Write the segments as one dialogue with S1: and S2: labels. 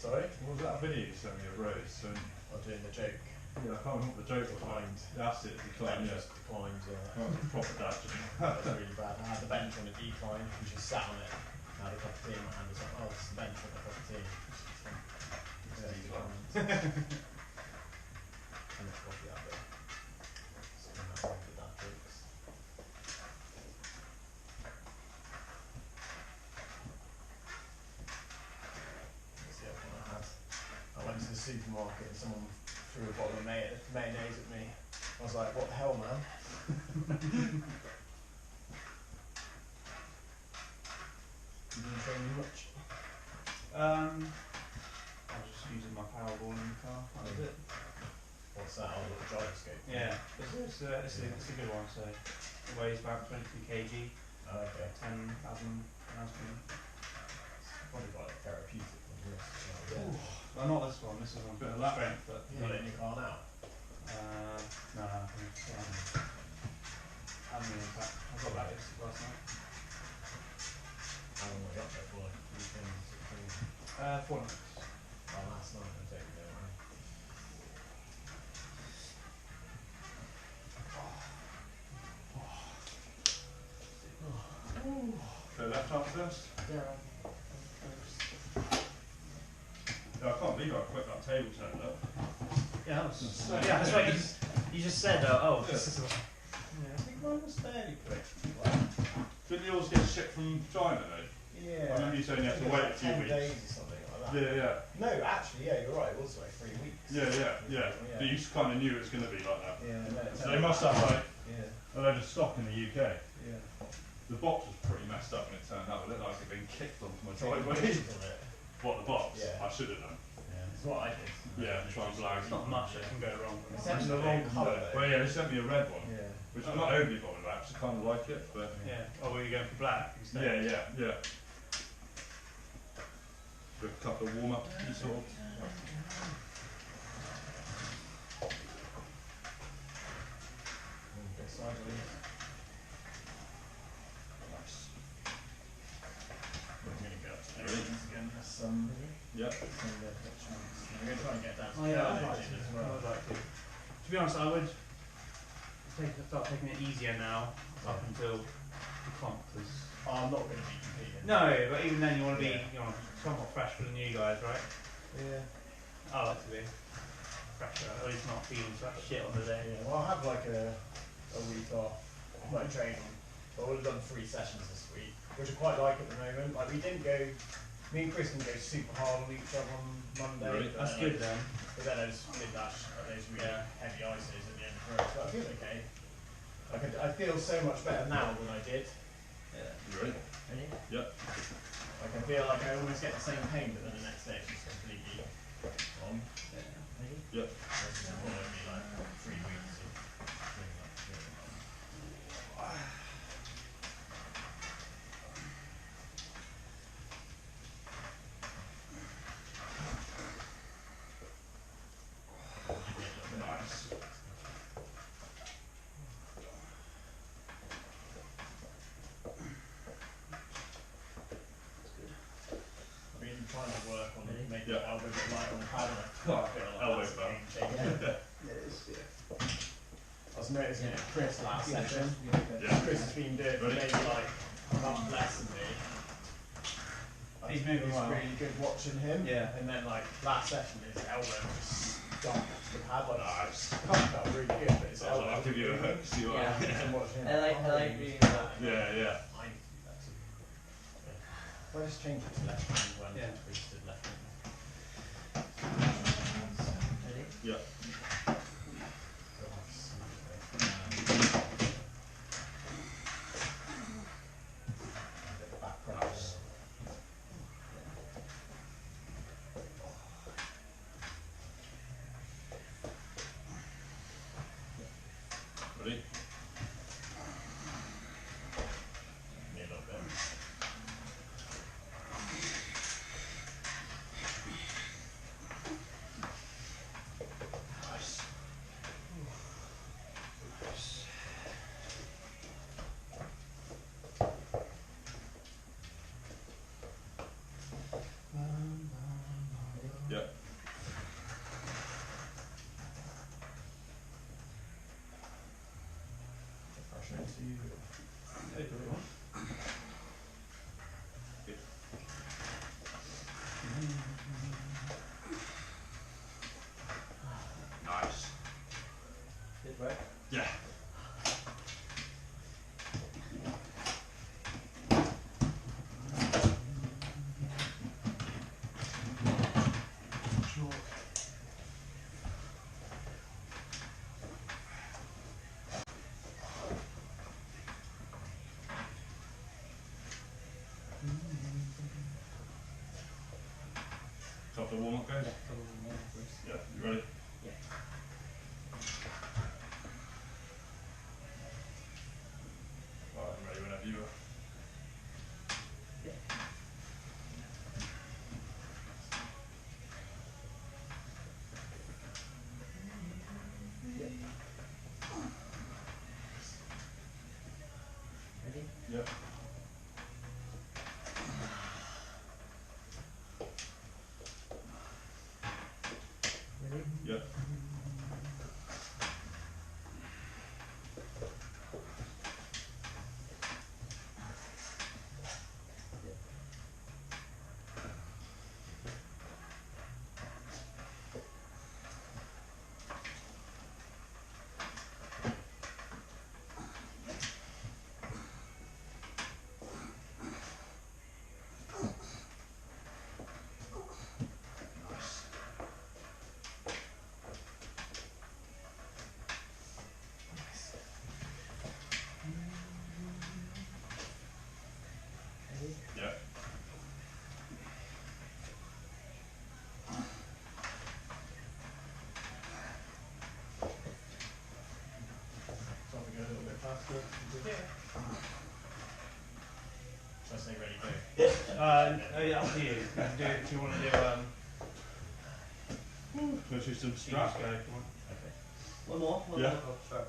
S1: Sorry?
S2: What was that video you sent me of Rose? So,
S1: I'm doing the joke.
S2: yeah, I can't remember what the joke was.
S1: Declined.
S2: That's it, declined, yeah.
S1: Just declined, yeah.
S2: That was a proper dad joke.
S1: That was really bad. I had the bench on a decline, we just sat on it. I had a cup of tea in my hand, it's like, oh, this is the bench on a cup of tea. Yeah, declined. And it's coffee out there. So I'm not going for dad jokes. That's the other one I had. I went to the supermarket and someone threw a bottle of mayonnaise at me. I was like, what the hell, man? You didn't train me much?
S3: I was just using my Powerball in the car. That was it.
S1: What's that? Oh, the gyroscope?
S3: Yeah, it's a good one. So it weighs about 22 kg,
S1: Oh, okay.
S3: 10,000 pounds.
S1: Probably quite therapeutic.
S3: Yeah. Well, not this one. This is on
S2: Bit of that.
S3: strength, but
S1: You got it in your car now?
S3: no, I think I mean, in fact, I got that last night.
S1: How long were you up there for? Weekend,
S3: 4 nights.
S1: oh, last night, I take it away.
S2: So left arm first?
S1: Yeah.
S2: Yeah, I can't believe how quick that table turned up.
S3: Yeah, that was. Yeah, that's right. You just said, oh, this is.
S1: Yeah, I think mine was fairly quick.
S2: Didn't you always get shit from China though?
S1: Yeah.
S2: I remember you saying you had to wait a few
S1: 10
S2: weeks.
S1: days or something like that.
S2: Yeah, yeah.
S1: No, actually, yeah, you're right. It was like 3 weeks.
S2: Yeah. But you kind of knew it was going to be like that.
S1: Yeah, no,
S2: So they must have like
S1: yeah,
S2: a load of stock in the UK.
S1: yeah.
S2: The box was pretty messed up when it turned out. It looked like it had been kicked onto my
S1: Take
S2: driveway.
S1: pictures of it.
S2: What, the box?
S1: Yeah.
S2: I should have done.
S1: Yeah, it's what I did.
S2: Yeah, try and blag.
S3: It's not much that can go wrong.
S1: It's actually the wrong colour though.
S2: Well, yeah, they sent me a red one,
S1: Yeah.
S2: which I'm not overly bothered about, because I kind of like it, but...
S3: Yeah. Oh, were you going for black instead?
S2: Yeah. For a couple of warm-up sort of.
S1: Bit sideways.
S2: Nice.
S1: We're going to go up to
S2: Really?
S1: again this Sunday.
S2: Yeah.
S1: Sunday, we're going to try and get down to
S3: Oh yeah, I'd
S1: Cardiff
S3: like to.
S1: as
S3: I
S1: well.
S3: would like to. To be honest, I would start taking it easier now up until the comp, because
S1: Oh, I'm not going to be competing.
S3: no, but even then you want to be somewhat fresh for the new guys, right?
S1: Yeah.
S3: I like to be fresher, at least not feeling such shit on the day.
S1: Yeah, well, I'll have like a week off, like training. But I would have done 3 sessions this week, which I quite like at the moment. Like we didn't go, me and Chris didn't go super hard on each other on Monday.
S2: Really?
S1: But
S3: That's
S1: then
S3: good then.
S1: But then I just did those really heavy ices at the end of the road. So I feel okay. Like I feel so much better now than I did.
S3: Yeah.
S2: You ready? Yep.
S1: Like I feel like I always get the same pain, but then the next day it's just completely on.
S2: Yep.
S1: This will probably be like 3 weeks of doing that.
S2: Nice.
S1: I've been trying to work on making
S2: Yeah.
S1: the elbow bit light on the pad, and I
S2: Oh,
S1: feel like
S2: elbow
S1: that's a
S2: bar.
S1: game changer. I was noticing it with Chris last session.
S2: Yeah.
S1: Chris has been doing
S2: Ready?
S1: maybe like a month less than me.
S3: He's moving well.
S1: It's really good watching him.
S3: Yeah.
S1: And then like last session, his elbow just dumped the pad. Like
S2: Nice.
S1: the cup felt really good, but his elbow.
S2: I'll give you a hook, see what
S4: Yeah.
S2: happens.
S1: I'm watching him.
S4: I like reading that.
S2: Yeah.
S1: I need to do that too. Yeah. Well, I just changed it to left hand when Chris did left hand.
S4: Ready?
S2: Yeah.
S1: Back pressure.
S2: Ready?
S1: Me a little bit.
S2: off the warm-up, guys? Yeah, you ready? Right, I'm ready whenever you are.
S4: Ready?
S2: Yep.
S4: Ready?
S2: Yep.
S4: Ready?
S2: Yep.
S1: So we go a little bit faster. Should I say ready, go?
S3: Yeah, up to you. You can do it if you want to do
S2: Let's do some
S3: you
S2: strap.
S3: just go if you want.
S1: Okay.
S4: One more. One
S2: Yeah.
S4: more. Oh, sorry.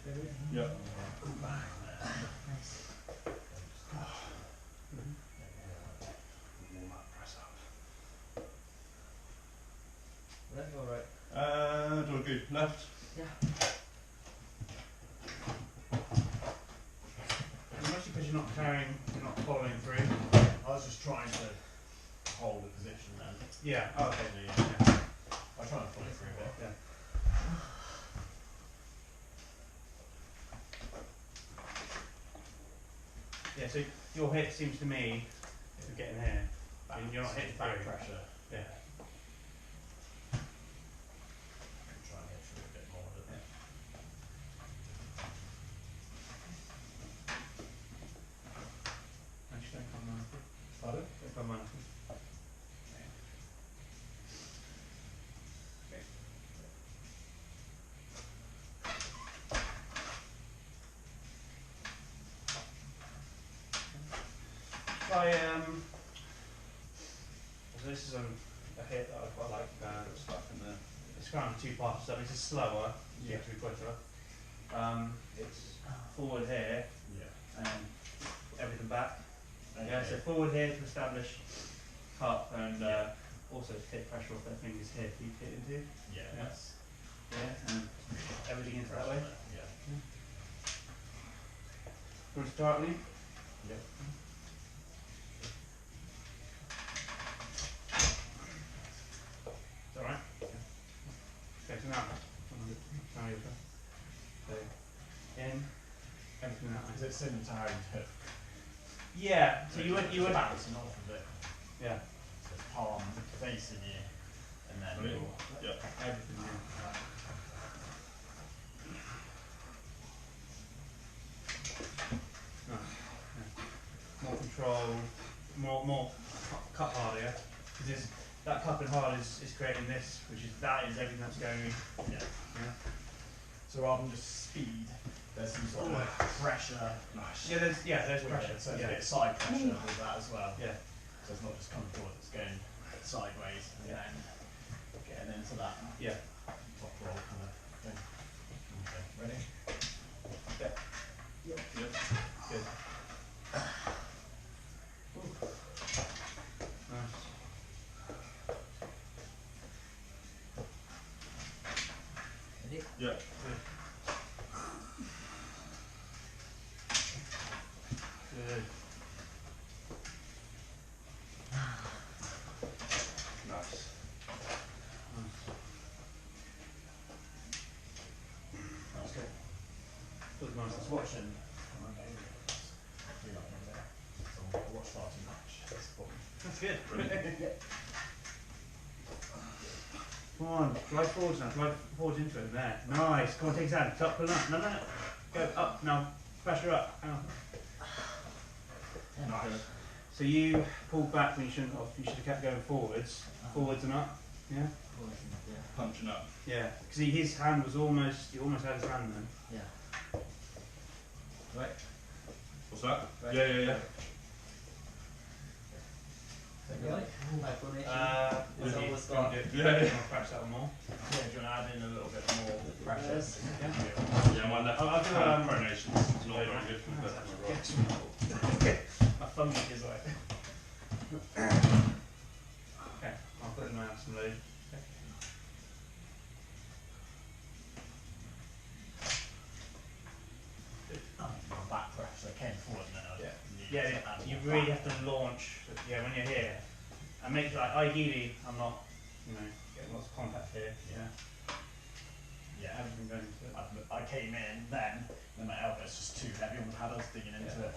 S4: Ready?
S2: Yep.
S4: Nice.
S2: Warm up, press up.
S4: Left or right?
S2: Do a good left.
S4: Yeah.
S3: Mostly because you're not carrying, you're not following through.
S1: I was just trying to hold the position then.
S3: Yeah. Oh, okay.
S1: Yeah. I try and follow through a bit.
S3: Yeah. Yeah. So your hit seems to me, if you're getting here, you're not hitting
S1: back
S3: through.
S1: pressure.
S3: Yeah.
S1: Try and hit through a bit more. But
S3: Yeah. Actually, don't come round.
S1: Pardon?
S3: Don't come round. Try so this is a hit that I quite like.
S2: Put stuff in there.
S3: It's kind of two parts. So this is slower. You
S1: Yeah.
S3: have to be quicker. It's forward here
S1: Yeah.
S3: and everything back.
S1: Okay.
S3: Yeah. So forward here to establish cup and also to take pressure off their fingers here for you to hit into.
S1: Yeah.
S3: Yeah.
S1: That's
S3: Yeah. And everything into that way.
S1: Yeah.
S3: You want to start, Lee?
S1: Yep.
S3: Is that right? Okay, so now you go. So in, everything that
S1: Is
S3: way.
S1: it similar to how you hit?
S3: Yeah. So you would
S1: bouncing off of it.
S3: yeah.
S1: So it's palm facing you, and then
S2: Ready?
S1: you're
S2: Yep.
S3: Everything. Yeah. Nice. Yeah. More control, more cup harder, yeah? Because that cupping hard is creating this, which is everything that's going in.
S1: yeah.
S3: Yeah.
S1: So rather than just speed, there's some sort of like pressure.
S2: Nice.
S3: Yeah, there's
S1: with
S3: pressure.
S1: it, so it's a
S3: Yeah.
S1: bit of side pressure with that as well.
S3: Yeah.
S1: So it's not just coming forward, it's going sideways and then getting into that
S3: Yeah.
S1: top roll kind of thing. Okay, ready?
S2: Yep.
S3: Good. Nice.
S4: Ready?
S2: Yep.
S3: Good.
S2: Nice.
S1: That's good.
S3: Good,
S1: I
S3: nice.
S1: was watching, I watched far too much.
S3: That's good.
S2: Brilliant.
S3: Come on, drive forwards now. Drive forwards into it. There. Nice. Come on, take his hand. Top, pull up. No. Go up now. Pressure up. Hang on.
S4: Yeah,
S2: Nice.
S4: good.
S3: So you pulled back when you shouldn't have. You should have kept going forwards. Forwards and up. Yeah.
S4: Yeah.
S2: Punching up.
S3: Yeah. Because his hand was almost. He almost had his hand then.
S4: Yeah. Right.
S2: What's that?
S4: Right.
S2: Yeah, yeah, yeah.
S4: Right. Micronation.
S3: Would
S4: It's
S3: you
S4: almost
S3: want
S4: gone.
S3: to
S2: Yeah, yeah.
S3: practice that one more?
S1: Yeah, do you want to add in a little bit more pressure?
S4: Yes.
S2: Yeah, my left
S3: I'll do,
S2: hand pronation is not very good
S3: Oh,
S2: compared
S3: that's
S2: to my right.
S3: okay. My thumb is like. Okay, I'll put in some load. Okay.
S1: Back pressure, came forward and then I
S3: Yeah, you really have to launch. Yeah, when you're here, and make sure. Like, ideally, I'm not, getting lots of contact here. Yeah.
S1: Yeah,
S3: Everything going into it.
S1: I came in then, and my elbow's just too heavy on the paddles digging into
S3: Yeah.
S1: it.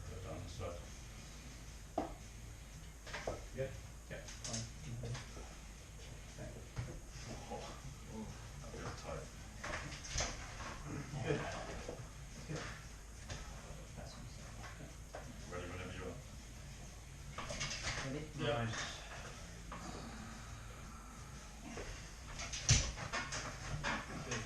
S2: Go down the slope.
S3: Yeah. Fine.
S2: A bit tight.
S3: Good.
S2: Ready whenever you are.
S4: Ready?
S3: Yeah. Nice. Good.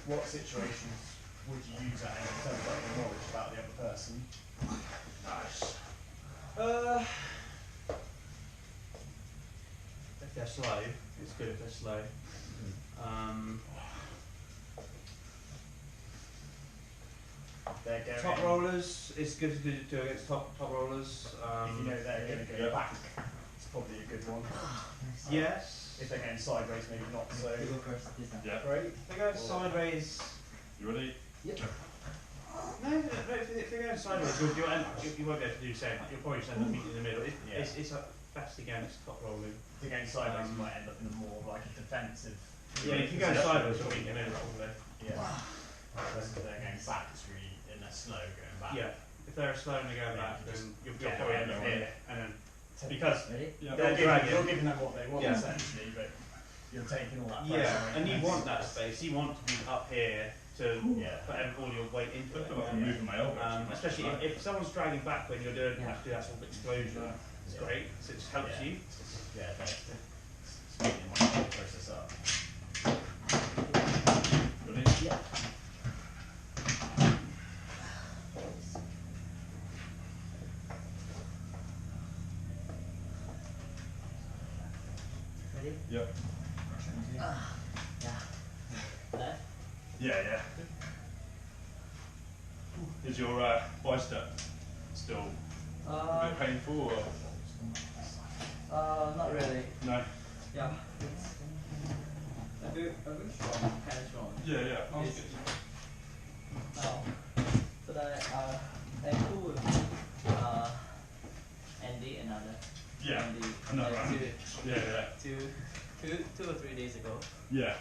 S1: What situations would you use that in terms of like your knowledge about the other person?
S2: Nice.
S3: If they're slow, it's good if they're slow.
S1: They're going
S3: Top
S1: in,
S3: rollers, it's good to do against top rollers.
S1: if you know they're going to go
S2: Yeah.
S1: back, it's probably a good one.
S3: Yes.
S1: If they're going sideways, maybe not so
S4: You go first this time.
S2: Yeah.
S1: great.
S3: If they go sideways,
S2: You ready?
S4: Yep.
S3: no, if they're going sideways, you won't be able to do the same. You'll probably just end up meeting in the middle. It's best against top rolling.
S1: If they're going sideways, you might end up in a more like a defensive.
S3: Yeah, if you go sideways, you'll meet in the middle probably.
S1: Yeah. Whereas if they're going back, it's really in a slow going back.
S3: Yeah. If they're slow and they're going back, then you'll
S1: get
S3: probably
S1: away
S3: end up
S1: with
S3: here.
S1: it.
S3: And then because
S4: Ready?
S2: Yeah.
S1: You're giving them what they want
S3: Yeah.
S1: essentially, but you're taking all that pressure.
S3: yeah, and you
S1: away.
S3: want that space. You want to be up here to
S1: Yeah.
S3: put all your weight into
S2: I
S3: it.
S2: feel like I'm moving my elbow.
S3: Especially if someone's dragging back when you're doing have to do that sort of explosion. It's
S1: Yeah.
S3: great. So it just helps
S1: Yeah.
S3: you.
S1: Yeah, that's speeding my whole process up.
S2: Ready?
S4: Yeah. Ready?
S2: Yep.
S4: Yeah. Left.
S2: Yeah, yeah. Is your bicep still a bit painful or?
S4: Not really.
S2: No?
S4: Yeah. It's a bit strong, kind of strong.
S2: Yeah, yeah. That's
S4: It's-
S2: good.
S4: But I pull with Andy another.
S2: Yeah.
S4: Andy,
S2: Another
S4: like
S2: Andy. Yeah, yeah.
S4: two or 3 days ago.
S2: Yeah.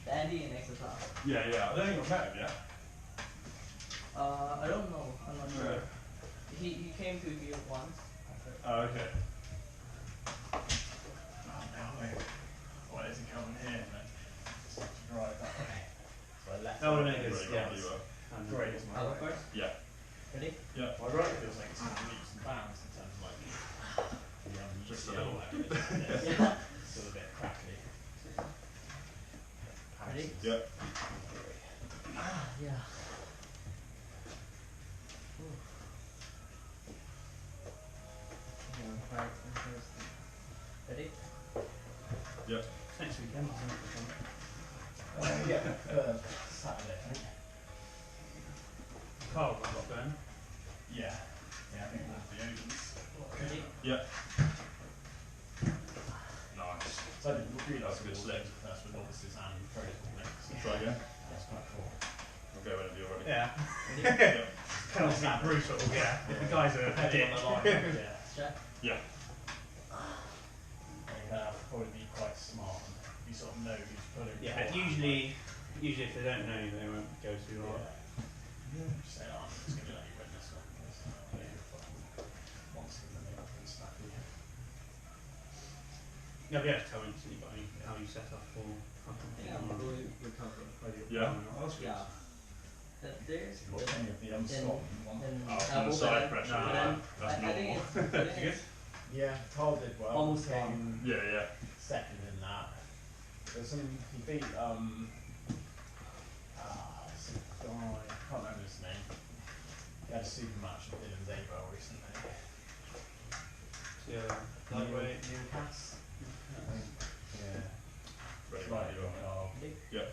S4: The Andy in exercise.
S2: Yeah, yeah. I don't think I've met him yet.
S4: I don't know. I'm not sure.
S2: Right.
S4: He came to here once.
S2: Oh, okay.
S1: Oh no. Why is he coming here and then right that way? So I left.
S3: Oh, no,
S1: it.
S3: it's-
S2: Really
S3: yeah.
S2: got you up.
S1: Great is my
S4: I'll go
S1: right.
S4: first.
S2: Yeah.
S4: Ready?
S2: Yeah.
S1: My right feels like it's in leaps and bounds in terms of like
S2: Just
S1: the
S2: a little.
S1: other way.
S4: Yeah.
S1: Still a bit crackly.
S4: Ready?
S2: Yeah.
S4: Yeah. Right. Ready?
S2: Yeah.
S3: Next weekend, isn't it? This one?
S1: Yeah, Saturday, I think.
S3: Carl got going.
S1: Yeah. Yeah, I think one of the Odins.
S4: Ready?
S2: Yeah. Nice.
S1: So I did really
S2: That's a good slip.
S1: First with novices and protocol next.
S2: Try again.
S1: That's quite cool.
S2: I'll go whenever you're ready.
S3: Yeah.
S2: Yeah.
S3: Kind of like brutal, yeah. The guys are a
S1: Heading
S3: dick.
S1: on the line. Yeah.
S4: Strap.
S2: Yeah.
S1: And you have to probably be quite smart. You sort of know who's pulling.
S3: Yeah,
S1: beforehand.
S3: usually if they don't know you, they won't go too hard.
S1: Yeah. Just say, oh, I'm just going to let you win this one. Because, you're a fucking monster.
S3: Yeah, but you have to tell me how you set up for
S4: Yeah, I'm really recovering.
S2: Yeah. Oh, that's good.
S4: Yeah. There's
S1: What's any of the unstoppable one?
S2: Oh, from the side pressure,
S3: No,
S2: yeah. That's
S4: I think
S2: normal.
S4: it's, I think it's
S1: Yeah, Carl did well.
S4: Almost
S1: Came
S2: Yeah.
S1: second in that. There's some, he beat, some guy, I can't remember his name. He had a super match with Dylan Daybell recently.
S3: lightweight.
S4: Newcastle.
S1: Yeah.
S2: Very
S1: Slightly
S2: right.
S1: wrong Carl.
S2: Yeah.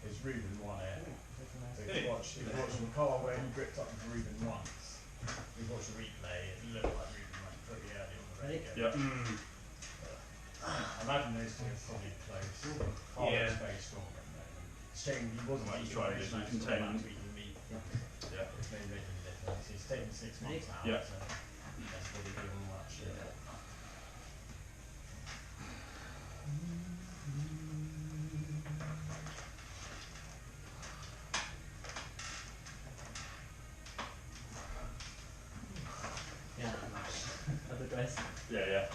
S1: His Ruben won it. So
S3: Did he?
S1: if you watch Carl where he gripped up with Ruben once, you watch the replay, it looked like Ruben went pretty early on the radio.
S2: Yeah.
S1: I imagine those two are probably close. Carl
S3: Yeah.
S1: is very strong at the moment. It's shame he wasn't
S2: Might
S1: beating
S2: try
S1: Rich
S2: this with
S1: Max
S2: containment.
S1: last week in meet.
S2: Yeah.
S1: It's made a difference. He's taken 6 months out,
S2: Yeah.
S1: so that's probably good on that shit.
S4: Yeah. Other guys.
S2: Yeah.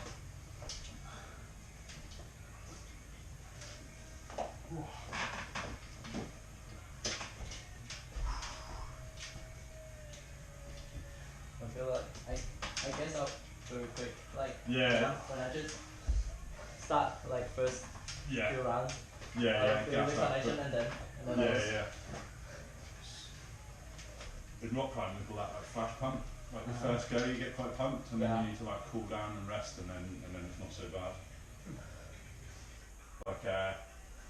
S4: I feel like I guess I'll very quick. Like
S2: Yeah.
S4: when I just start like first
S2: Yeah.
S4: few rounds,
S2: Yeah.
S4: feel the
S2: Gas
S4: connection
S2: output.
S4: and then I was,
S2: Yeah. With rock climbing, we call that like flash pump. Like the first go, you get quite pumped, and then
S4: Yeah.
S2: you need to like cool down and rest, and then it's not so bad. Like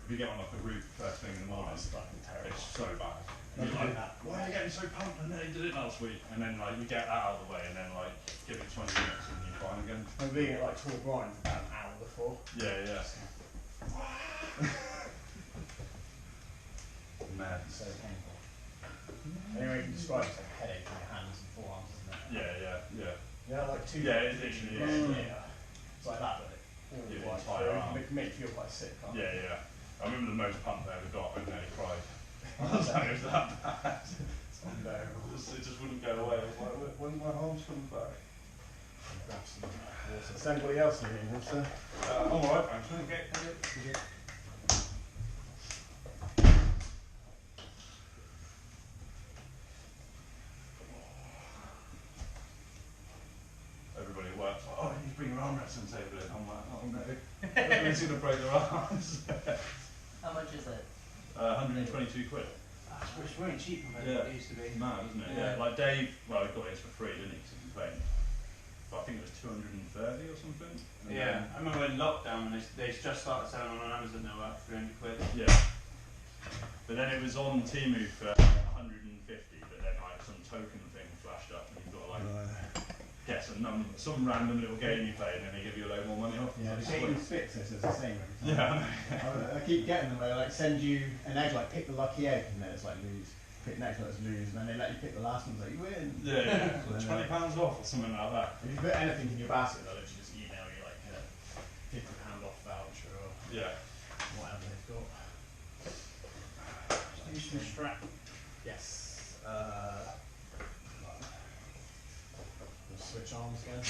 S2: if you get on like a route first thing in the morning,
S1: It's fucking terrible.
S2: it's so bad.
S1: Don't
S2: You're
S1: do
S2: like,
S1: that.
S2: why are you getting so pumped? I nearly did it last week, and then like you get that out of the way, and then like give it 20 minutes, and you're fine again.
S1: I'm being at like Tour Grind for about an hour before.
S2: Yeah. Mad.
S1: It's so painful. Anyway, you can describe it as like a headache in your hands and forearms, isn't it?
S2: Yeah.
S1: Yeah, like two.
S2: Yeah, it literally is.
S1: Yeah. It's like that, but all
S2: Your
S1: the way
S2: entire
S1: through.
S2: arm.
S1: It can make you feel quite sick, can't it?
S2: Yeah. I remember the most pump I ever got, I nearly cried. I was like, it was that bad.
S1: It's unbearable.
S2: It just wouldn't go away. I was like, when my arms coming back?
S1: Grab some water. Is anybody else needing water?
S2: I'm alright, thanks. Okay. Everybody at work's like, oh, you need to bring your arm wrestling table in. I'm like, oh no. Everyone's going to break their arms.
S4: how much is it?
S2: 122 quid.
S3: It's very cheap compared to what it used to be.
S2: Mad, isn't it?
S3: Yeah.
S2: Like Dave, well, he got his for free, didn't he? Because he complained. But I think it was 230 or something. And
S3: Yeah, I remember in lockdown when they just started selling on Amazon. They were up 300 quid.
S2: Yeah. But then it was on Temu for 150, but then like some token thing flashed up, and you've got to like get some random little game you play, and then they give you a load more money off.
S1: Yeah, the game fixes is the same every time.
S2: Yeah.
S1: I keep getting them where they like send you an egg, like pick the lucky egg, and then it's like lose. Pick the next one, it's lose, and then they let you pick the last one, it's like you win.
S2: Yeah. So £20 off or something like that.
S1: If you put anything in your basket, they'll literally just email you like a £50 off voucher or
S2: Yeah.
S1: whatever they've got.
S3: Use the strap.
S1: Yes. We'll switch arms again.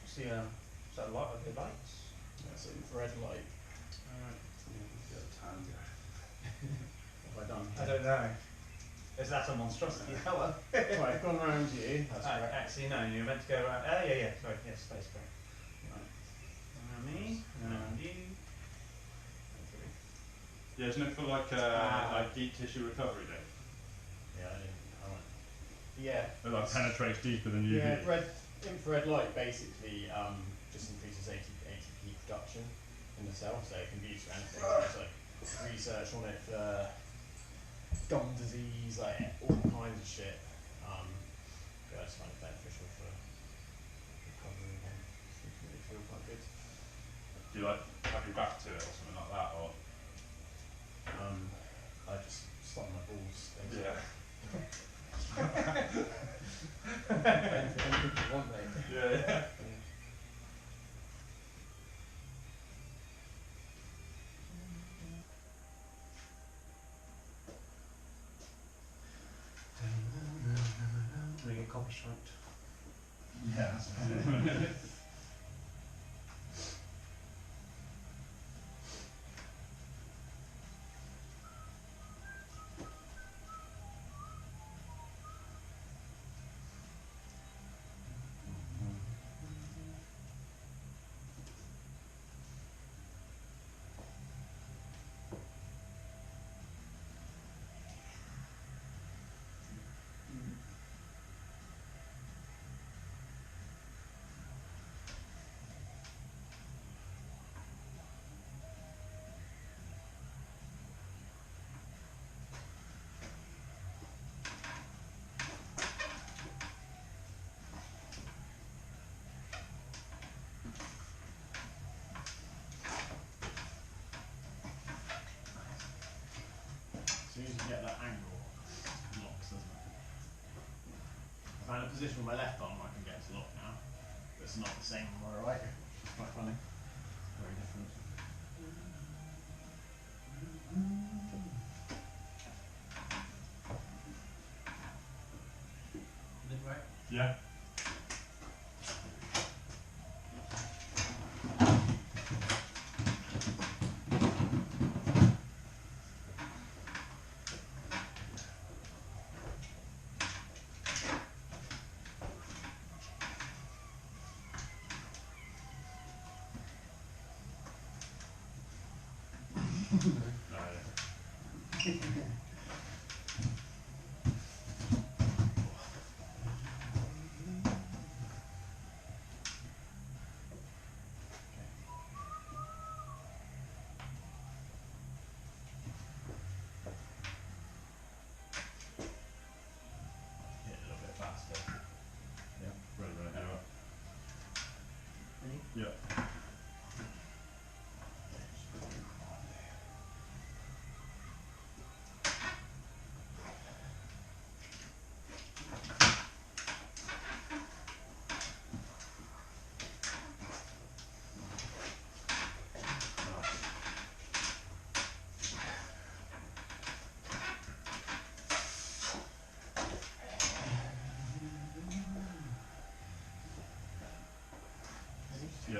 S3: See, is that light? Are they lights?
S1: That's infrared light. What have I done?
S3: I don't know. Is that a monstrosity? Hello.
S1: Right, gone round you. That's correct.
S3: Actually, no. You're meant to go around. Oh yeah. Sorry. Yes, space correct. Right. Around me. Around you.
S2: Yeah, isn't it for like deep tissue recovery day?
S1: Yeah, I didn't. I went. Yeah.
S2: It like penetrates deeper than UV.
S1: Yeah, infrared light basically just increases ATP production in the cell, so it can be used for anything. There's like research on it for gum disease, like all kinds of shit. But I just find it beneficial for recovery and it can really feel quite good.
S2: Do you like have your back to it or something like that, or?
S1: I just stop my balls. Basically.
S2: Yeah.
S1: Anything
S3: shite.
S2: Yeah, that's right.
S1: As soon as you get that angle, it locks, doesn't it? I found a position with my left arm where I can get it to lock now, but it's not the same on my right. It's quite funny. Very different.
S4: Midway.
S2: Yeah.
S1: Hit a little bit faster.
S2: Yeah. Right.
S1: Ready?
S2: Yeah. Yeah.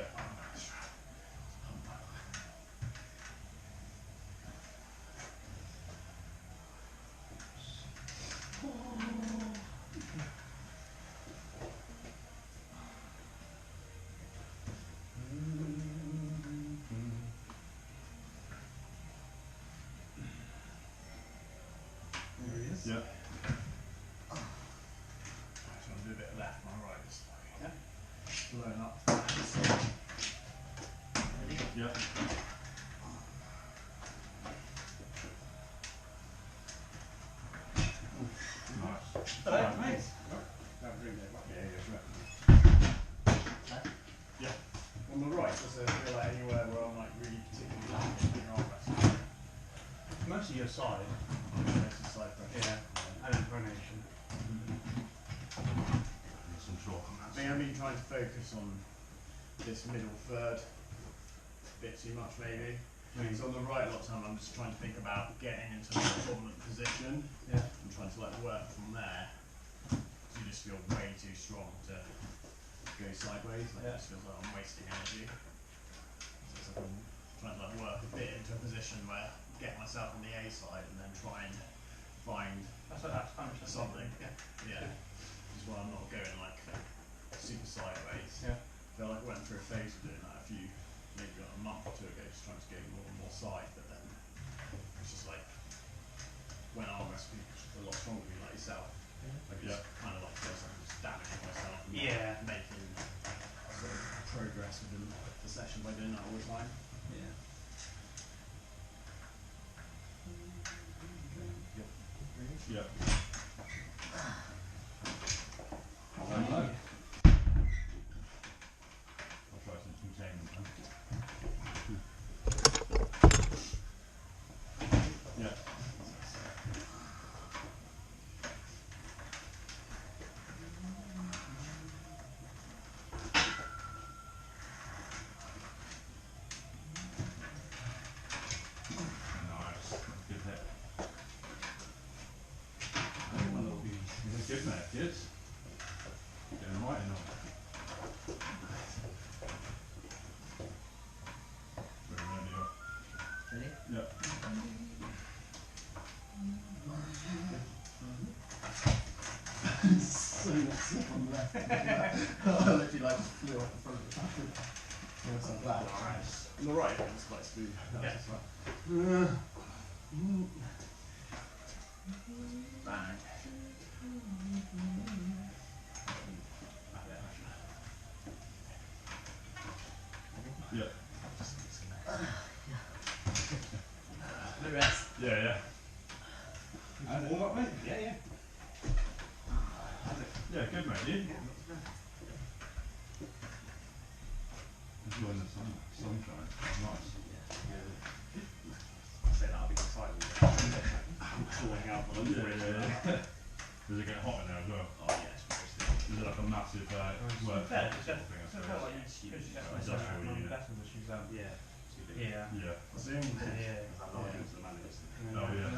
S1: There he is.
S2: Yeah.
S1: I just want to do a bit of left, my right is blown up. Ready?
S2: Yeah. Nice.
S3: Hello,
S2: Right.
S3: mate.
S1: Don't bring that back.
S2: Yeah.
S1: Yeah. On the right, does there feel like anywhere where I'm like really particularly lacking in arm wrestling?
S3: Most of your side.
S1: Most of side pressure.
S3: Yeah. And then pronation.
S2: Some chalk on
S1: I
S2: that.
S1: think I've been trying to focus on this middle third a bit too much maybe. So on the right a lot of time I'm just trying to think about getting into a dominant position
S3: Yeah.
S1: and trying to like work from there. So you just feel way too strong to go sideways, like it just feels like I'm wasting energy. So it's like I'm trying to like work a bit into a position where get myself on the A side and then try and find
S3: That's
S1: something. Yeah. Which is why I'm not going like super sideways.
S3: Yeah.
S1: I feel like I went through a phase of doing that maybe a month or two ago, just trying to go more and more side, but then it's just like when arm wrestling is a lot stronger than me, like yourself. Like it's kind of like feels like I'm just damaging myself and not making sort of progress within the session by doing that all the time.
S3: Yeah.
S2: Yeah. I'll try some containment then. Yeah. Nice. Good hit. Good mate, good. right or not? Very ready,
S4: Ready?
S2: yeah.
S1: So much slip on the left. I literally like just flew off the front of the pattern. Yes, I'm glad.
S3: Nice.
S1: On the right, it's quite smooth.
S3: Yeah.
S1: Just like,
S3: Bang.
S2: Yeah.
S4: The rest.
S2: Yeah.
S1: and warm up, mate?
S4: Yeah.
S2: Yeah, good mate, you? Enjoying the sunshine. Nice.
S5: I say that, I'll be excited. Sorting out the lunch break.
S2: Does it get hot in there as well?
S5: Oh yeah, it's roasting.
S2: Is it like a massive work
S3: Fair,
S2: thing, I suppose?
S5: Yeah.
S3: Yeah.
S2: Yeah.
S1: Zoom.
S3: Yeah.
S5: I'm not into the managers.
S2: Oh yeah.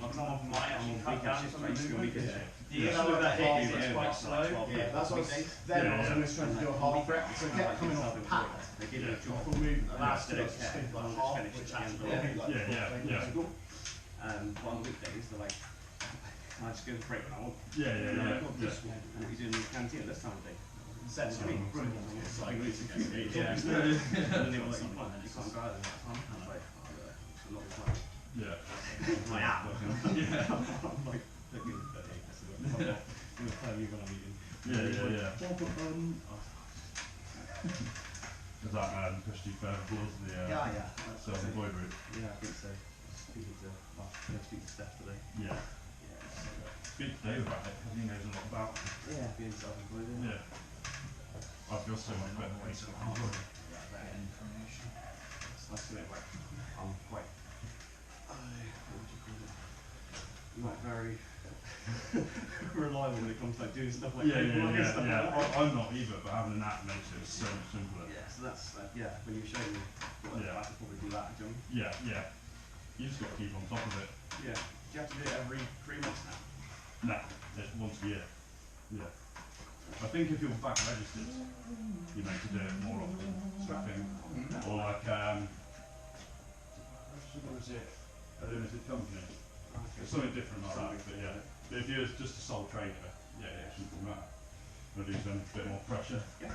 S5: I'm on weekend shift, right? It's gonna be good.
S3: You know that hit, it's quite slow.
S1: Yeah, that's what I was then. I was almost trying to do a half rep, so it kept coming off the pack.
S5: They give you a job.
S1: Full movement. The last
S5: Yeah.
S1: bit was just like half, which actually only like
S2: Yeah.
S5: But on the weekdays, they're like, can I just go to break when I want?
S2: Yeah.
S5: And I'm like, "God, this one." And if you're doing the canteen at this time of day,
S1: Sense of being brilliant. It's like
S5: yeah. And then they were like, you can't go out at that time. I was like, oh, yeah, a lot of time.
S2: Yeah.
S5: I'm like,
S2: Yeah.
S5: I'm like, look at that. I'm gonna tell you when I'm eating.
S2: Yeah. Does that push you further towards the
S5: Yeah.
S2: self-employed route?
S5: Yeah, I think so. Speaking to, speaking to Steph today.
S2: Yeah. Speak to Dave about it, he knows a lot about it.
S5: Yeah, being self-employed.
S2: Yeah. I feel so much better when it's self-employed.
S5: I feel like I'm quite, what would you call it? I'm like very reliable when it comes to like doing stuff like
S2: Yeah.
S5: stuff like that.
S2: I'm not either, but having an app makes it so much simpler.
S5: Yeah, so that's when you show me what
S2: Yeah.
S5: I could probably do that, do you know what I mean?
S2: Yeah. You just got to keep on top of it.
S5: Yeah. Do you have to do it every 3 months now?
S2: No, it's once a year. Yeah. I think if you're back registered, you meant to do it more often. Strapping. Or like, what was it? A limited company. It's something different like that, but yeah. But if you're just a sole trader, yeah, it shouldn't matter. We'll do some bit more pressure.
S5: Yeah.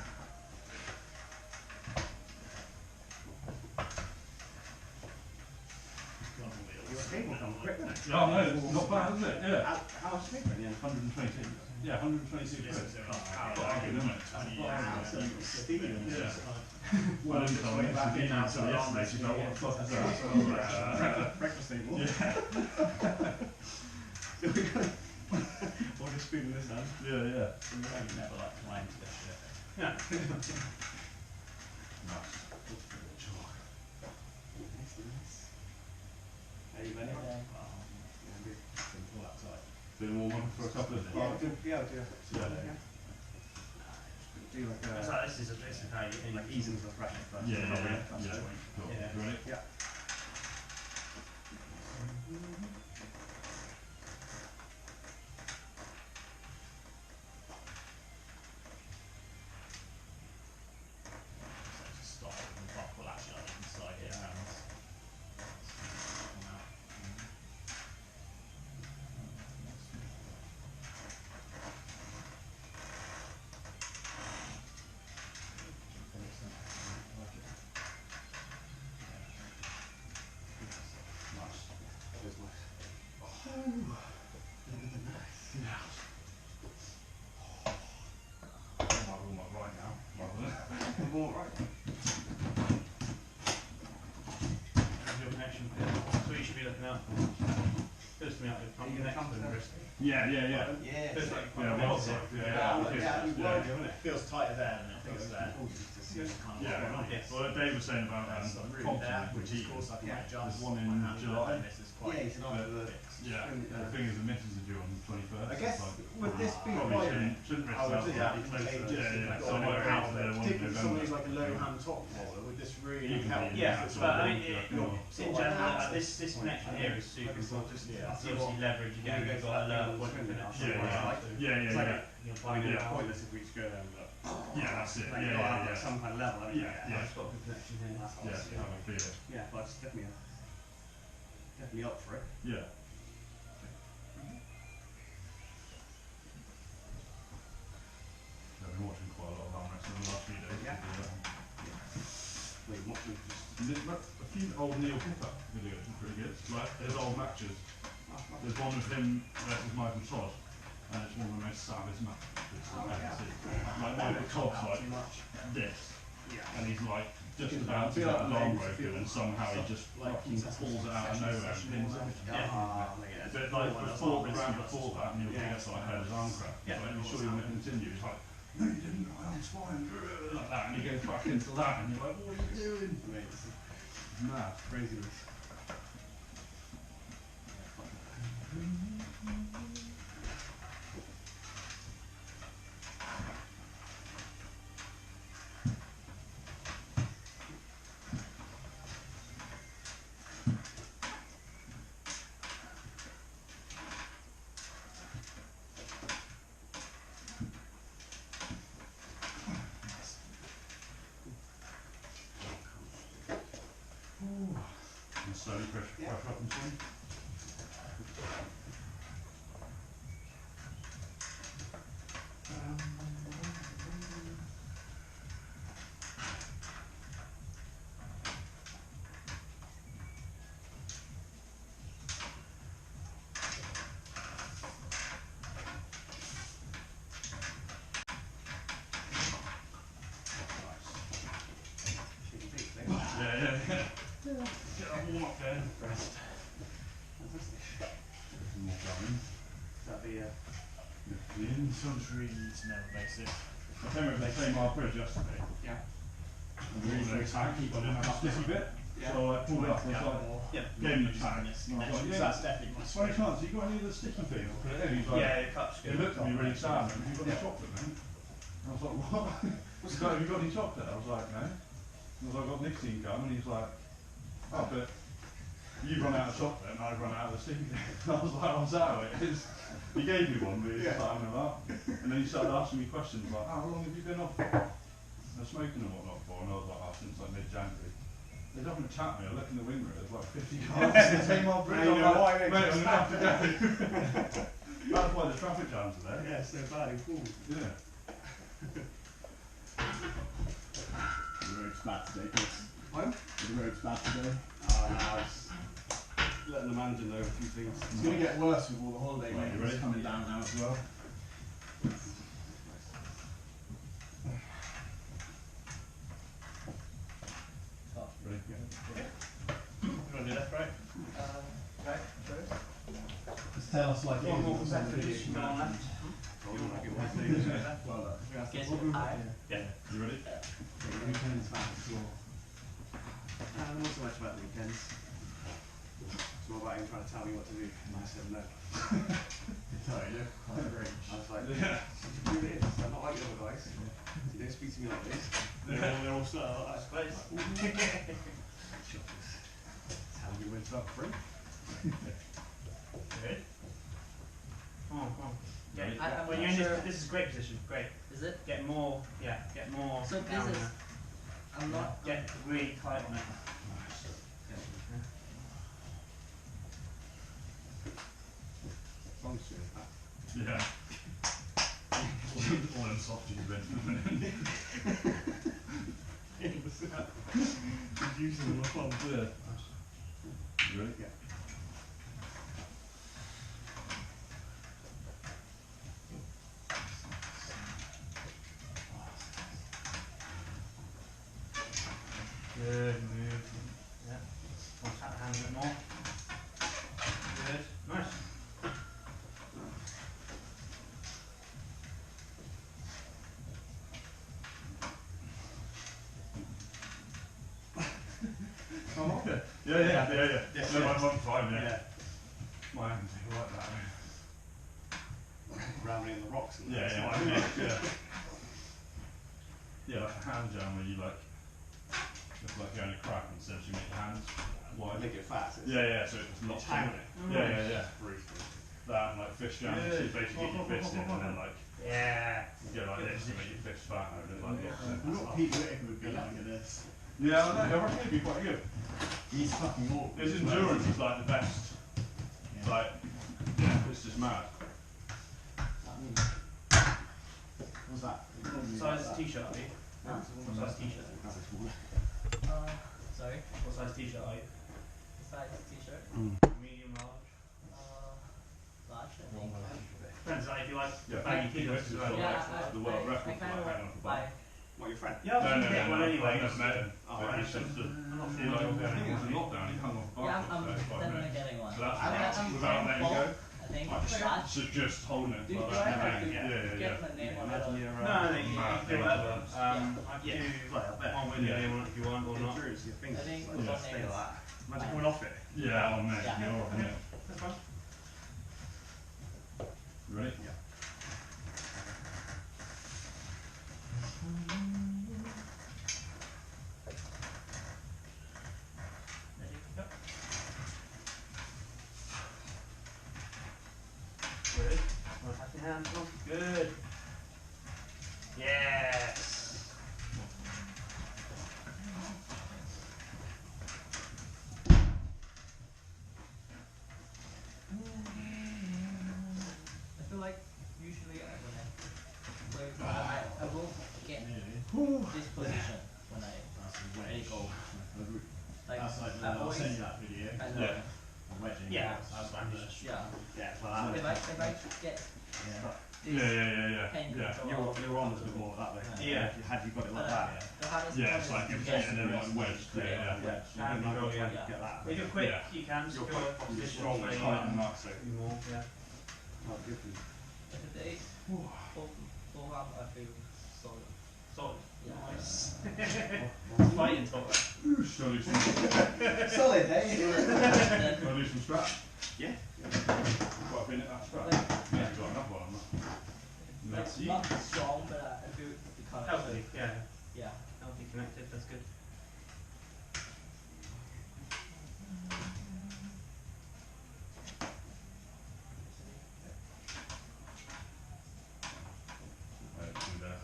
S5: Your table come quick, didn't it?
S2: Oh no, not bad, is it? Yeah.
S5: How much paper in the end?
S2: 122. Yeah, 122 quid. Quite good, isn't it?
S5: Absolute steam.
S2: Yeah. Well, I didn't tell me until yesterday, she's like, what the fuck is that? So I was like,
S5: Breakfast table.
S2: yeah.
S5: Or just spoon in this hand.
S2: Yeah.
S4: You never like climbed to this shit.
S2: Nice.
S5: Are you ready?
S4: Pull that tight.
S2: Doing more one for a couple of days.
S5: Yeah, do.
S2: Yeah.
S5: Do like
S3: So this is how you
S5: like ease into the pressure first.
S2: Yeah.
S5: That's
S2: Cool.
S5: the joint.
S2: You
S3: Yeah.
S2: ready?
S5: Yeah.
S4: Just start with the buckle actually on the inside here.
S2: Nice.
S5: Feels nice.
S2: I'm all right now.
S5: All right.
S3: Your connection. So you should be looking out. Feels to me like
S5: Are you gonna come to that?
S2: Yeah.
S5: Yeah.
S3: Feels like
S2: Yeah, well said.
S1: It feels tighter there than it feels there.
S2: Yeah. Well, Dave was saying about continent, which he
S1: course I can
S5: Yeah.
S1: adjust.
S2: There's one in July.
S1: This is quite
S5: Yeah, he said after the
S2: Yeah. The thing is, the misses are due on the 21st.
S1: I guess
S2: It's like,
S5: Would this be
S2: Probably
S5: right?
S2: shouldn't risk
S5: I would
S2: that.
S5: do that because
S2: Yeah,
S5: yeah.
S2: so I went out there one
S5: Particularly
S2: November.
S5: somebody's like a low hand top roller, would this really
S2: You can
S5: help?
S2: be-
S3: Yeah,
S5: This
S3: but I
S5: one?
S3: mean, in general, this connection here is super important.
S5: Yeah.
S3: It's obviously leverage again. You've got a lower point connection.
S2: Yeah.
S5: It's like you know, finding
S2: Yeah.
S5: it pointless if we just go there and be like,
S2: Yeah, that's it.
S5: like,
S2: Yeah,
S5: you've got to have
S2: yeah,
S5: like
S2: yeah.
S5: some kind of level. I mean,
S2: Yeah.
S5: I've just got a good connection here. That's
S2: Yeah,
S5: awesome.
S2: I feel it.
S5: Yeah, but it's definitely up for it.
S2: Yeah. I've been watching quite a lot of Armwrestling in the last few days.
S5: Yeah. Wait, what was
S2: A few old Neil Pippa videos are pretty good. Like, there's old matches. There's one of him versus Michael Todd, and it's one of the most savage matches I've ever seen. Like, Michael Todd's like this, and he's like just about to get a long broken, and somehow he just fucking pulls it out of nowhere and pins him. But like before the round before that, Neil gets like hurt his arm crack. He's like, "You sure you want to continue?" He's like, "No, you didn't. My arm's fine." Like that, and he goes back into that, and you're like, "What are you doing?" It's mad.
S5: craziness.
S2: And slowly pressure up and swing. Yeah. Get that warm up there.
S5: Rest.
S2: More going.
S5: That'd be
S2: In.
S1: Countries never basic.
S2: I came over the same arm bridge yesterday.
S5: yeah.
S2: And the reason I didn't have a sticky bit.
S5: Yeah.
S2: So I pulled up and was like, gave him the tag. And I was like,
S1: So
S2: yeah,
S1: that's definitely my
S2: by any chance, you got any of the sticky thing? I put it in. He's like,
S3: Yeah, it cuts
S2: he
S3: good.
S2: looked at me really sad. Have you got any chocolate, man? And I was like, what? He's like, have you got any chocolate? I was like, no. And I was like, I've got nicotine gum. And he's like, oh, but you've run out of chocolate and I've run out of the sticky thing. And I was like, I'm out of it. He gave me one, but he's just like, I'm about. And then he started asking me questions like, how long have you been off for? Smoking and whatnot for, and I was like, oh, since like mid-January. They don't want to chat me, I look in the wing mirror, there's like 50 cars in the same old bridge. I'm like, mate, I'm going to have to go. That's why the traffic jams are there.
S5: Yeah, so bad in Poole.
S2: Yeah.
S4: The road's bad today, Chris.
S5: Home?
S4: The road's bad today.
S5: Nice. Letting the manager know a few things.
S4: It's going to get worse with all the holiday
S2: Right, you
S4: makers
S2: ready?
S4: coming down now as well.
S2: Ready?
S3: You want to do left, right?
S4: Right, just tell us like
S3: One more
S4: it is.
S3: percentage, go on left.
S5: Told him like it was.
S4: Well done.
S3: Get
S4: What
S3: it
S4: we-
S3: high.
S2: You ready?
S4: The weekend's back to school.
S5: Not so much about the weekends. It's more about him trying to tell me what to do. And I said no.
S4: Sorry, look, quite great.
S5: I was like,
S2: Yeah.
S5: do this. I'm not like the other guys. You don't speak to me like this. They're all sort of like,
S3: Space.
S5: tell me when to up free.
S3: Good. Come on, come on.
S2: Ready?
S3: When
S6: I'm
S3: you're
S6: not
S3: in
S6: sure.
S3: this is a great position, great.
S6: Is it?
S3: Get more, get more
S6: So
S3: down
S6: this is-
S3: there.
S6: I'm not.
S3: Get really tight on it.
S5: Long story.
S2: Yeah. All them softies went.
S5: Using them up on.
S2: Yeah. You ready?
S5: Yeah.
S3: Good move. Yeah. I'll tap the hand a bit more. Good. Nice.
S2: Oh, okay. Yeah.
S5: Yes,
S2: No,
S5: yeah.
S2: I'm fine, yeah.
S5: Yeah.
S2: My hands are like that.
S5: Grab hammering in the rocks. And
S2: Yeah,
S5: that's
S2: yeah,
S5: what I
S2: pretty
S5: mean.
S2: much, yeah. Yeah, like a hand jam where you like, just like going to crack and says you make your hands
S5: I
S2: wide.
S5: make it fast.
S2: Yeah, yeah, so it's not
S5: It's hammering.
S2: Yeah, yeah, yeah.
S5: Briefly.
S2: That and like fish jam, so you basically get your fist in and then like
S3: Yeah.
S2: you go like this to make your fist fat and then like
S1: I thought Pete Whittaker would be like this.
S2: yeah, I know, I reckon it'd be quite good.
S1: He's fucking awkward.
S2: His endurance is like the best.
S1: Yeah.
S2: Like, yeah, it's just mad.
S1: What's that?
S3: Size t-shirt are you?
S4: Huh?
S3: What size t-shirt?
S4: Sorry?
S3: What size t-shirt are you?
S4: Size t-shirt?
S3: Medium, large?
S4: Large, I
S1: Wrong
S4: think.
S1: one.
S3: Depends, like, if you like
S2: Yeah,
S3: baggy
S2: Pete
S3: t-shirts as
S2: Whittaker's
S3: well.
S2: got,
S4: Yeah,
S2: like, the world record for
S4: kind
S2: like
S4: of
S2: hanging off the
S4: buy.
S2: back.
S5: What, your friend?
S3: Yeah, I was
S2: No,
S3: going
S2: no,
S3: to get
S2: no,
S3: one
S2: no,
S3: anyway.
S2: I've never met him.
S5: Oh,
S2: But
S5: right.
S2: he's just
S3: I'm not
S2: he
S3: sure
S2: like,
S3: what
S2: I think it was
S3: I'm
S2: in lockdown, he hung off the
S4: Yeah,
S2: back
S4: I'm
S2: for 5
S4: definitely
S2: minutes.
S4: getting one.
S2: So that's
S4: I'm
S2: without
S4: getting
S2: letting go.
S4: I think. Large.
S2: So just holding it
S4: Do
S2: like
S4: I
S2: that.
S4: have to
S2: Yeah, yeah, yeah.
S4: get my name on
S5: Imagine
S4: it?
S5: you're,
S3: No, no, you
S2: Mad
S3: can do whatever.
S2: influence.
S3: I can
S5: Yeah.
S3: do
S5: Well, I bet.
S3: one with
S2: Yeah.
S3: you if you want or not.
S5: Endurance, your
S4: I
S5: fingers.
S4: think
S5: Like,
S4: one
S5: just stay
S4: name
S5: like
S4: is.
S5: that. Imagine coming off it.
S2: Yeah, oh man,
S4: Yeah.
S2: you're horrible, yeah.
S3: That's fine.
S2: Ready?
S5: Yeah.
S3: Ready? Yep. Good. Well, have your hands on. Good. Yes.
S4: I feel like usually I will get this position when I really go. Like
S1: That's like,
S4: I
S1: I'll
S4: always,
S1: send you that video.
S4: I know.
S2: Yeah.
S1: A wedging.
S3: Yeah.
S1: That's like the,
S4: Yeah.
S5: Yeah, it's like
S4: If
S5: that.
S4: I get
S1: yeah.
S2: Yeah, yeah, yeah, yeah.
S4: pen
S2: Yeah.
S4: control.
S5: Your arm is a bit more that way.
S3: Yeah.
S5: If you had you got it like that.
S4: The hardest
S2: Yeah,
S4: part
S2: it's
S4: is
S2: like
S4: to
S2: you're
S4: get
S2: and then like wedged. Yeah, yeah.
S5: Yeah.
S3: Hand
S5: You
S3: control,
S5: try
S3: yeah.
S5: to get that.
S3: If you're quick,
S2: Yeah.
S3: you can.
S5: You're
S3: Secure
S5: quite
S3: position.
S5: strong and
S3: play
S2: Tight and that, so.
S3: more. Yeah.
S5: Not good for you.
S4: If it is full arm, I feel solid.
S3: Solid.
S4: Yeah.
S3: Nice. Fighting top.
S2: Shall I do some,
S5: Solid, eh?
S4: Then
S2: shall I do some straps?
S5: Yeah.
S2: Quite a bit at that strap. Yeah, you've got enough one.
S4: it's
S2: Merci.
S4: not strong, but I feel the connection.
S3: Healthy. Yeah.
S4: Yeah.
S3: Healthy connected. That's good.
S2: Right, do that.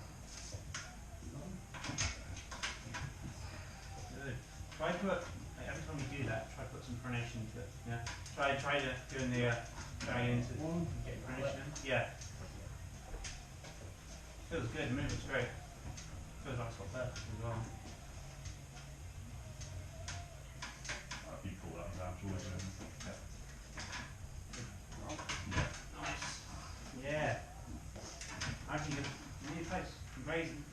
S3: Good. Try to put, like, every time you do that, try to put some pronation into it. Yeah. Try to doing the going into get pronation in. Yeah. Feels good. The movement's great. Feels like it's got perfect as well.
S2: You pull that down towards it.
S3: Nice. Yeah. Actually, you need your face. I'm raising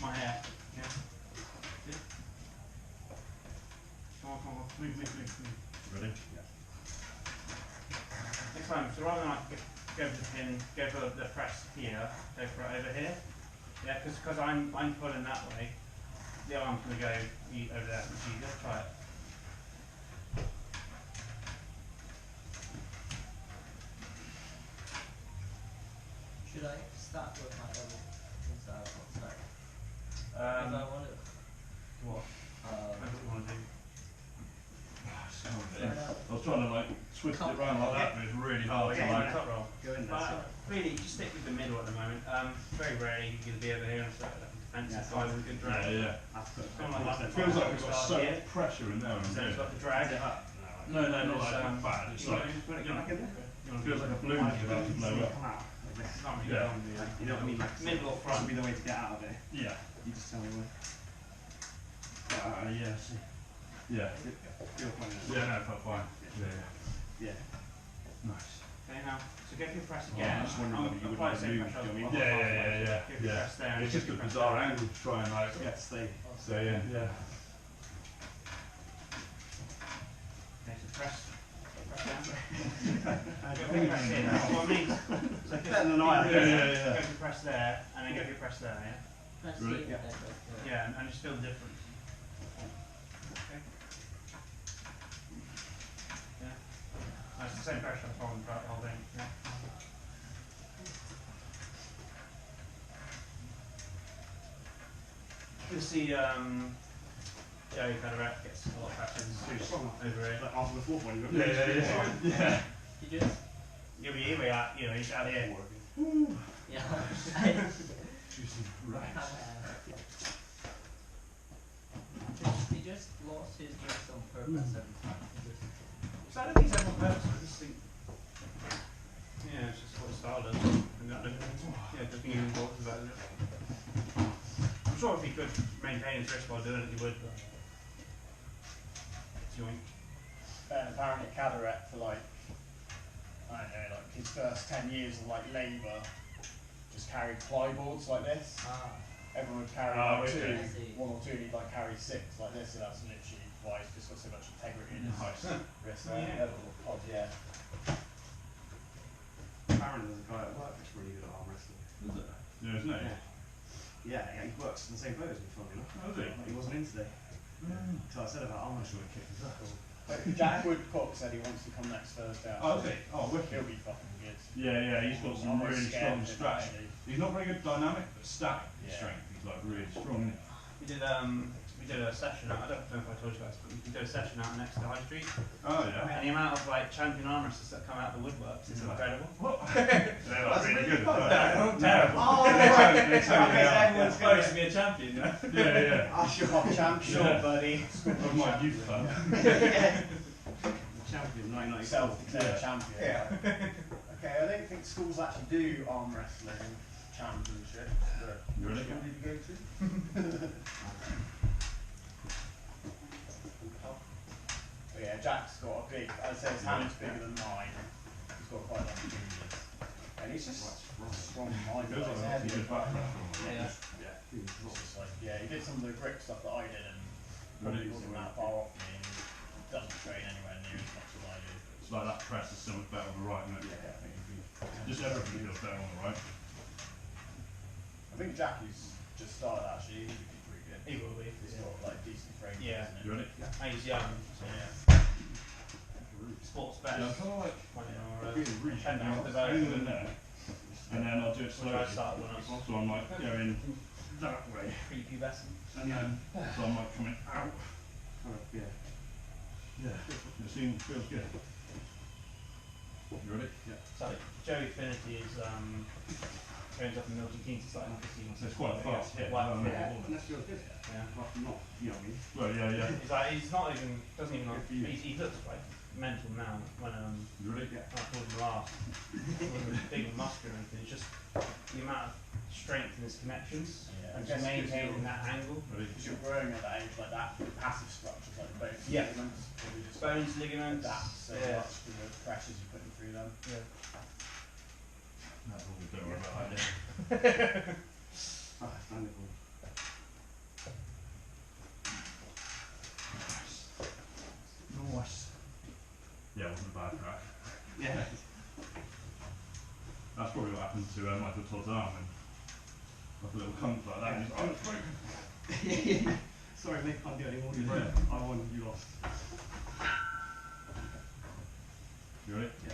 S3: my hair. Yeah. Good. Come on, come on. Move, move, move, move.
S2: Ready?
S3: Next time, so rather than like go for the pin, go for the press here, go for it over here. Yeah, because I'm pulling that way. The arm's going to go over there. It's easier. Try it.
S4: Should I start with my other inside or outside? If I
S3: Um,
S4: want to,
S3: what? That's what you want to do.
S2: I was trying to like twist it around like that, but it's really hard to
S3: Yeah,
S2: like.
S3: cut roll.
S5: Go in there.
S3: But really, just stick with the middle at the moment. Very rarely you're going to be over here and start like a defensive
S5: Yeah.
S3: guy with a good drag.
S2: Yeah, yeah.
S5: Have to put a
S3: Someone like
S2: It
S3: that.
S2: feels like we've got so
S3: Yeah.
S2: much pressure in there when I'm
S3: So
S2: doing
S3: it's
S2: it.
S3: got the drag.
S2: No, no, not like
S3: It's,
S2: bad. It's like,
S5: Put it back in there.
S2: it feels like a balloon is about to blow up.
S5: Come out. Like this.
S3: Can't really
S2: Yeah.
S3: go on, do you?
S5: You know what I mean? Like,
S3: Middle or
S5: this
S3: front.
S5: would be the way to get out of it.
S2: Yeah.
S5: You just tell me where.
S2: Yeah, see. Yeah.
S5: Feel fine.
S2: Yeah, no, felt fine. Yeah,
S5: Yeah.
S2: Nice.
S3: Okay, now, so go for your press
S2: Oh,
S3: again.
S2: I
S5: just wondering whether you would
S3: apply
S5: like
S3: the
S5: to
S3: same
S5: move,
S3: pressure
S5: do you know
S3: on
S5: what
S3: the
S5: I mean?
S3: halfway.
S2: Yeah.
S3: Give your press there. and
S2: It's
S3: give
S2: just a
S3: your press
S2: bizarre
S3: there.
S2: angle to try and like
S5: Yeah, stay.
S2: stay in. Yeah.
S3: Okay, so press. Press down.
S5: I
S3: Go for your press here. That's what I mean. So
S5: Better than I am.
S2: Yeah, yeah, yeah.
S3: Go for your press there, and then go for your press there, yeah?
S4: press
S2: Really?
S4: here,
S5: Yeah.
S4: that's right.
S3: Yeah, and just feel the difference. Okay. Yeah. That's the same pressure from the whole thing. Yeah. You'll see Joey Federer gets a lot of practice over here.
S5: Like after the fourth one, you've got
S2: Yeah.
S4: You just.
S3: You'll be here, he's out here.
S4: Yeah.
S2: Right.
S4: He just lost his wrist on purpose every time.
S3: So I don't think it's ever on purpose, I just think. Yeah, it's just what his style does. And that, yeah, just being important about it. I'm sure if he could maintain his wrist while doing it, he would, but. Joint.
S1: Apparently Caderet for like, I don't know, like his first 10 years of like labour, just carried plyboards like this.
S4: Ah.
S1: Everyone would carry
S2: Oh,
S1: like
S2: okay.
S1: one or two, and he'd like carry 6 like this, so that's literally why he's just got so much integrity in his
S2: Nice.
S1: wrist.
S3: Yeah.
S1: Odd, yeah.
S5: Aaron is a guy at work that's really good at arm wrestling.
S2: Is it? Yeah, isn't it?
S5: Yeah, he works in the same boat as me, funnily enough.
S2: Oh, does he?
S5: But he wasn't in today. So I said about arm wrestling and kicked his ass.
S1: But Jack Woodcock said he wants to come next Thursday.
S2: Oh, is he? Oh, wicked.
S1: He'll be fucking good.
S2: Yeah, he's got some
S1: I'm
S2: really
S1: scared
S2: strong
S1: of him,
S2: strength.
S1: actually.
S2: He's not very good dynamic, but static
S1: Yeah.
S2: strength. He's like really strong.
S3: We did a session out, I don't know if I told you guys, but we did a session out next to High Street.
S2: Oh yeah.
S3: And the amount of like champion arm wrestlers that come out of the woodworks is incredible.
S2: What? They're like really good.
S3: No, terrible.
S4: Oh,
S2: They tell you they are.
S3: Everyone's supposed to be a champion, you know?
S2: Yeah.
S1: Usher Hop champ,
S2: Yeah.
S1: sure, buddy.
S2: Of my youth club.
S5: Champion 1994.
S1: Self-declared champion.
S5: Yeah.
S1: Okay, I don't think schools actually do arm wrestling championships. But
S2: Really?
S1: which school did you go to? But yeah, Jack's got a big, I'd say his hand's bigger than mine. He's got quite long fingers. And he's just strong mind.
S2: He feels like a
S1: heavy.
S2: good background.
S3: Yeah.
S1: It's just like, yeah, he did some of the grip stuff that I did and
S2: Really?
S1: probably wasn't that far off me and he doesn't train anywhere near as much as I do.
S2: It's like that press is so much better on the right, isn't it?
S1: Yeah, I think
S2: Just everything feels better on the right.
S1: I think Jackie's just started actually, he'll be pretty good.
S3: He will be.
S1: He's got like decent frame.
S3: Yeah.
S1: Isn't
S2: You
S1: it?
S2: ready?
S3: And he's young, so
S1: Yeah.
S3: sports
S2: Yeah, I'm
S3: best.
S2: kind of like
S3: Really
S2: heading out
S3: the
S2: in there, and then I'll do it
S3: So
S2: slowly.
S3: I started when I was
S2: So I'm like going that way,
S3: prepubescent.
S2: and then so I'm like coming out.
S5: Yeah.
S2: Yeah, it feels good. You ready? Yeah.
S3: So Joey Finity is trains up in Milton Keynes, it's like
S2: So it's quite a fast hit.
S3: Like,
S5: Yeah, and that feels good.
S3: yeah.
S5: But not, you know what I mean?
S2: Well, yeah.
S3: He's like, he's not even, doesn't even like,
S2: Good for you.
S3: he looks like mental now when
S2: You ready?
S3: I told him last. He wasn't big and muscular or anything, it's just the amount of strength in his connections
S1: Yeah, I
S3: and
S1: guess
S3: just
S1: because
S3: maintaining that angle.
S2: Ready?
S1: Because you're growing at that age like that, passive structures like bones,
S3: Yeah.
S1: ligaments, probably just
S3: Bones, ligaments,
S1: adapt so
S3: yeah.
S1: much to the pressures you're putting through them.
S3: Yeah.
S2: That's all we don't worry about that.
S5: Ah, it's wonderful.
S2: Nice. Yeah, it wasn't a bad crack.
S5: Yeah.
S2: That's probably what happened to Michael Todd's arm, and like a little clump like that. And he's like, oh, it's broken.
S5: Sorry, mate, can't do it anymore. You
S2: Yeah.
S5: broke. I won, you lost.
S2: You ready?
S5: Yeah.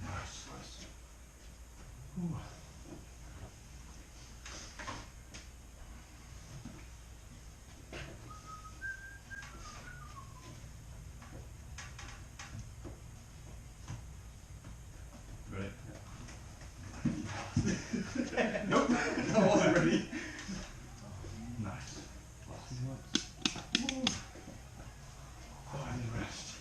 S2: Nice. Ooh. Ready?
S5: Nope, I wasn't ready.
S2: Nice. Find the rest.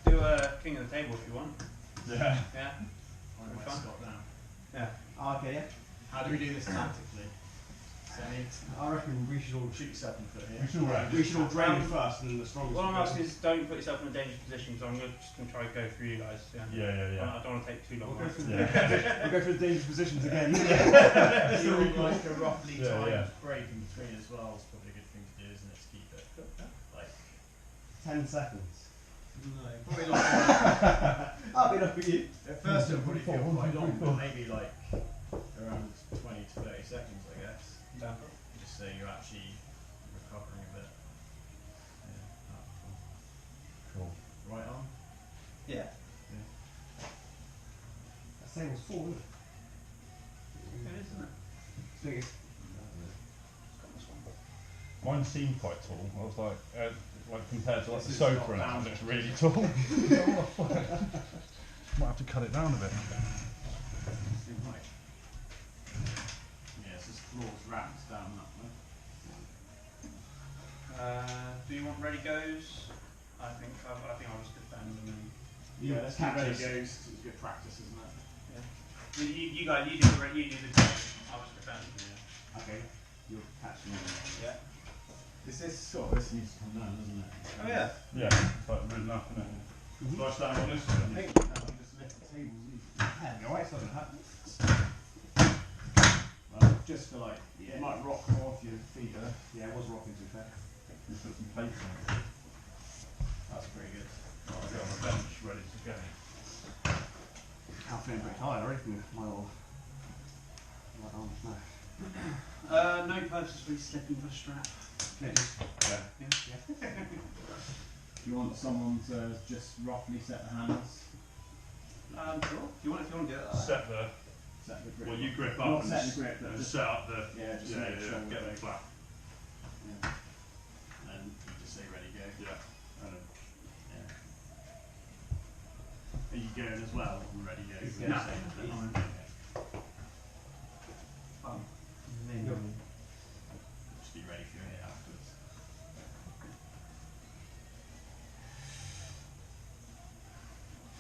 S3: Do a king of the table if you want.
S2: Yeah.
S3: Yeah.
S1: I'm
S3: Fun.
S1: West Scott now.
S3: Yeah.
S5: Oh, okay, yeah.
S1: How do we do this tactically? So I need
S5: I reckon we should all
S1: to shoot 7 foot here.
S5: we should all drain first and then the strongest.
S3: What I'm
S5: will go.
S3: asking is don't put yourself in a dangerous position because I'm just going to try to go through you guys. Yeah.
S2: Yeah.
S3: I don't want to take too long.
S5: We'll go through
S2: Yeah.
S5: we'll go through the dangerous positions again.
S1: You want like a roughly
S2: Yeah,
S1: timed
S2: yeah.
S1: break in between as well is probably a good thing to do, isn't it? To keep it like
S5: 10 seconds.
S1: no, probably like
S5: That'll be enough for you.
S1: at first it'll probably feel quite long, but maybe like around 20 to 30 seconds, I guess.
S3: Yeah.
S1: Just so you're actually recovering a bit. Yeah,
S6: Cool.
S1: right arm.
S4: Yeah.
S6: That same was 4, wasn't it?
S3: It is, isn't it?
S6: Biggest.
S2: Mine seemed quite tall. I was like compared to like the
S5: This is
S2: sofa
S5: not
S2: and that,
S5: down.
S2: it looks really tall. Might have to cut it down a bit.
S5: Seems like. Yeah, it's just floors wrapped down that way.
S3: Do you want ready goes? I think I'll just defend and then.
S5: Yeah, let's keep ready
S2: Practice.
S5: goes. It's good practice, isn't it?
S3: You guys, you do the go. I'll just defend.
S5: Yeah. Okay. You're catching on.
S3: Yeah.
S5: This needs to come down, doesn't it?
S3: Oh yeah.
S2: Yeah, it's like written up, isn't it? Do I stand on this one?
S5: I think just lift the tables easy.
S6: Alright, so that.
S5: Well, just for like,
S6: Yeah.
S5: it might rock more if your feet are. Yeah, it was rocking too fast.
S2: Just put some plates on it.
S5: That's pretty good.
S2: I'll get on the bench ready to go.
S5: I'm feeling pretty tired already from my little right arm smash.
S3: No purposefully slipping the strap.
S5: Yeah. Do you want someone to just roughly set the hands?
S3: Sure. If you want to do it.
S2: Set the,
S5: Set the grip.
S2: well you grip
S5: Not
S2: up and
S5: set
S2: just,
S5: the grip, but
S2: and
S5: just
S2: set up the,
S5: yeah, just
S2: yeah,
S5: make sure
S2: get them
S5: that-
S2: flat.
S5: Yeah. And you just say ready, go.
S2: Yeah.
S5: And, yeah. Are you going as well? I'm ready, go.
S6: Yeah.
S3: No.
S5: Okay. Just be ready for your hit afterwards.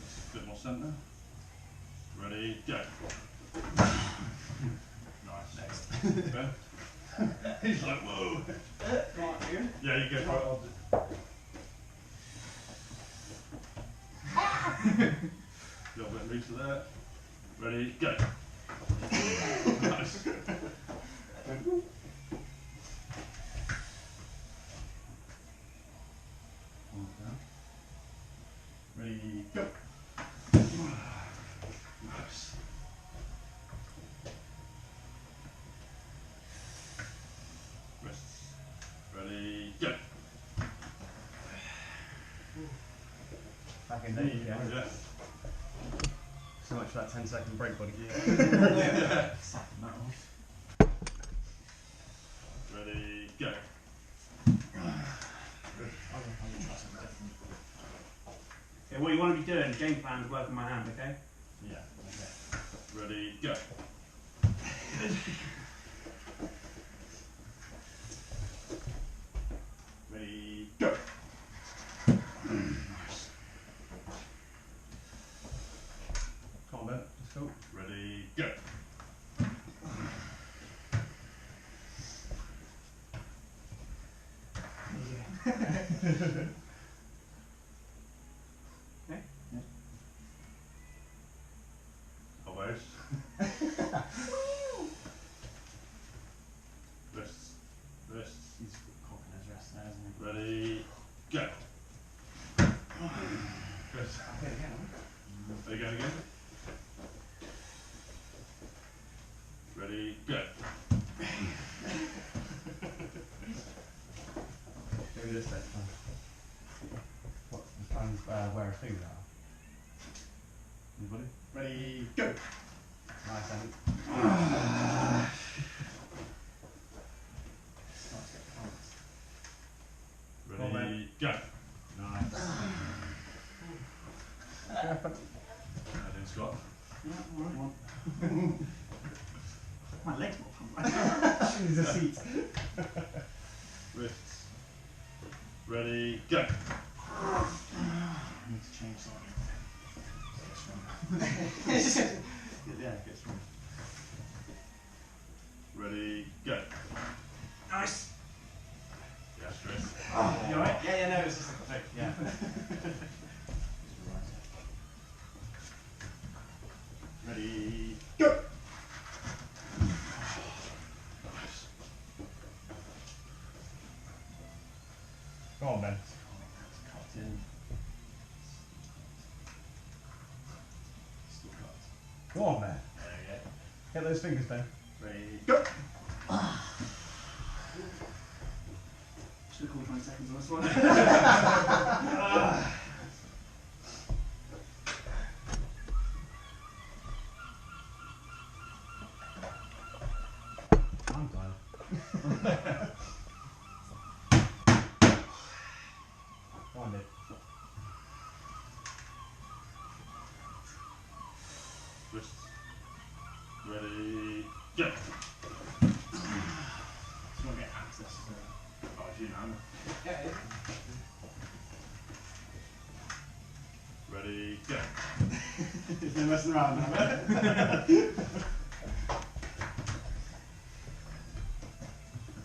S2: Just a bit more centre. Ready, go. Nice.
S5: Next.
S2: Ben? He's like, whoa. Yeah, you go for it. A little bit looser there. Ready, go. Nice.
S5: Ready, go.
S2: Nice. Wrists. Ready, go.
S6: Back in there, yeah.
S2: Yeah.
S6: So much for that 10-second break, buddy.
S5: Sapping that off.
S2: Ready, go.
S3: Okay, what you want to be doing, game plan is working my hand, okay?
S5: Yeah, okay.
S2: Ready, go.
S5: Ready, go.
S2: Nice.
S6: Come on, Ben. Let's go.
S2: Ready, go. Elbows. Wrists. Wrists.
S5: He's cocking his wrist there, isn't he?
S2: Ready, go. Good.
S5: Okay, again.
S2: Are you going again? Ready, go.
S6: Do this next time. What? The plans wear a finger out.
S5: Anybody? Ready, go.
S6: Nice, Andy.
S5: Starts to get pumped.
S2: Ready, go.
S5: Nice.
S2: I didn't Scott.
S5: Yeah, alright. My legs not pumped.
S6: Choose a seat.
S2: Wrists. Ready, go.
S5: I need to change something. Get stronger. Yeah, get stronger.
S2: Ready, go.
S5: Nice.
S2: Yeah, straight.
S5: You alright? Yeah, no, it's just a trick, yeah. Ready, go!
S2: Nice.
S6: Come on, Ben.
S5: Cut in. Still cut.
S6: Go on, Ben.
S5: There we go.
S6: Get those fingers, Ben.
S3: Ready, go! Should have called 20 seconds on this one.
S6: I'm tired. Find it.
S2: Wrists. Ready, go!
S3: Just want to get access to it.
S2: Oh, you know.
S3: Yeah.
S2: Ready, go!
S3: There's no messing around now.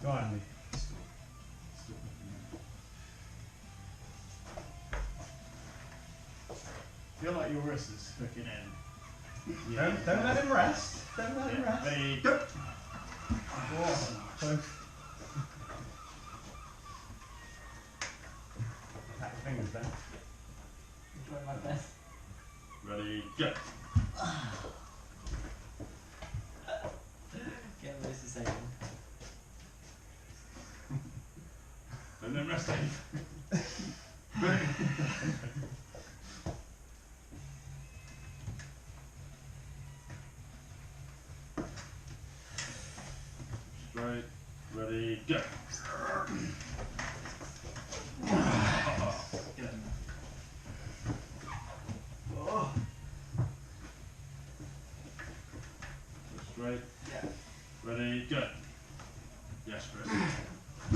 S6: Go on, Andy.
S1: Feel like your wrist is hooking in.
S6: Don't let him rest. Don't let him
S1: Yeah.
S6: rest.
S1: Ready, go!
S6: So, tap your fingers then.
S4: Try my best.
S2: Ready, go!
S4: Get this a second.
S2: And then rest Dave. Straight, ready, go!
S3: Get in
S2: Straight,
S3: Yeah.
S2: ready, go! Yes, Chris.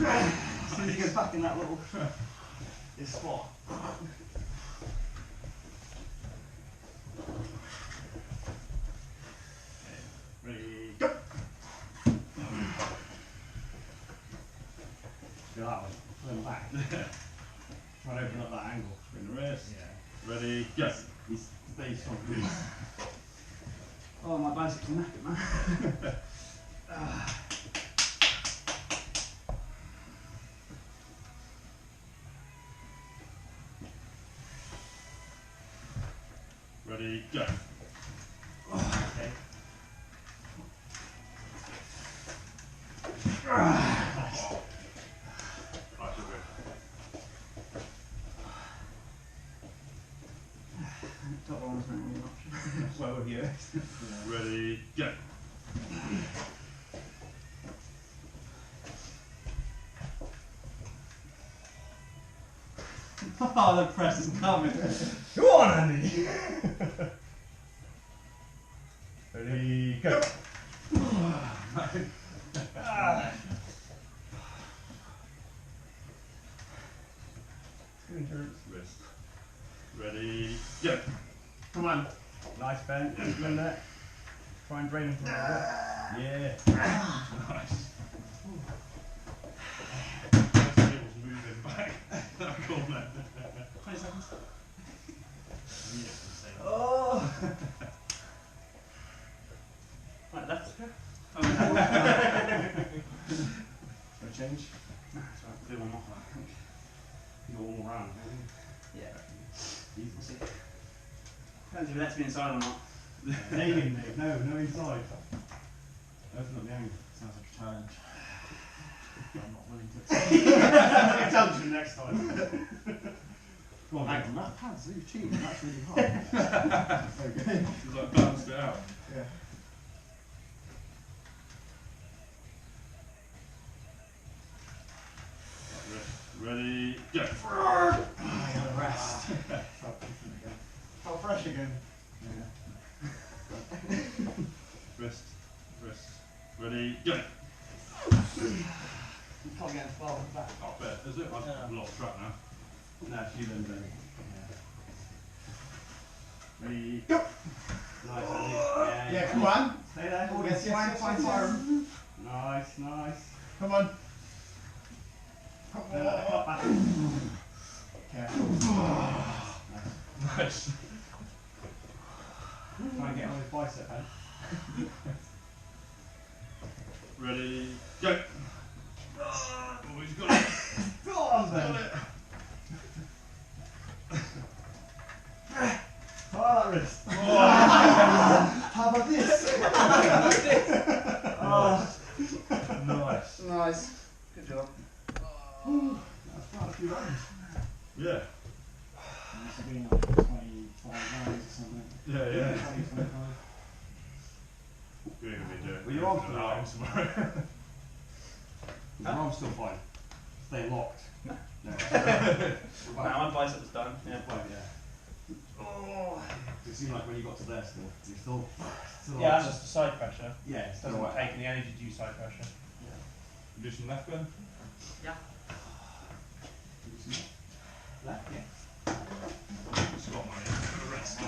S3: As soon as you get back in that little this spot.
S1: ready, go!
S6: Do that one. Pull him back. Try to open up that angle.
S2: Spin the wrist.
S6: Yeah.
S2: Ready, go!
S6: He's stays strong.
S3: Oh, my bicycle's knackered, man.
S2: Ready, go!
S3: Okay.
S2: Right, so good.
S3: Top one's not really an option.
S6: Well, with you.
S2: Ready, go!
S3: Oh, the press is coming.
S6: Go on, Andy. Ready, go. Good endurance.
S2: Wrist. Ready, go!
S3: Come on.
S6: Nice bend. Just in there. Try and drain him from there. Yeah.
S2: Nice. Nice tables moving back. That corner.
S3: 20 seconds.
S6: Oh.
S3: Right, left. Oh,
S6: No change.
S3: That's right, do one more. I think.
S6: You got one more round.
S3: Yeah.
S6: Easy.
S3: We'll see. Depends if it lets me inside or not.
S6: Aiming, mate. No, no inside. Open up the angle.
S4: Sounds like a challenge. I'm not willing to
S6: I'll challenge you next time. Go on,
S4: hang
S6: mate.
S4: on, that pads, you're cheating, that's really hard.
S6: Okay.
S2: It's like balanced it out.
S6: Yeah.
S2: Ready, go!
S4: I gotta rest.
S6: Felt fresh again.
S2: Wrist, wrist. Ready, go!
S4: You can't get as far back.
S2: Oh, bet. Is it? I've lost track now.
S6: No, she then baby.
S2: Ready,
S6: Go!
S3: Nice, Andy.
S6: Yeah, come on.
S3: Stay there.
S6: Oh, yes, yes, yes, yes. Nice, nice. Come on. Let the clock back. Careful.
S2: nice.
S6: Try and get on his bicep, man.
S2: Ready, go! Oh, he's got it.
S6: Go on,
S2: Got
S6: then.
S2: it.
S6: Oh, that wrist.
S2: Oh,
S6: How about this?
S3: Oh,
S2: Yeah, yeah. You're going to be doing
S5: Well, your arm's
S2: an
S5: still
S2: arm
S5: fine.
S2: tomorrow.
S5: Your arm's still fine. Stay locked.
S3: No.
S5: No.
S3: No, my bicep's done. Yeah.
S5: Well, yeah. Oh. It seemed like when you got to there still, you're still
S3: Yeah, that's just the side pressure.
S5: yeah,
S3: It
S5: still
S3: doesn't
S5: alright.
S3: take any energy to do side pressure.
S2: Do some left bend.
S4: Yeah.
S5: Left, yeah.
S2: Scott money for the rest.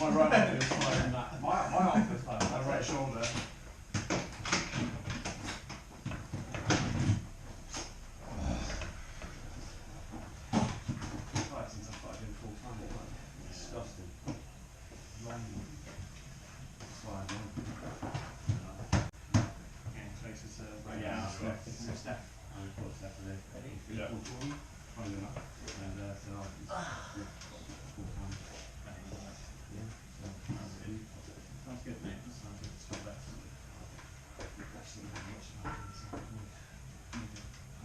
S6: My right arm feels tighter than that.
S5: My arm feels tight.
S6: My right shoulder.
S5: Right, since I started doing full time, it's like disgusting. Long. That's why I'm getting closer to Steph. I thought Steph today.
S4: Ready?
S2: Yeah.
S5: Funny enough. And so I was full time. Yeah. So that's it.
S6: Sounds good, mate.
S5: Sounds good. It's not bad. Actually, not much about it, so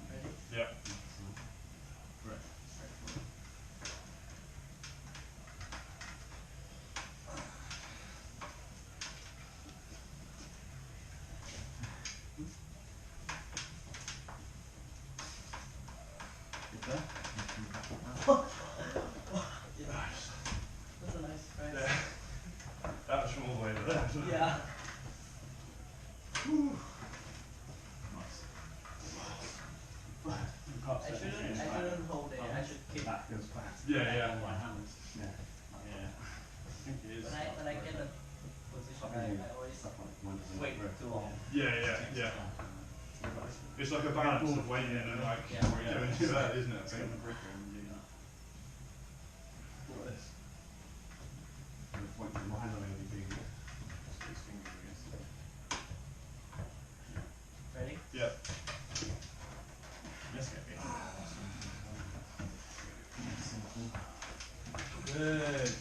S4: Ready?
S2: Yeah.
S5: Correct.
S4: That's a nice price.
S2: Yeah. That was from all the way over there, wasn't it?
S4: Yeah. I shouldn't hold it. I should keep.
S5: That feels bad.
S2: Yeah, yeah.
S6: My hands.
S5: Yeah.
S6: Yeah. I think it is.
S4: When I get a position, I always
S5: Stuff like mine doesn't
S4: wait
S5: work.
S4: too long.
S2: Yeah, yeah, yeah. It's like a balance of waiting and like
S4: Yeah.
S2: doing that, isn't it? I think.
S5: What is? The point is my hands are going to be big. Just these fingers, I guess.
S4: Ready?
S2: Yeah.
S6: Let's get big.
S3: Good.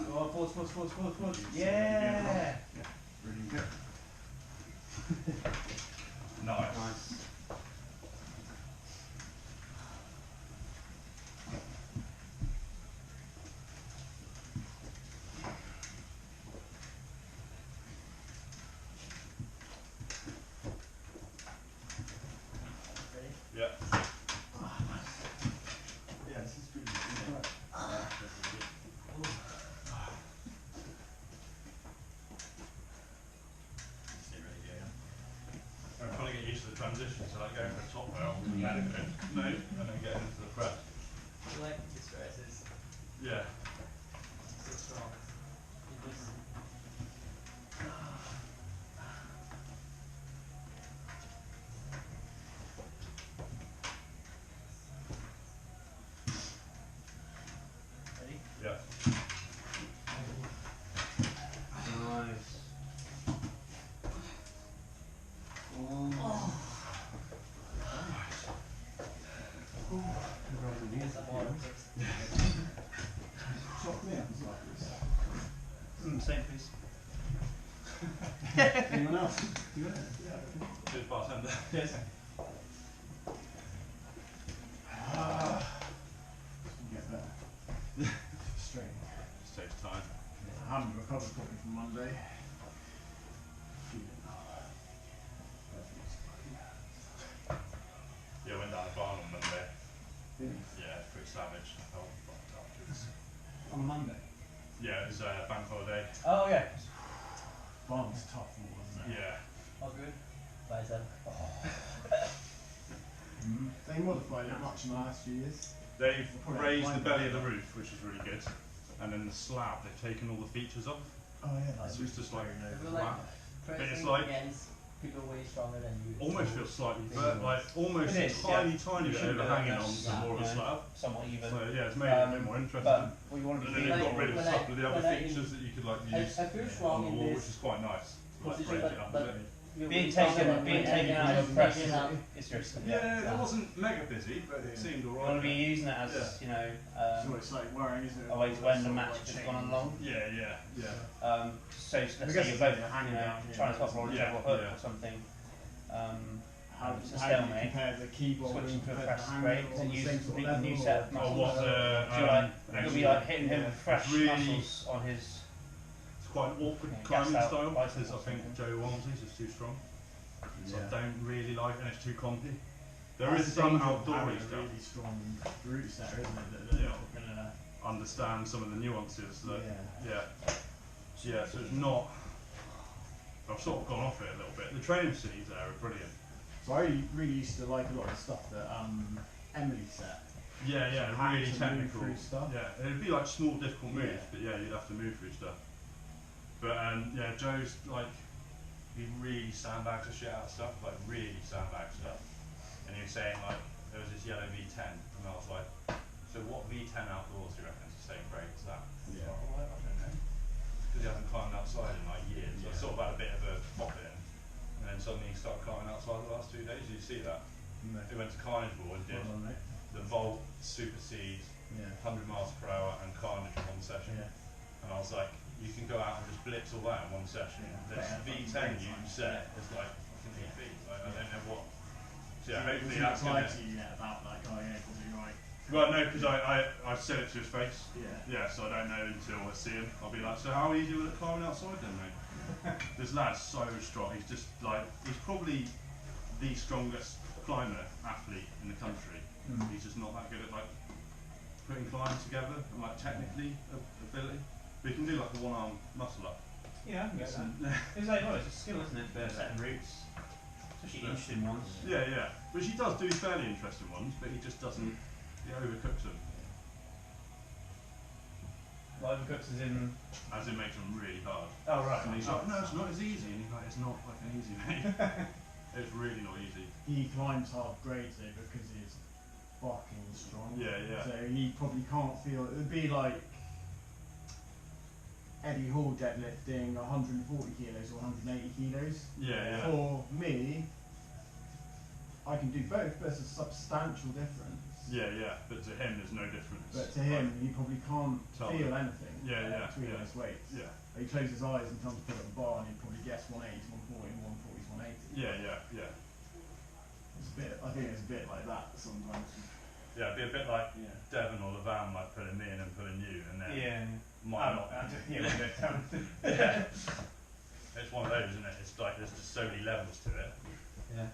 S3: Go on, forwards.
S5: Yeah. Really good.
S2: Nice.
S5: Nice.
S4: Ready?
S2: Yeah.
S5: Yeah, this is good.
S2: I'm trying to get used to the transition, so like going for a top rail and then no, and then getting into the press.
S4: I feel like this stress is
S2: Yeah.
S4: so strong. You just ready?
S2: Yeah.
S5: Nice.
S4: Get some water first.
S6: Chop me up as well, please.
S3: Same please.
S6: Anyone else?
S2: Good bartender.
S3: Yes.
S6: Get better. Straight.
S2: Just takes time.
S6: I haven't recovered properly from Monday.
S2: Yeah, went down the barn on Monday.
S6: Yeah.
S2: Yeah, pretty savage. I felt fucked afterwards.
S6: On Monday.
S2: Yeah, it was bank holiday.
S3: Oh yeah.
S6: Barn's tough, wasn't it?
S2: Yeah.
S4: All good? Bicep.
S6: They modified it much in the last few years.
S2: They've
S6: Probably
S2: raised the
S6: blind
S2: belly of the
S6: bag.
S2: roof, which is really good. And then the slab, they've taken all the features off.
S6: Oh yeah,
S2: So it's just like
S4: I feel like
S2: flat.
S4: pressing
S2: it's like-
S4: against people way stronger than you.
S2: Almost feels slightly like almost
S3: It is,
S2: tiny,
S3: yeah.
S2: tiny
S3: You
S2: bit
S3: shouldn't do
S2: overhanging
S3: that,
S2: on
S3: that's-
S2: some more of a
S3: yeah.
S2: slab.
S3: Somewhat even.
S2: So yeah, it's made it a bit more interesting.
S3: But what you want to
S2: And
S3: be
S2: then they've got
S4: Like,
S2: rid of a
S4: when I-
S2: couple of the other
S4: when I-
S2: features that you could like
S4: I
S2: use
S4: feel
S2: on
S4: strong
S2: the
S4: in
S2: wall,
S4: this
S2: which is quite nice. Like
S4: position,
S2: break it up a
S4: but
S2: bit.
S4: you're
S3: being
S4: way stronger
S3: taken
S4: than me,
S3: out
S4: and
S3: of
S4: I'm
S3: press
S4: making up.
S3: is just
S2: Yeah, it wasn't mega busy, but it seemed
S3: You want
S2: alright.
S3: to be using it as
S2: Yeah.
S3: you know
S6: So it's like worrying, isn't it?
S3: a way to end the match if it's gone along.
S2: Yeah, yeah, yeah.
S3: So let's
S6: I
S3: say
S6: guess
S3: you're
S6: it's
S3: both
S6: hanging
S3: you know
S6: down here.
S3: trying to top roll each
S2: Yeah,
S3: other hook
S2: yeah.
S3: or something.
S1: how
S4: It's a
S1: do you
S4: stalemate.
S1: compare the keyboard
S4: Switching
S1: and
S4: to a
S1: compare
S4: fresh
S1: the
S4: break,
S1: handle on the
S4: use
S1: same sort of
S4: a new
S1: level?
S4: set of
S2: Or
S4: muscles.
S2: what
S4: So you'll be like hitting him with fresh
S2: It's really-
S4: muscles on his.
S2: It's quite an awkward
S4: Yeah,
S2: climbing
S4: gassed out
S2: style
S4: bicycle
S2: because I
S4: or
S2: think
S4: something.
S2: Joe Walmsley's is too strong. So
S1: Yeah.
S2: I don't really like, and it's too compy. There
S1: That's
S2: is
S1: the
S2: some
S1: danger of
S2: outdoorsy
S1: having a
S2: stuff.
S1: really strong roots there, isn't it? That they're
S2: Yeah.
S1: not gonna.
S2: Understand some of the nuances that,
S1: Yeah.
S2: yeah. So it's not. I've sort of gone off it a little bit. The training facilities there are brilliant.
S1: So I really used to like a lot of the stuff that Emily set.
S2: Yeah,
S1: So
S2: really
S1: had to move
S2: technical.
S1: through stuff.
S2: Yeah, it'd be like small, difficult moves,
S1: Yeah.
S2: but yeah, you'd have to move through stuff. But yeah, Joe's like, he really sandbags the shit out of stuff, like really sandbags stuff. And he was saying like, there was this yellow V10, and I was like, so what V10 outdoors do you reckon is the same grade as that?
S1: Yeah.
S2: Well, I don't know. Because he hasn't climbed outside in like years. So I
S1: Yeah.
S2: sort of had a bit of a pop in. And then suddenly he started climbing outside the last 2 days. Did you see that?
S1: No.
S2: He went to Carnival and did
S1: Well done, mate.
S2: the Volt, Superseed,
S1: Yeah.
S2: 100 miles per hour and Carnage in one session.
S1: Yeah.
S2: And I was like, you can go out and just blitz all that in one session.
S1: Yeah.
S2: This
S1: Yeah.
S2: V10 you set is like fucking 8 feet. Like, I don't know what. So yeah, hopefully
S1: Did
S2: that's
S1: you
S2: gonna.
S1: lie to you yet about like, oh yeah, probably right.
S2: Well, no, because I said it to his face.
S1: Yeah.
S2: Yeah, so I don't know until I see him. I'll be like, so how easy was it climbing outside then, mate? This lad's so strong. He's just like, he's probably the strongest climber athlete in the country.
S1: Mm.
S2: He's just not that good at like putting climbs together and like technically ability. But he can do like a one-arm muscle up.
S3: Yeah, I can get that. It's like, well, it's a skill, isn't it, for setting routes, especially interesting ones.
S2: Yeah. Which he does do fairly interesting ones, but he just doesn't. He overcooks them,
S3: Live cooks is in.
S2: as it makes them really hard.
S3: Oh right.
S2: And he's like, no, it's not as easy. And he's like, it's not fucking easy, mate. It's really not easy.
S1: He climbs hard grades though because he's fucking strong.
S2: Yeah.
S1: So he probably can't feel. It would be like Eddie Hall deadlifting 140 kilos or 180 kilos.
S2: Yeah.
S1: For me, I can do both, but it's a substantial difference.
S2: Yeah. But to him, there's no difference.
S1: But to him, he probably can't
S2: Tell
S1: feel
S2: him.
S1: anything between those weights.
S2: Yeah.
S1: He closes his eyes and comes to put up a bar and he'd probably guess 180, 140, 140, 180.
S2: Yeah.
S1: It's a bit, I think it's a bit like that sometimes.
S2: Yeah, it'd be a bit like
S1: Yeah.
S2: Devon or Levan, like pulling me in and pulling you, and then
S3: Yeah.
S2: might not.
S3: Yeah, we'll go down.
S2: Yeah. It's one of those, isn't it? It's like there's just so many levels to it.
S3: Yeah.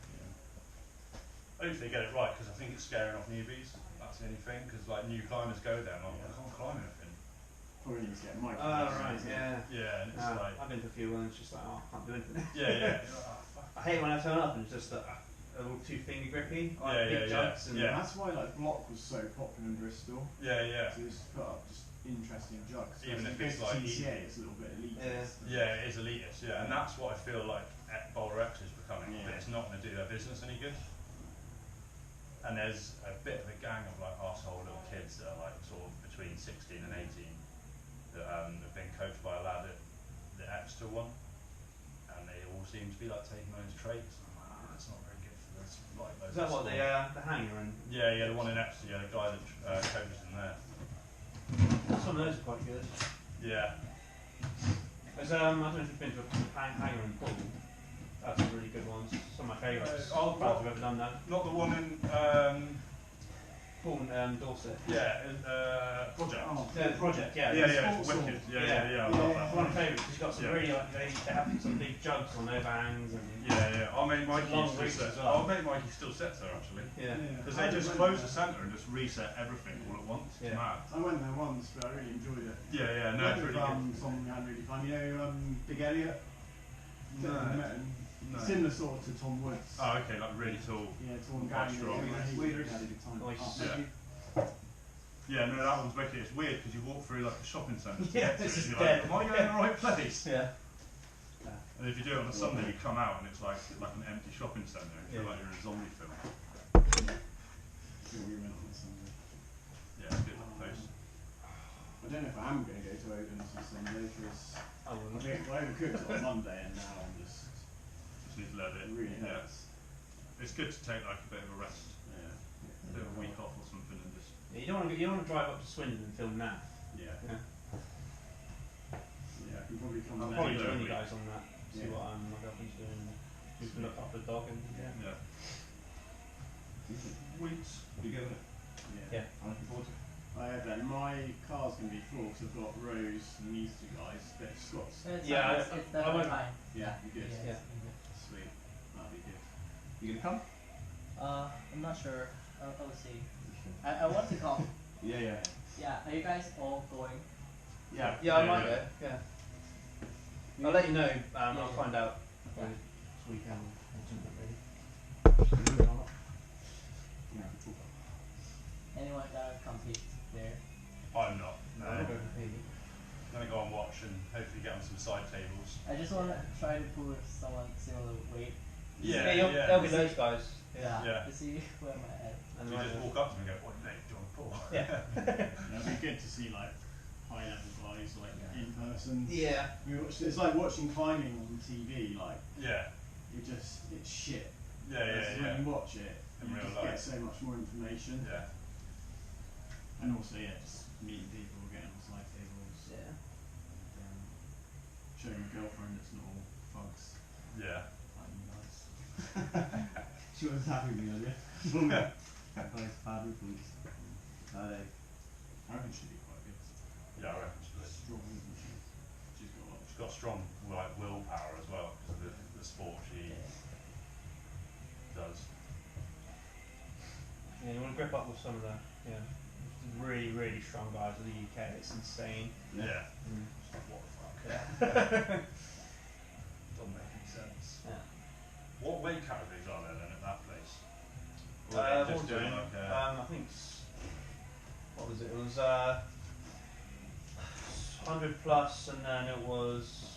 S2: Hopefully get it right, because I think it's scaring off newbies. That's the only thing, because like new climbers go there and I'm like, I can't climb anything.
S1: Probably need to get a mic.
S3: Oh right, yeah.
S2: Yeah, and it's like,
S3: I've been to a few and it's just like, oh, I can't do anything.
S2: yeah.
S3: I hate when I turn up and it's just a little too finger grippy. I like big jumps and
S2: Yeah.
S1: That's why like block was so popular in Bristol.
S2: Yeah.
S1: So it's put up just interesting jugs.
S2: Even if
S1: Especially
S2: it's like
S1: TCA, it's a little bit elitist.
S2: Yeah, it is elitist, yeah, and that's what I feel like Boulder X is becoming, but
S1: Yeah.
S2: it's not going to do their business any good. And there's a bit of a gang of like arsehole little kids that are like sort of between 16 and 18 that have been coached by a lad at the Exeter one, and they all seem to be like taking on his traits. That's not very good for this. Like,
S3: is that what the hanger and
S2: Yeah, the one in Exeter, the guy that coaches them there.
S3: some of those are quite good.
S2: Yeah,
S3: There's I don't know if you've been to a hanger and pool. That's some really good ones. Some of my favourites.
S2: Oh,
S3: Glad I've ever done that.
S2: not the one in
S3: Pool Dorset.
S2: Project.
S1: Oh,
S3: The project, yeah.
S2: Yeah, it's
S1: Sports
S2: wicked.
S1: hall.
S2: Yeah, I love
S3: It's
S2: that.
S3: one of my favourites. He's got some
S2: Yeah.
S3: really like they have some big jugs on overhangs and
S2: Yeah. Our mate Mikey
S3: long
S2: still
S3: routes
S2: sets.
S3: as well.
S2: Our mate Mikey still sets there actually.
S3: yeah.
S2: Because they just close the centre and just reset everything all at once. It's
S3: Yeah.
S2: mad.
S1: I went there once, but I really enjoyed it.
S2: Yeah, no, it's really good.
S1: Someone had really fun. You know, Big Elliot?
S2: No.
S1: Met him.
S2: No.
S1: Similar sort to Tom Woods.
S2: Oh, okay, like really tall.
S1: Yeah, tall and
S2: Quite
S1: gangly.
S2: strong.
S1: He really had a good time.
S3: Nice.
S1: Oh, thank
S2: Yeah.
S1: you.
S2: Yeah, no, that one's wicked. It's weird because you walk through like a shopping centre. to
S3: Yeah,
S2: get to
S3: this
S2: it,
S3: is
S2: you're
S3: dead.
S2: like, am I going in the right place?
S3: Yeah.
S2: And if you do it on a Sunday, you come out and it's like an empty shopping centre. You feel
S3: Yeah.
S2: like you're in a zombie film.
S1: We went on Sunday.
S2: Yeah, it's good that place.
S1: I don't know if I am going to go to Odin's on Sunday because
S3: I
S1: I
S3: wouldn't.
S1: think I overcooked on Monday and now I'm just
S2: Just need to let it.
S1: it really
S2: Yeah.
S1: hurts.
S2: It's good to take like a bit of a rest,
S1: Yeah.
S2: a bit of a week off or something, and just.
S3: Yeah, you don't want to drive up to Swindon and film that.
S1: Yeah.
S3: Yeah.
S1: Yeah. You probably come
S3: I'll
S1: there.
S3: probably
S2: Yeah.
S3: join you guys on that. See
S1: Yeah.
S3: what my girlfriend's doing. You can look after the dog and
S2: Yeah.
S5: Weeks. You going it?
S3: Yeah.
S5: I'm looking forward to it.
S6: My car's going to be full because I've got Rose and these two guys. But Scott's.
S3: Yeah,
S4: it's
S3: I
S4: definitely
S3: won't-
S4: fine.
S6: Yeah, you good.
S4: Yeah,
S3: Yeah.
S4: it's easy.
S6: Sweet. That'll be good.
S5: You gonna come?
S4: I'm not sure. I'll see. I want to come.
S5: Yeah, yeah.
S4: Yeah, are you guys all going?
S3: Yeah,
S2: Yeah,
S3: I might
S2: yeah.
S3: go. Yeah. I'll let you know. I'll
S4: Yeah.
S3: find out
S4: Yeah.
S3: this weekend or something maybe.
S5: Yeah, cool.
S4: Anyone compete there?
S2: I'm not. No.
S3: I'll
S2: I'm
S3: go completely.
S2: gonna go and watch and hopefully get on some side tables.
S4: I just want to try to pull with someone similar weight.
S3: There'll be those guys.
S4: Yeah.
S2: Yeah.
S4: To see where I'm at.
S3: And
S2: You
S3: then
S2: just walk up to them and go, "What mate, do you want to pull?"
S1: Yeah, it'd be good to see like high level guys like
S4: Yeah.
S1: in person.
S3: yeah.
S1: It's like watching climbing on TV. Like
S2: Yeah.
S1: it's shit.
S2: Yeah,
S1: Versus
S2: yeah,
S1: When you watch it,
S2: In
S1: you
S2: real
S1: just
S2: life.
S1: get so much more information.
S2: yeah.
S1: And also, just meeting people, getting on side tables,
S3: Yeah.
S1: um, showing my girlfriend it's not all fugs
S2: Yeah.
S1: like you guys.
S5: She was happy with me earlier. Nice bad influence.
S1: I reckon she'd be quite good.
S2: Yeah, I reckon she's
S1: Strong, isn't she? She's got a lot of
S2: She's got strong like willpower as well because of the sport she does.
S3: Yeah, you want to grip up with some of the really, really strong guys of the UK. It's insane.
S2: Yeah.
S3: It's like, what the fuck?
S2: Doesn't make any sense.
S3: Yeah.
S2: What weight categories are there then at that place? Or
S3: Uh,
S2: are they just doing
S3: Warzone,
S2: like
S3: I think what was it? It was 100 plus, and then it was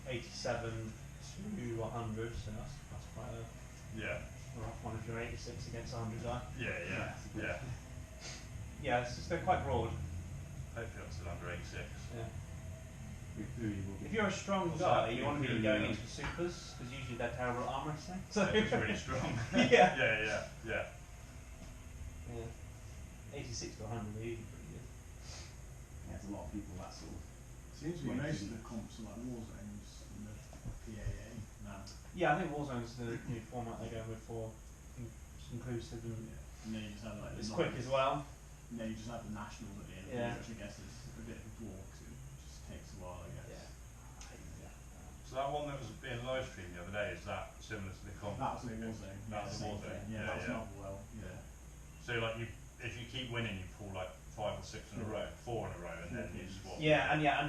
S3: 87 to 100. So that's quite a
S2: yeah,
S3: rough one if you're 86 against 100 guy.
S2: yeah.
S3: Yeah, they're quite broad.
S2: Hopefully I'm still under 86.
S3: Yeah.
S5: With Fury will
S3: If
S5: be.
S3: you're a strong
S2: What's
S3: guy,
S2: that?
S3: you want to be
S2: Yeah.
S3: going into the supers because usually they're terrible at arm wrestling. So
S2: It's really strong.
S3: yeah.
S2: Yeah.
S3: Yeah. 86 to 100 are usually pretty good.
S5: Yeah, there's a lot of people that sort of.
S1: Seems to be
S5: Right.
S1: most of the comps are like war zones in the PAA now.
S3: Yeah, I think Warzone's the new format they're going with for it's inclusive and
S1: And then you just have like
S3: it's quick as well.
S1: And then you just have the nationals at the end,
S3: Yeah.
S1: which I guess is a bit of a bore because it just takes a while, I guess.
S2: So that one that was being live streamed the other day, is that similar to the comp?
S1: That was the war zone.
S2: That was the
S1: same
S2: war zone.
S1: thing. Yeah,
S2: Yeah,
S1: that was
S2: yeah.
S1: another well. Yeah.
S2: So like if you keep winning, you pull like 5 or 6 in a row, 4 in a row, and then you swap.
S3: Yeah, and you have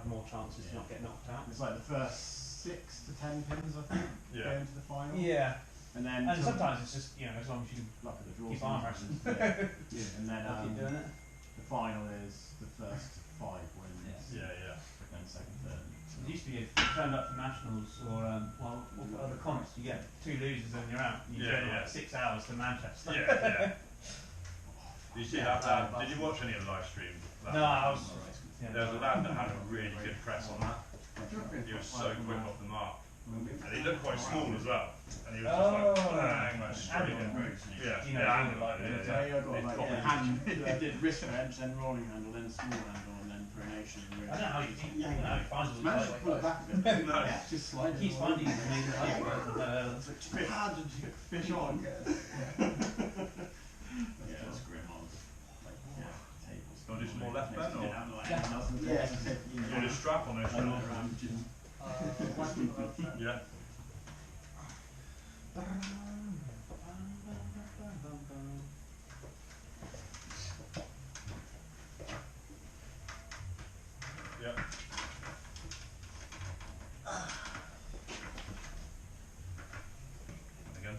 S3: more chances to not get knocked out.
S1: It's like the first 6 to 10 pins, I think, go
S2: Yeah.
S1: into the final.
S3: Yeah,
S1: And then
S3: and sometimes it's just as long as you
S1: luck of the draw.
S3: keep arm
S1: sometimes.
S3: wrestling.
S1: Yeah. And then
S3: keep doing it.
S1: the final is the first 5 wins.
S3: Yeah.
S2: Yeah.
S1: And second, third.
S3: It used to be if you turned up for nationals or for other comps, you get 2 losers and you're out. You
S2: Yeah,
S3: go
S2: yeah.
S3: like 6 hours to Manchester.
S2: Yeah. Did you see
S1: Yeah,
S2: that?
S1: that's-
S2: Did you watch any of the live stream?
S3: No, I was.
S1: Alright.
S3: Yeah.
S2: There was a lad that had a really good press on that. He was so quick off the mark. And he looked quite small as well. And he was just like, bang, like straight in. Yeah,
S3: You know,
S2: yeah,
S3: you like it,
S1: So I got like
S3: Yeah.
S1: hand, I did wrist wrench, then rolling handle, then small handle, and then pronation.
S3: I don't know how he finds all
S1: Managed to
S3: the
S1: pull it back a bit.
S2: No.
S1: Yeah, just slide
S3: He keeps
S1: it all
S3: finding
S1: in.
S3: these amazing lightweights.
S1: It's like fish hard and you fish on. Yeah, it's grim on. Like, tables.
S2: Wanna do some more left bend, or?
S1: Didn't have, like,
S4: Yeah.
S1: anything else in the
S4: Yeah.
S1: place, except, you
S2: You
S1: know,
S2: want a strap on those
S1: I know
S2: shoulders?
S1: around gym.
S4: One
S2: Yeah. Yeah. And again.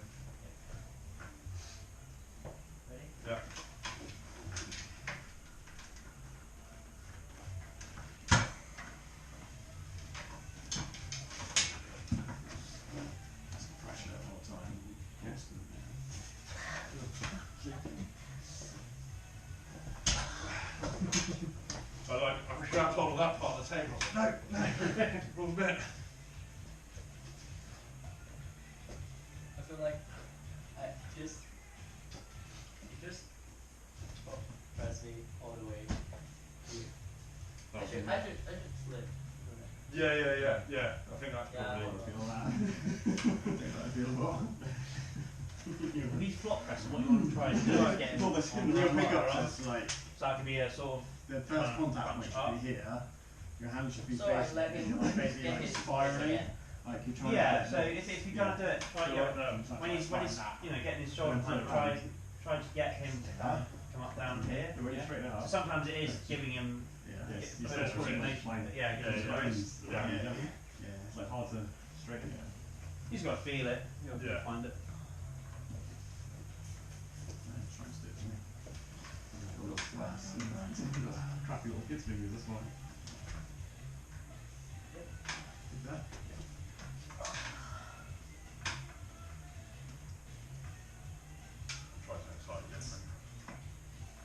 S4: Ready?
S2: Yeah.
S1: That's the pressure all the time. Constant,
S2: I grabbed hold of that part of the table. No, wrong bit.
S4: I feel like I just press me all the way. I should flip.
S2: Yeah. I think that's
S4: Yeah,
S2: probably.
S6: Feel that. I think that'd be a lot.
S3: With these flop presses, what you want to try is
S6: Like,
S3: get
S6: well, the
S3: on the
S6: real
S3: right,
S6: pickups
S3: right?
S6: is like
S3: So that could be a sort of
S6: the first contact
S3: punch
S6: point
S3: up.
S6: should be here. Your hand should be
S4: So like, let
S6: facing,
S4: him
S6: like, basically
S4: get
S6: like
S4: his
S6: spiraling.
S4: again.
S6: Like you're trying
S3: Yeah,
S6: to
S3: so if you're gonna do it, try
S2: So
S3: you
S2: like
S3: know,
S2: that.
S3: when he's getting his shoulder
S6: Then
S3: punch,
S6: flip
S3: try to get him to come up down here.
S2: When you
S3: Yeah.
S2: straighten it
S3: So
S2: up.
S3: sometimes it is giving him
S6: Yeah.
S2: Yes,
S3: a
S2: you
S3: bit
S2: said
S3: of
S2: it's really
S3: coordination.
S6: nice.
S3: Yeah,
S2: Yeah,
S3: gives
S2: yeah,
S3: him
S2: it's,
S6: Yeah.
S2: yeah. It's like hard to straighten it.
S3: He's got to feel it. You'll
S2: Yeah.
S3: find it.
S6: Try and stick to me. Got a little flaps. Crappy little kids fingers, this one. Like that.
S2: Try something slightly different.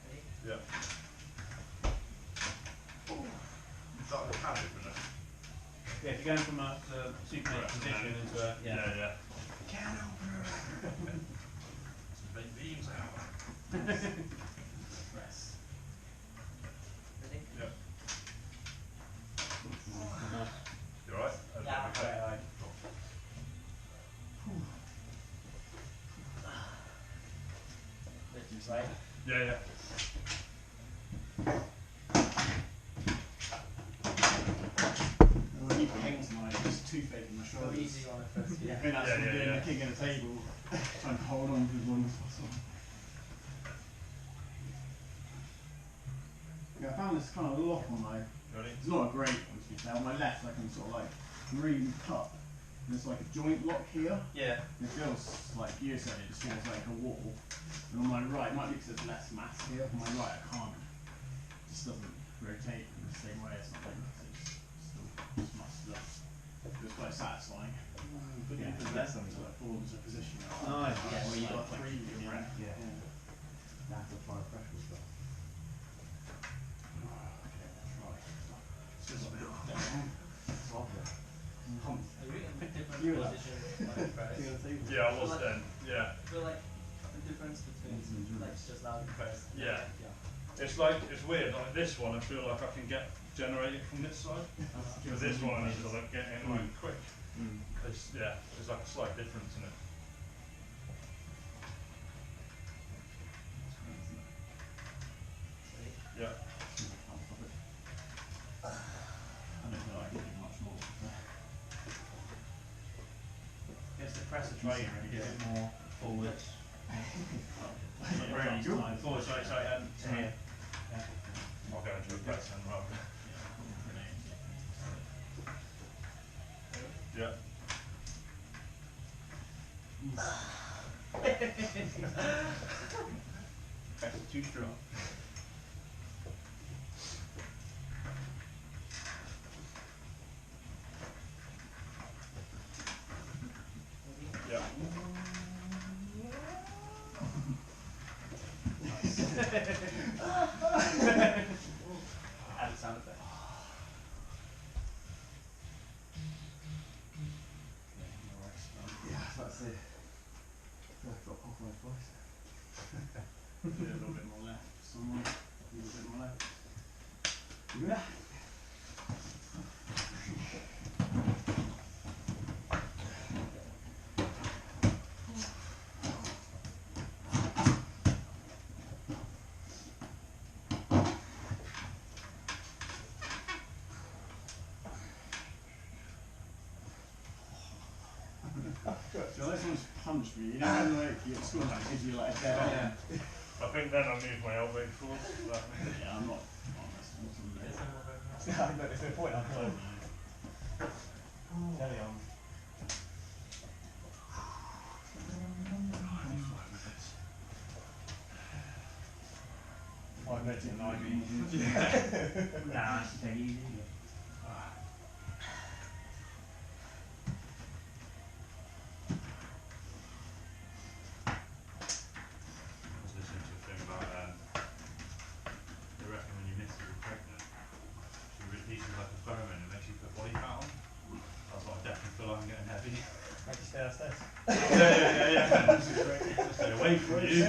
S4: Ready?
S2: Yeah. Is that the pad, isn't it?
S3: Yeah, if you're going from the supinated
S2: Right,
S3: position
S2: and
S3: into a
S2: Yeah.
S6: Can opener!
S2: Some big beams out.
S6: Press.
S4: Ready?
S2: Yep. You alright?
S4: Yeah.
S2: Okay.
S4: Lift his right.
S2: Yeah.
S6: I keep pains my just toothache in my
S4: Go
S6: shoulders.
S4: easy on it first.
S6: I
S4: Yeah.
S6: think that's
S2: Yeah,
S6: from
S2: yeah,
S6: doing
S2: yeah.
S6: the king of the table, trying to hold on for as long as possible. Yeah, I found this kind of lock on my,
S2: Ready?
S6: it's not a great one to be fair, on my left I can sort of like really cut. And there's like a joint lock here.
S3: Yeah.
S6: It feels like you said, it just feels like a wall. And on my right, it might be because there's less mass here, on my right I can't, it just doesn't rotate in the same way as something. It's still just muscular. It was quite satisfying. Yeah, less than to like fall into a position.
S3: Nice.
S6: Yeah, where you got
S5: like
S6: three in your rep.
S5: Yeah. That's the fire pressure stuff.
S4: Are you in different
S6: You were like-
S4: positions on the press?
S2: Yeah, I was then. Yeah.
S4: I feel like the difference between like just now the press. and
S2: Yeah.
S4: yeah.
S2: It's weird. Like this one, I feel like I can get generated from this side. With this one, I need to like get in like quick. There's like a slight difference in it. Yeah.
S6: I don't feel like I can do much more.
S3: Guess the press to try and get it more forwards.
S6: Yeah,
S3: Really
S6: good.
S3: forward, sorry, to here.
S2: I'll go into a press and rub. Yeah.
S3: Press too strong.
S2: Yeah.
S3: Add a sound effect.
S6: Yeah, that's it. I've got halfway twice. A little bit more left. Someone, a little bit more left. Yeah. So this one's punched me. You know when like you score that gives you like a dead arm?
S2: I think then I moved my elbow forward. But
S6: Yeah, I'm not wrestling somebody.
S1: I know, there's no point, I'm telling you. I've meant it like
S3: Nah, it's take it easy.
S2: I was listening to a thing about they reckon when you miss you're pregnant, she releases like a pheromone that makes you put body fat on. I was like, I definitely feel like I'm getting heavy.
S1: Make you stay upstairs.
S2: Yeah. Stay away from you.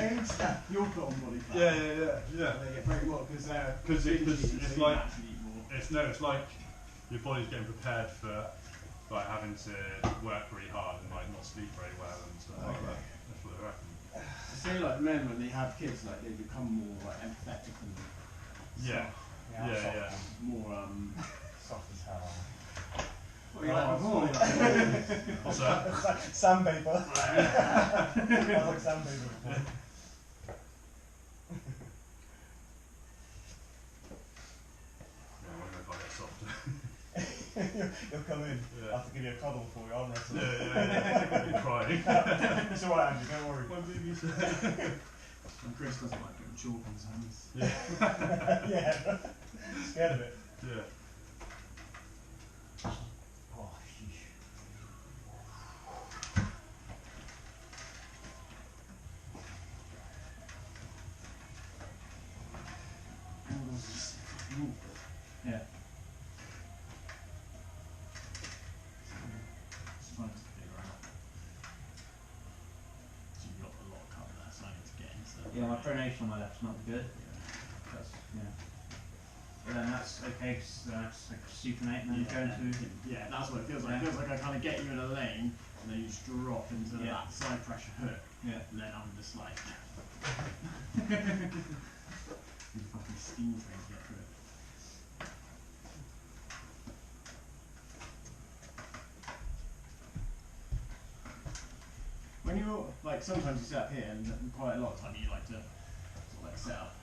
S6: You're put on body fat.
S2: Yeah.
S6: They get very well because
S2: Because it's like
S6: actually eat more.
S2: it's like your body's getting prepared for like having to work really hard and like not sleep very well and stuff like that. That's what I reckon.
S6: I say like men when they have kids, like they become more like empathetic and
S2: Yeah. Yeah.
S6: more
S1: Soft as hell.
S6: what are you like before?
S2: What's that?
S1: Sandpaper. I was like sandpaper before.
S2: Yeah, I wonder if I get softer.
S1: You'll come in.
S2: Yeah.
S1: I'll have to give you a cuddle before we arm wrestle.
S2: Yeah. Crying.
S1: It's alright, Andy, don't worry.
S2: My baby's
S6: And Chris doesn't like getting chalk in his hands.
S1: Yeah. Scared of it.
S2: Yeah.
S1: Oh, sheesh.
S6: Yeah. Just trying to figure out. So you've got a lot of cover there, so I need to get into that.
S4: Yeah, my pronation on my left's not good. That's, yeah. But then that's okay, because that's like supinate and then go into...
S6: Yeah, that's what it feels like.
S4: Yeah.
S6: It feels like I kind of get you in a lane, and then you just drop into
S4: Yeah.
S6: that side pressure hook,
S4: Yeah.
S6: and then I'm just like... you fucking steam train to get through it. When you're, like, sometimes you sit up here, and quite a lot of time you like to sort of like set up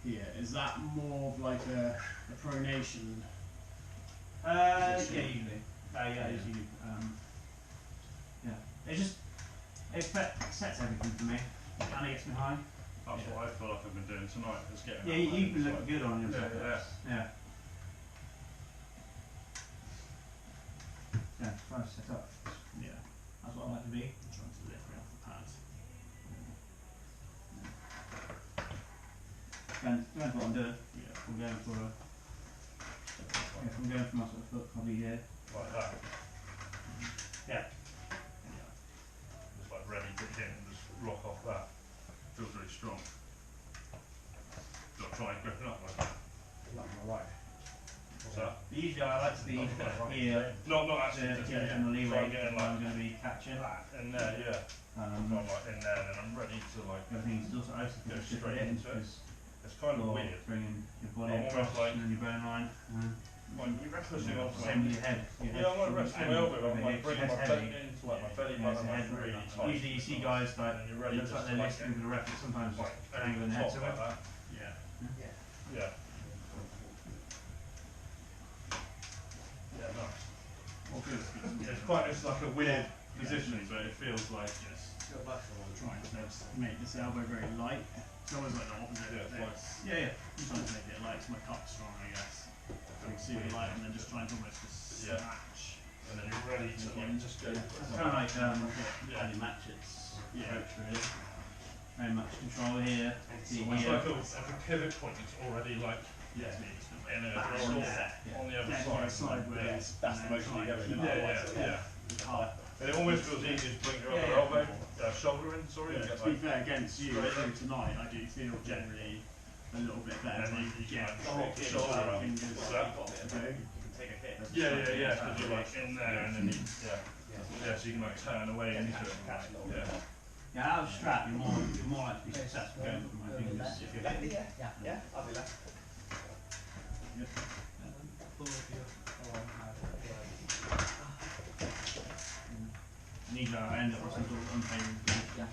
S6: here. Is that more of like a pronation?
S4: Yeah, usually. Yeah, usually. Yeah. It just... It sets everything for me. It kind of gets me high.
S2: That's what I feel like I've been doing tonight. Is getting
S4: Yeah,
S2: that
S4: you've been
S2: like-
S4: looking good on your
S2: Yeah,
S4: setups. Yeah. Yeah, trying to set up.
S6: Yeah.
S4: That's what I like to be.
S6: I'm trying to lift me off the pads.
S4: Depends what I'm doing.
S6: Yeah.
S4: If I'm going for a... If I'm going for my sort of foot, probably here.
S2: Like that.
S4: Yeah.
S2: Just like ready to hit and just rock off that. Feels really strong. Got to try and grip it up like that.
S1: Like my right.
S2: What's that?
S4: But usually I like to be here,
S2: Not actually.
S4: to
S2: Just
S4: get
S2: yeah.
S4: in the leeway
S2: Try and get in
S4: where I'm
S2: like
S4: going to be catching.
S2: that in there, yeah. I'm like in there, and I'm ready to like.
S4: The other thing is also I also
S2: Go
S4: can shift
S2: straight
S4: it in
S2: into it.
S4: because
S2: It's kind of
S4: you're
S2: weird.
S4: bringing your body
S2: I'm
S4: across
S2: almost like-
S4: and then your bone line.
S2: Like you're pushing onto my.
S4: Same with your head. Your
S2: Yeah, I'm like resting my elbow. I'm like bringing my
S4: heavy.
S2: belly into like my belly
S4: Yeah,
S2: button,
S4: it's
S2: like
S4: head
S2: really
S4: really
S2: tight.
S4: Usually you see guys like,
S2: And you're ready
S4: looks
S2: just
S4: like
S2: to
S4: they're
S2: like
S4: listening to the ref, but sometimes
S2: like
S4: just angling the head
S2: top
S4: to
S2: like
S4: it.
S2: that.
S6: Yeah.
S2: Yeah. Yeah, nice.
S6: What feels good.
S2: It's like a weird position, but it feels like just.
S6: Trying to make this elbow very light. It's always like the opposite.
S2: Yeah, it's like.
S4: Yeah, yeah.
S6: I'm trying to make it light, so my cup's strong, I guess. Super light, and then just trying to almost just
S2: Yeah.
S6: smash.
S2: And then you're ready to like just go.
S4: It's kind of like
S2: Yeah.
S4: how you match its
S6: Yeah.
S4: approach really. Very much control here, see
S2: It's
S4: here.
S2: like a pivot point. It's already like
S6: Yeah. It's me, just
S2: in a
S6: back
S2: sort
S6: on
S2: of
S6: there.
S2: on the other
S6: Then
S2: side.
S6: sideways.
S1: That's the
S6: and then
S1: motion you're
S6: try
S1: going
S6: and
S1: in.
S6: keep
S2: Yeah.
S6: it high.
S2: And it almost feels easier to bring your
S4: Yeah,
S2: other
S4: yeah.
S2: elbow, shoulder in. Sorry,
S6: Yeah,
S2: and get
S6: to be
S2: like.
S6: fair, against you
S2: straight
S6: through
S2: in.
S6: tonight, I do feel generally a little bit better.
S2: And
S6: Like,
S2: you
S6: get
S2: can
S6: the
S2: like
S6: fingers
S2: shoulder up.
S6: fingers
S2: What's that?
S6: to go.
S2: Yeah. Because you're like in there, and then you, yeah. So you can like turn away into it. And, like, yeah.
S4: Yeah, out of strap, you're more likely to be successful going for my fingers if you're
S1: Yeah, I'll do that.
S4: These are end up with some sort of unfavourable.
S6: Yeah.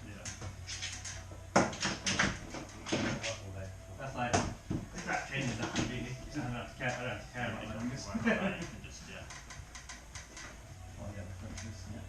S4: That's like, the strap changes that completely. I don't have to care about
S6: You
S4: fingers.
S6: can just, yeah.
S4: Oh yeah, the fingers, yeah.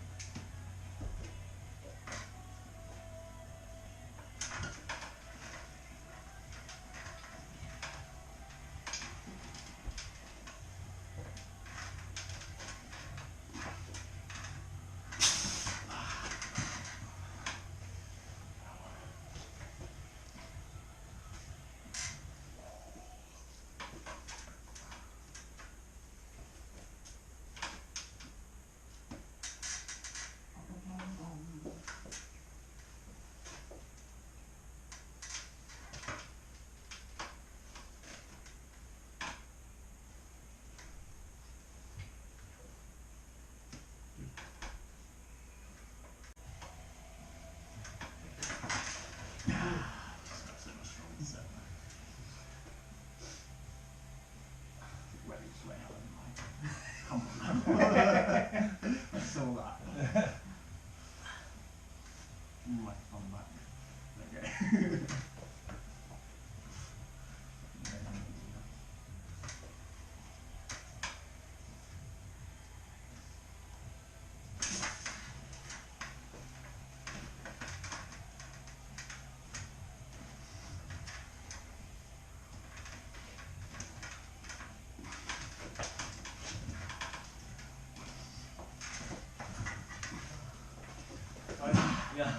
S4: Yeah.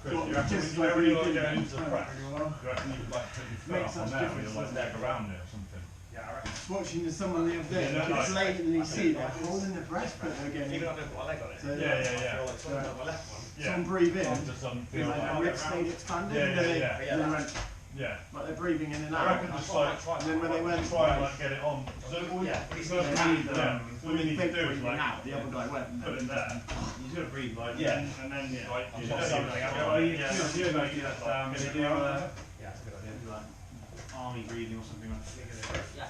S2: Chris, you reckon
S6: Just
S2: when
S6: like
S2: you're
S6: really
S2: going
S6: good.
S2: into the prep, you reckon you like put your foot
S6: Makes
S2: up on
S6: such
S2: there, or
S6: difference,
S2: you like
S6: doesn't
S2: leg
S6: it?
S2: around it or something?
S3: Yeah, I reckon.
S6: Watching someone the other day,
S2: Yeah,
S6: you
S2: no,
S6: could blatantly see they're
S3: it's-
S6: holding their breath, but they're
S3: Even
S6: getting.
S3: if I don't put my leg on it.
S6: So,
S2: Yeah, yeah,
S3: I
S2: yeah.
S3: feel like something on my left one.
S2: Yeah.
S6: Someone breathe in,
S2: Some just doesn't feel
S6: like their
S2: like.
S6: ribs stayed expanded,
S2: Yeah,
S6: and then
S2: yeah,
S6: they,
S2: yeah.
S3: Yeah.
S6: and they went,
S2: Yeah.
S6: like they're breathing in and
S2: I
S6: out.
S2: reckon just
S3: try
S2: like
S6: And then when they went,
S2: try and like get it on. So all
S3: Yeah,
S2: you
S3: it's
S2: first
S3: not
S2: thing,
S6: really,
S2: yeah,
S6: when
S2: all you
S6: you
S2: need to
S6: think
S2: do is
S6: breathing
S2: like
S6: out, the other guy went, and
S2: put it
S6: then
S2: there.
S3: You should breathe like
S2: Yeah. And then like you
S3: Yeah.
S2: just
S3: Something
S2: yeah,
S3: else.
S2: well, you
S3: Yeah.
S2: just
S3: Yeah.
S2: do like that.
S3: They
S2: Get
S3: do,
S2: it around there.
S3: Yeah, that's a good idea.
S5: Like army breathing or something like that.
S4: Yeah.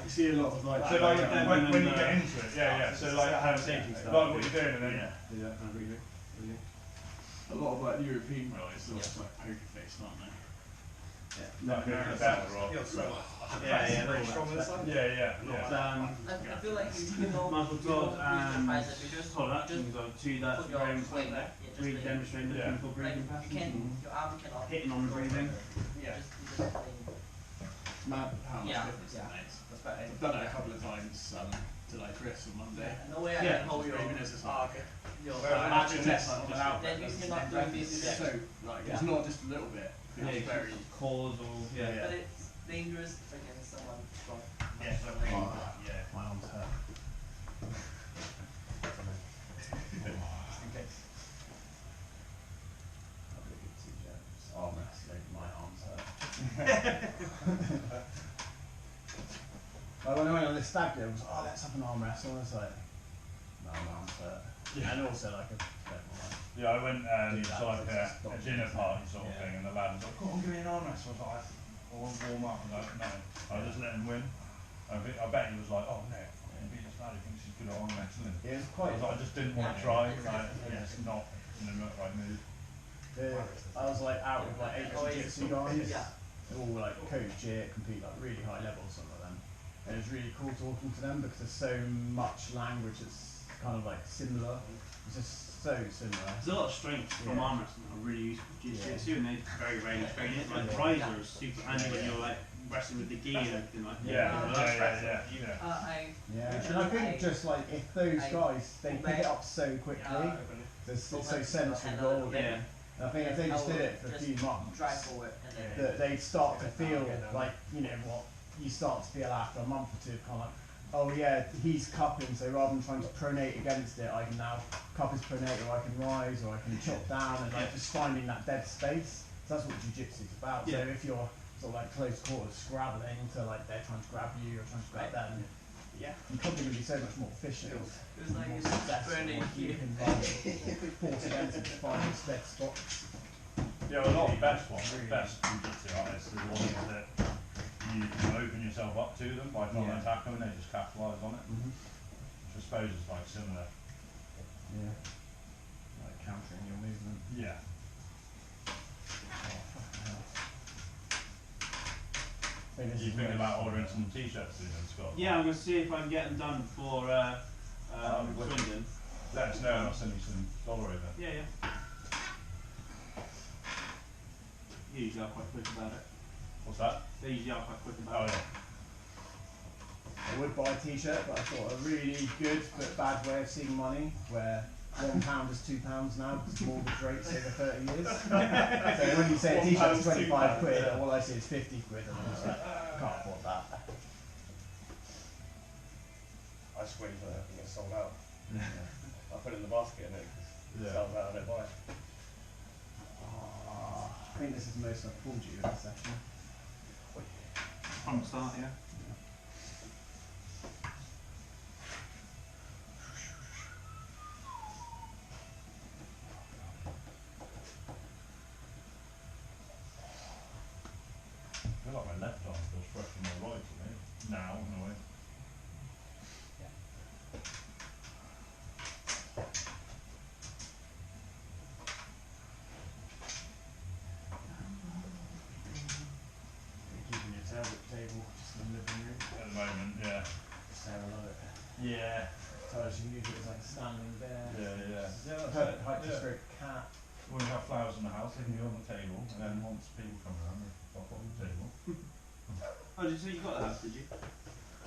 S6: you see a lot of like.
S2: So like
S5: Yeah.
S2: when you get into it, yeah. So like
S5: Have safety stuff.
S2: like what you're doing, and then
S6: Yeah.
S5: Do that kind of breathing. Brilliant.
S6: A lot of like European guys, they're just like poker face, aren't they?
S2: like
S6: America.
S2: better or
S3: Feels so
S5: Yeah,
S3: very strong in this one.
S2: yeah.
S4: I feel like you know,
S5: Michael
S4: you don't
S5: Todd and
S4: breathe the you just
S5: Todd Atkins are two that
S4: put your
S5: very
S4: weight
S5: much
S4: back. Yeah,
S5: really
S4: just
S5: demonstrating the
S2: Yeah.
S5: chemical
S4: like,
S5: breathing
S4: you
S5: patterns.
S4: can, your arm cannot.
S5: Hitting on the breathing.
S3: Yeah.
S4: You just
S6: It's mad how much
S4: Yeah,
S6: difference
S4: yeah.
S6: it makes.
S4: That's better.
S6: I've done it a couple of times to like Chris on Monday.
S4: No way I
S5: Yeah,
S4: can hold your.
S6: breathing is just
S3: Ah, okay.
S4: Your
S6: Actually,
S4: chest.
S6: like, without
S4: Then
S6: breath,
S4: you're not doing this.
S6: it's so like it's not just a little bit.
S5: Yeah,
S6: It's very.
S5: causal. Yeah.
S4: But it's dangerous against someone strong.
S5: Yeah, so really, yeah.
S6: My arms hurt.
S4: Just in case.
S6: Arm wrestling, my arms hurt. Like when I went on this stag do, I was like, oh, let's have an arm wrestle. And I was like, no, my arms hurt.
S2: Yeah.
S6: And also like a bit more.
S2: Yeah, I went
S6: Do
S2: to
S6: that,
S2: like
S6: it's just
S2: a
S6: not-
S2: dinner party sort of
S6: Yeah.
S2: thing, and the lad was like, "Come on, give me an arm wrestle." I was like, "I want to warm up." I was like, "No." I just let him win. I bet he was like, "Oh no, he beat this lad. He thinks he's good at arm wrestling."
S6: It was
S2: I
S6: quite.
S2: was like, I just didn't want to
S4: Yeah.
S2: try.
S4: It's
S2: Like,
S4: definitely-
S2: it's not in the right mood.
S6: I was like out with like 8 jiu-jitsu guys.
S4: Yeah.
S6: They're all like coach it, compete like really high levels, some of them. And it was really cool talking to them because there's so much language that's kind of like similar. It's just so similar.
S5: There's a lot of strengths from
S6: Yeah.
S5: arm wrestling that are really useful for jiu-jitsu, and they very rarely train it. Like riser is super handy when you're like wrestling with the gi and everything like that.
S2: Yeah.
S6: Yeah, and I think just like if those guys they pick it up so quickly, it's so sensory gold.
S5: Yeah.
S6: I think if they just did it for a few months,
S4: Drive forward and then.
S6: that they'd start to feel like, you know, what you start to feel after a month or two, kind of like, oh yeah, he's cupping, so rather than trying to pronate against it, I can now cup his pronate, or I can rise, or I can chop down, and like just finding that dead space. So that's what jiu-jitsu is about. So
S5: Yeah.
S6: if you're sort of like close quarters scrabbling to like they're trying to grab you or trying to grab them, yeah, you're probably going to be so much more efficient.
S4: It was like
S6: more
S4: it's
S6: successful.
S4: burning
S6: You
S4: here.
S6: can force against it to find those dead spots.
S2: Yeah, a lot of the best ones, the best jiu-jitsu artists are the ones that you can open yourself up to them by trying to
S6: Yeah.
S2: attack them, and they just capitalise on it.
S6: Mm-hmm.
S2: Which I suppose is like similar.
S6: Yeah. Like countering your movement.
S2: Yeah. You think about ordering some t-shirts soon in Scotland?
S5: Yeah, I'm going to see if I can get them done before Swindon.
S2: Let us know and I'll send you some dollar over.
S5: Yeah. Usually are quite quick about it.
S2: What's that?
S5: They usually are quite quick
S2: Oh
S5: about it.
S2: yeah.
S6: I would buy a t-shirt, but I thought a really good but bad way of seeing money, where £1 is £2 now because mortgage rates over 30 years. So when you say a t-shirt's 25 quid, all I see is 50 quid, and I'm just like, can't afford that.
S3: I just wait for it to get sold out. I put it in the basket and it sells out and I buy it.
S6: I think this is the most I've pulled you in a session.
S5: From the start, yeah.
S2: I feel like my left arm feels fresh from my right to me. Now, in a way.
S6: Keeping your tail at the table, just in the living room.
S2: At the moment, yeah.
S6: Sarah love it.
S2: Yeah.
S6: So she can use it as like standing there.
S2: Yeah. Yeah,
S6: Perfect height to
S2: yeah.
S6: stroke cat.
S2: When we have flowers in the house, they can be on the table, and then once people come around, they pop on the table.
S5: Oh, so you got the house, did you?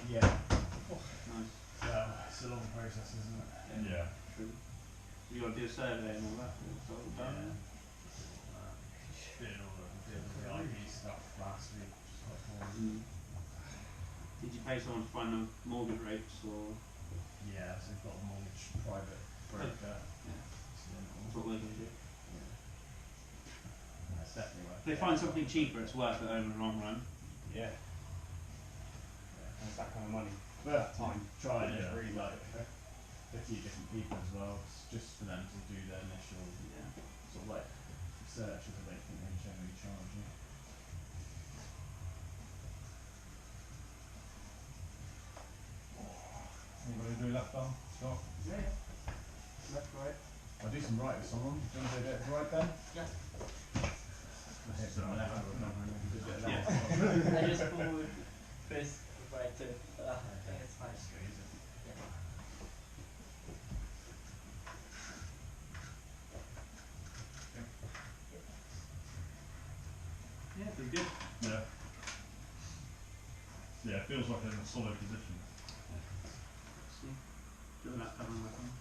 S6: Yeah.
S5: Nice.
S6: So it's a long process, isn't it?
S2: Yeah.
S5: True.
S3: You got to do a survey and all that. It's all done.
S6: Did all the IP stuff last week. Just like boring.
S3: Did you pay someone to find the mortgage rates or?
S6: Yeah, so we've got a mortgage private broker.
S3: Yeah.
S6: So then
S3: That's what we're going to do.
S6: that's definitely worth
S3: If they find something cheaper, it's worth it over the long run.
S1: Yeah.
S5: And it's that kind of money.
S6: But
S5: Time.
S6: tried it
S2: Yeah.
S6: really like a few different people as well, just for them to do their initial sort of like searches. I don't think they generally charge you.
S2: Anybody do left arm? Scott?
S5: Yeah. Left, right.
S2: I'll do some right with someone. Do you want to do a bit of right then?
S5: Yeah.
S2: Let's hit some left.
S5: I just forward, Chris, right to. I think it's fine. Yeah.
S3: Yeah, pretty good.
S2: Yeah. Yeah, it feels like in a solid position.
S3: See, do that cover on my phone.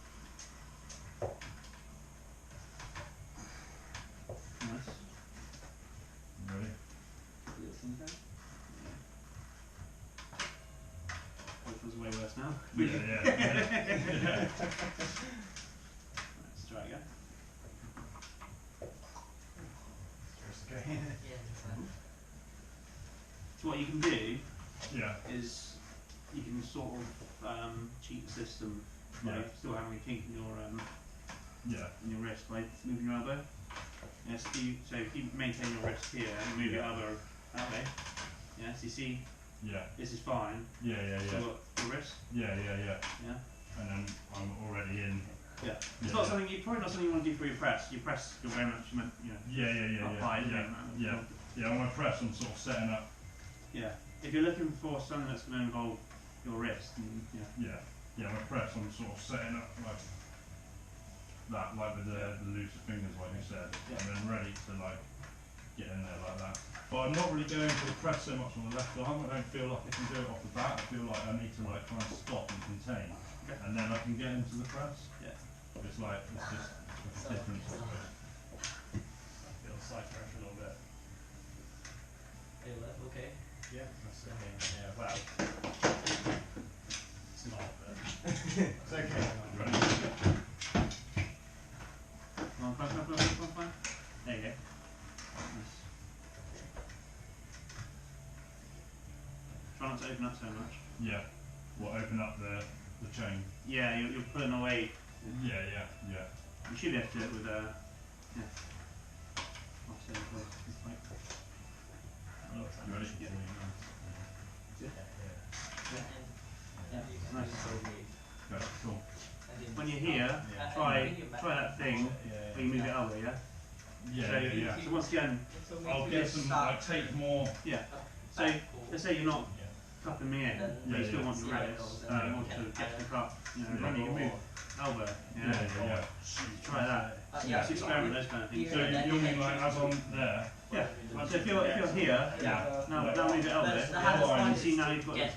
S3: Nice.
S2: You ready?
S3: Which was way worse now.
S2: Yeah.
S3: Let's try again.
S5: Yeah, that's fine.
S3: So what you can do
S2: Yeah.
S3: is you can sort of cheat the system by
S2: Yeah.
S3: still having a kink
S2: Yeah.
S3: in your wrist by moving your elbow. Yes, so if you maintain your wrist here and move your
S2: Yeah.
S3: elbow that way. Yeah, so you see
S2: Yeah.
S3: this is fine.
S2: Yeah.
S3: Still got your wrist.
S2: Yeah.
S3: Yeah.
S2: And then I'm already in.
S3: Yeah. It's not something probably not something you want to do for your press. Your press you're very much
S2: Yeah.
S3: up high,
S2: Yeah. On my press, I'm sort of setting up.
S3: Yeah. If you're looking for something that's going to involve your wrist, and,
S2: Yeah. My press, I'm sort of setting up like that, like with the looser fingers, like you said,
S3: Yeah.
S2: and then ready to like get in there like that. But I'm not really going for the press so much on the left arm. I don't feel like I can do it off the bat. I feel like I need to like try and stop and contain,
S3: Okay.
S2: and then I can get into the press.
S3: Yeah.
S2: It's like it's just a difference.
S6: Feel side pressure a little bit.
S5: Hey, left, okay.
S6: Yeah, that's okay. Yeah, well, it's not, but it's okay.
S2: Ready?
S3: Fine. There you go. Nice. Try not to open up so much.
S2: Yeah. We'll open up the chain.
S3: Yeah, you're pulling away.
S2: Yeah.
S3: You should be able to do it with a. Yeah. I'll say it close. It's like-
S2: You ready?
S3: Yeah.
S5: And you can
S3: Nice.
S5: also be.
S2: Okay, cool.
S3: When you're here,
S6: Yeah.
S3: try that thing where you move your elbow. Yeah.
S2: Yeah.
S3: So once again,
S2: I'll get some like take more.
S3: yeah. So let's say you're not cupping me in, but you still want your wrist. You want to get the cup. You know, remember you can move elbow.
S2: Yeah.
S3: Try that.
S2: Yeah.
S3: Just experiment with those kind of things.
S2: So you mean like as on there?
S3: Yeah. So if you're here,
S2: Yeah.
S3: now move your elbow.
S5: That's the hardest
S2: line.
S5: part.
S3: You see now you've got.
S5: Get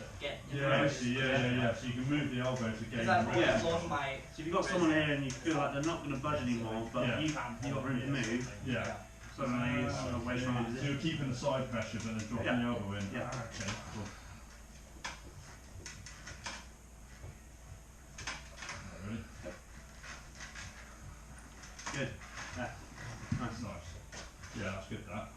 S2: Yeah, I see. Yeah. So you can move the elbow to gain
S5: Because I've
S2: the
S5: always
S2: wrist.
S5: lost my.
S3: So if you've got someone here and you feel like they're not going to budge anymore, but
S2: Yeah.
S3: you've got room to move,
S2: Yeah.
S3: suddenly it's a way stronger
S2: So you're
S3: position.
S2: keeping the side pressure, but then dropping
S3: Yeah.
S2: the elbow in.
S3: Yeah.
S2: Okay. Cool. Ready?
S3: Good. Yeah. Nice.
S2: That's nice. Yeah, that's good. That.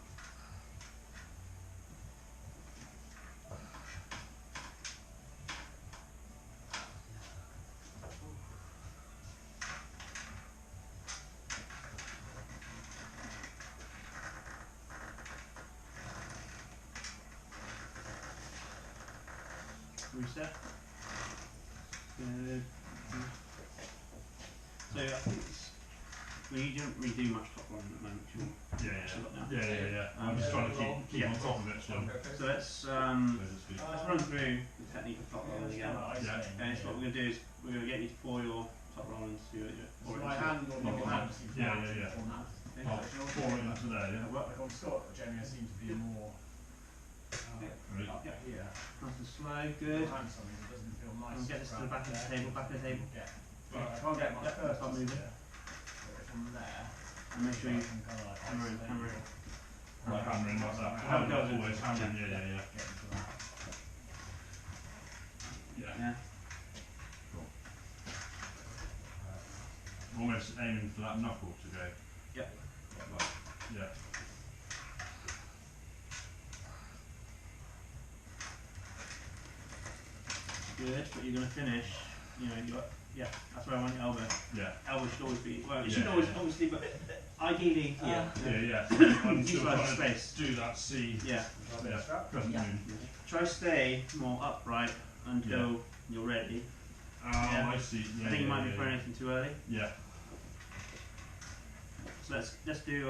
S3: Reset. Good. So I think you don't really do much top line at the moment.
S2: Yeah. I'm just trying to keep on top of it still.
S3: So let's run through the technique of top rolling again.
S2: Yeah.
S3: Okay, so what we're going to do is we're going to get you to pour your top roll into it.
S6: So my hand on your hand seems
S2: Yeah.
S3: Okay.
S2: I'll pour it into there. Yeah.
S6: Like on Scott, generally I seem to be more
S2: Ready?
S6: up here.
S3: Nice and slow, good.
S6: Behind something that doesn't feel nice.
S3: And get this to the
S6: around
S3: back of the
S6: there.
S3: table, back of the table.
S6: Yeah. But I can't get my
S3: Yeah,
S6: first
S3: start moving.
S6: Yeah. from there.
S4: And make sure you
S6: can kind of like
S4: hammer in, hammer in.
S2: Like hammering like that.
S4: How it goes
S2: Always hammering, yeah.
S6: Get into that.
S2: Yeah.
S4: Yeah.
S2: Cool. Almost aiming for that knuckle to go.
S4: Yep.
S2: Like, yeah.
S4: Good, but you're going to finish, you know, yeah, that's where I want your elbow.
S2: Yeah.
S4: Elbow should always be, well, it
S2: Yeah,
S4: should always,
S2: yeah.
S4: obviously, but ideally, yeah.
S2: Yeah. I'm
S4: Use
S2: still
S4: like
S2: trying
S4: space.
S2: to do that C.
S4: Yeah.
S2: Yeah. Crescent
S6: Yeah.
S2: moon.
S4: Try to stay more upright until you're ready.
S2: Oh,
S4: Yeah.
S2: I see. Yeah,
S4: I think you might
S2: yeah,
S4: be throwing anything too early.
S2: Yeah.
S4: So let's do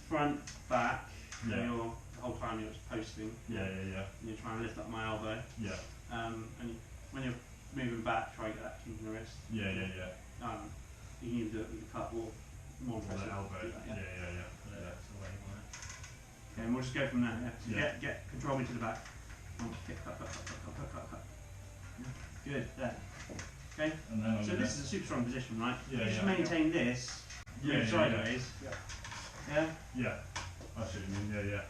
S4: front, back, so
S2: Yeah.
S4: you're, the whole time you're just posting,
S2: Yeah.
S4: and you're trying to lift up my elbow.
S2: Yeah.
S4: And when you're moving back, try to get that kink in the wrist.
S2: Yeah.
S4: You can either do it with the cut or more
S2: Or the
S4: impressive.
S2: elbow.
S4: do that,
S2: Yeah.
S6: That's the way you want it.
S4: Okay, and we'll just go from there. Yeah. So
S2: Yeah.
S4: get control me to the back. Kick, cut. Good. There. Okay.
S2: And then I'm
S4: So
S2: gonna,
S4: this is a super strong position, right?
S2: Yeah,
S4: You just
S2: yeah.
S4: maintain this.
S2: Yeah,
S4: move
S2: yeah,
S4: sideways. Yeah.
S2: Yeah. I see what you mean. Yeah.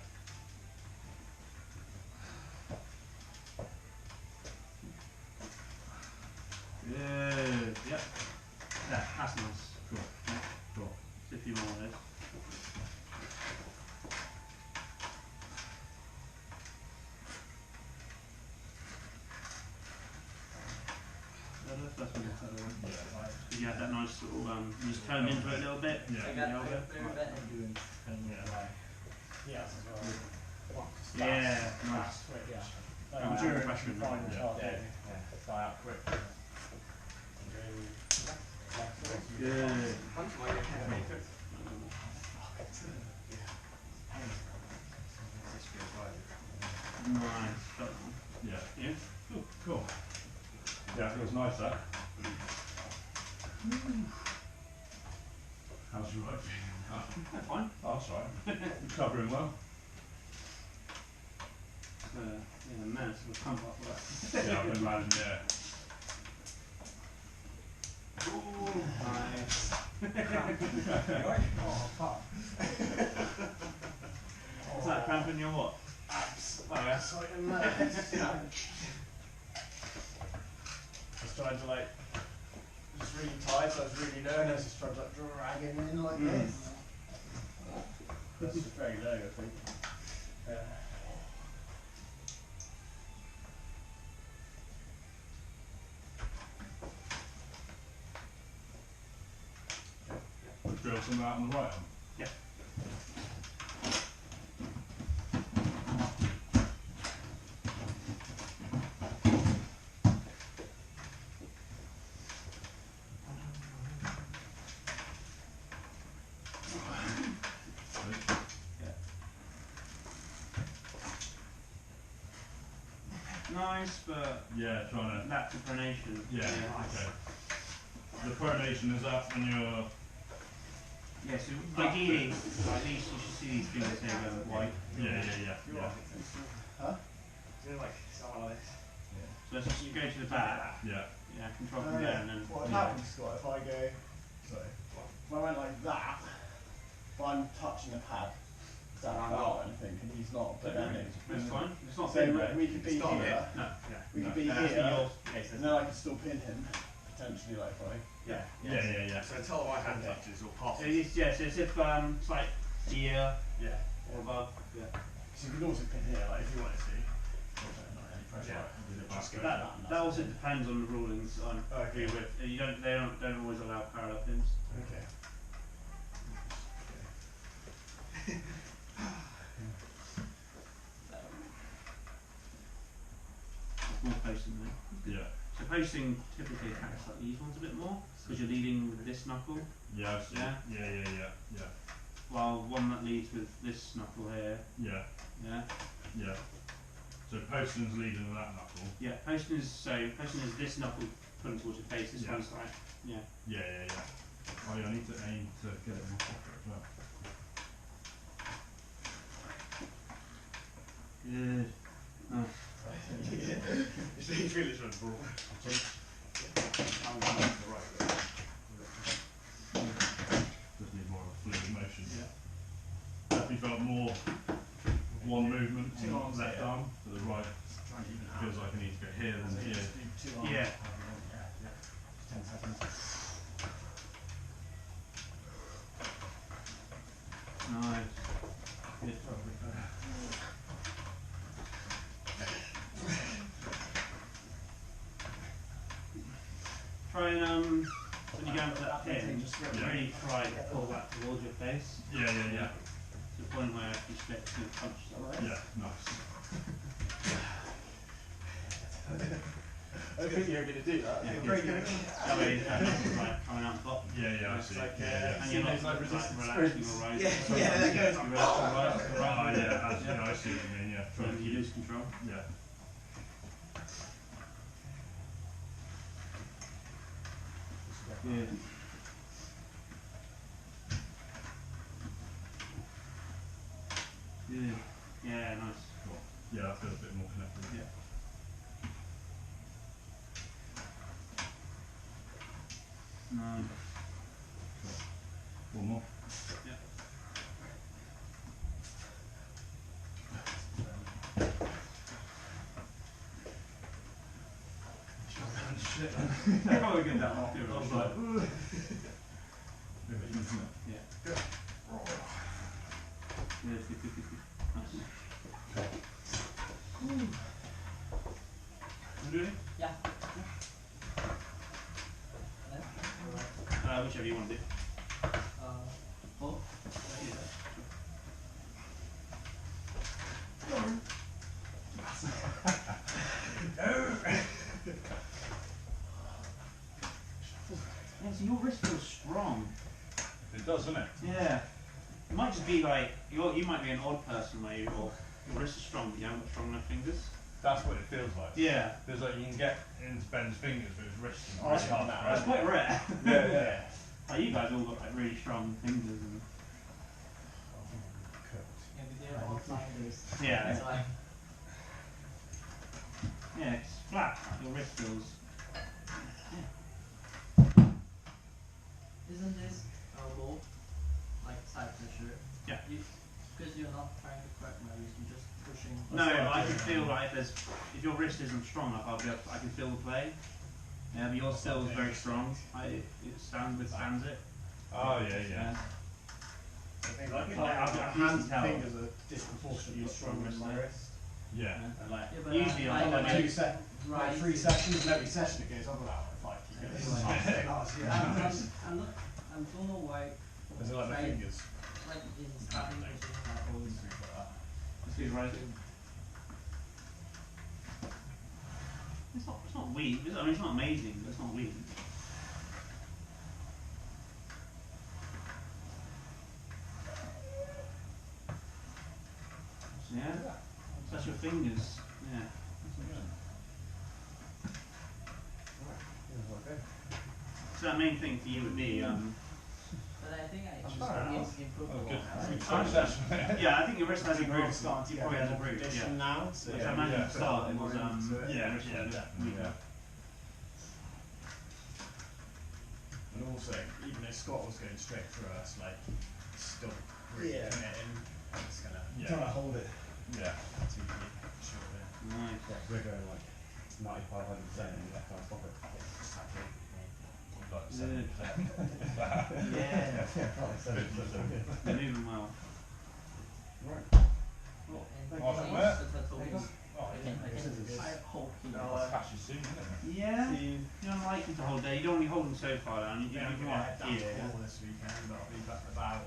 S4: Good. Yep. There. That's nice.
S2: Cool.
S4: Yeah.
S2: Cool.
S4: Just a few more of those. That's what it's
S2: Yeah.
S6: Like,
S4: you had that nice sort of, you just turn into it a little bit.
S2: Yeah.
S6: I got a bit of it and doing kind of like,
S1: Yeah, as well.
S4: Yeah, nice.
S1: Switch.
S6: yeah.
S4: I'm sure pressure in
S1: Final
S2: there.
S1: charge.
S6: Die out quick.
S4: Good.
S3: Punch my head.
S4: Nice. Shot.
S2: Yeah.
S4: Yeah.
S2: Cool. Yeah, feels nice that. How's your right feeling?
S4: Fine.
S2: Oh, that's right. You're covering well.
S4: Yeah, the menace will come up with that.
S2: Yeah, I can imagine, yeah.
S4: Ooh, nice.
S1: Oh, fuck.
S4: Is that cramping your what?
S1: Abs.
S4: Oh, yeah.
S1: It's like a mess. Just trying to like, just really tight, so I was really nervous, just trying to like drag him in like this. That's just very low, I think. Yeah.
S2: Drill some out on the right arm.
S4: Yeah. Nice, but
S2: Yeah, trying to.
S4: lack of pronation.
S2: Yeah, okay. The pronation is up when you're.
S4: Yeah, so ideally, at least you should see these fingers here going white.
S2: Yeah.
S1: Huh?
S6: Like something like this.
S4: So let's just go to the back.
S2: Yeah.
S4: Yeah, control from there and then.
S1: What would happen, Scott, if I go, sorry, if I went like that, if I'm touching the pad, is that foul or anything? And he's not, but then
S4: That's fine. It's not
S1: so
S4: thin, right?
S1: we could be
S6: It's not
S1: here,
S4: No, yeah.
S1: we could be
S4: No, that's
S1: here,
S4: in your case,
S1: and then I could still pin him, potentially like if I,
S2: Yeah.
S6: So until my hand touches or passes.
S4: Yeah, so it's if it's like here
S6: Yeah.
S4: or above. Yeah.
S1: so you could also pin here, like if you wanted to.
S2: Not any pressure.
S6: Yeah.
S2: With it
S6: Just
S2: back.
S6: go.
S4: That also depends on the rulings on
S1: Okay.
S4: who with. They don't always allow parallel pins.
S1: Okay.
S4: It's more posting though.
S2: Yeah.
S4: So posting typically attacks like these ones a bit more because you're leading with this knuckle,
S2: Yeah, I see.
S4: Yeah.
S2: Yeah.
S4: while one that leads with this knuckle here.
S2: Yeah.
S4: Yeah.
S2: So posting's leading with that knuckle.
S4: Yeah. Posting is this knuckle pulling towards your face. This
S2: Yeah.
S4: one's like yeah.
S2: Yeah. Oh yeah, I need to aim to get it in my pocket as well.
S4: Good. Nice.
S6: You feel it's right. 2 on.
S3: Yeah.
S6: Yeah. 10 seconds.
S3: Nice. Good. Try and when you go into that pin, just really try to pull that towards your face.
S2: Yeah.
S3: To the point where if you slip, you punch somewhere.
S2: Yeah, nice.
S1: I think you're going to do that.
S3: Yeah,
S1: Very good.
S3: That way, it's like coming out the top.
S2: Yeah, I see.
S1: Like,
S2: Yeah.
S3: And you're not
S1: like
S3: like
S1: resistance
S3: relaxing
S1: sprints.
S3: or right.
S1: Yeah, that goes.
S3: You relax or right.
S2: Oh, yeah, I see what you mean, yeah. Try
S3: And
S2: to
S3: you
S2: keep,
S3: lose control.
S2: yeah.
S3: Good. Good. Yeah, nice.
S2: Cool. Yeah, that feels a bit more connected.
S3: Yeah. Nice.
S2: One more.
S3: Yeah.
S2: Shit.
S3: Probably get that off your
S2: I was
S3: right.
S2: like, ooh. Bit of a easy.
S3: Yeah. Good. Nice. You doing?
S6: Yeah.
S3: Whichever you want to do.
S6: Both.
S3: Yeah, so your wrist feels strong.
S2: It does, doesn't it?
S3: Yeah. It might just be like, you might be an odd person where your wrist is strong but you haven't got strong enough fingers.
S2: That's what it feels like.
S3: Yeah.
S2: Feels like you can get into Ben's fingers with his wrist.
S1: Oh, that's not bad.
S3: That's quite rare.
S1: Yeah.
S3: Like you guys all got like really strong fingers and
S6: Yeah, we did all climbers.
S3: yeah.
S6: It's like,
S3: Yeah, it's flat. Like your wrist feels.
S6: isn't this elbow like side pressure?
S3: Yeah.
S6: Because you're not trying to crack my wrist, you're just pushing.
S3: No, I can feel like if your wrist isn't strong enough, I can feel the play. Yeah, but yours still is very strong. It withstands it.
S2: Oh, yeah.
S1: I think
S3: Like,
S1: my
S3: I can
S1: hands
S3: tell.
S1: and fingers are disproportionately stronger than my wrist.
S2: Yeah.
S3: And like
S6: Yeah, but
S3: usually
S6: I
S3: I'm
S1: Like
S3: like
S1: 2 seconds, like 3 sessions, and every session it goes on about 5 kilos.
S6: I don't know why.
S1: Is it like my
S6: Right.
S1: fingers?
S6: Like in starting position, I always
S3: Let's do right. It's not weak. I mean, it's not amazing, but it's not weak. Yeah. So that's your fingers. Yeah. So that main thing for you would be
S6: But I think I
S1: That's
S6: just
S1: fair enough.
S6: improved
S2: Oh,
S6: a
S2: good.
S6: lot.
S3: yeah, I think your wrist has
S1: It's
S3: improved.
S1: starting to
S3: You
S1: get
S3: probably
S1: a
S3: has
S1: bit more
S3: improved. Yeah.
S1: condition now, so
S3: So I imagine
S2: yeah.
S3: at the start it was
S2: Yeah,
S3: wrist was
S2: definitely.
S3: weaker.
S1: and also, even though Scott was going straight through us, like, still really committing, I'm just gonna
S2: Yeah.
S1: hold it
S2: Yeah.
S1: to the short bit.
S3: Nice.
S5: We're going like 95-100% in the left hand pocket.
S2: Like
S3: Good.
S2: 70%.
S3: Yeah. They're moving well.
S6: And
S2: Awesome,
S6: he
S2: mate.
S6: used the tattoos.
S2: Oh,
S6: I hope he
S2: I'll catch you soon, isn't it?
S3: Yeah. You don't like him to hold there. You don't want to hold him so far down. You
S1: Yeah, I'm
S3: don't
S1: gonna
S3: want
S1: head down
S3: here.
S1: to Paul this weekend, but I'll be back about.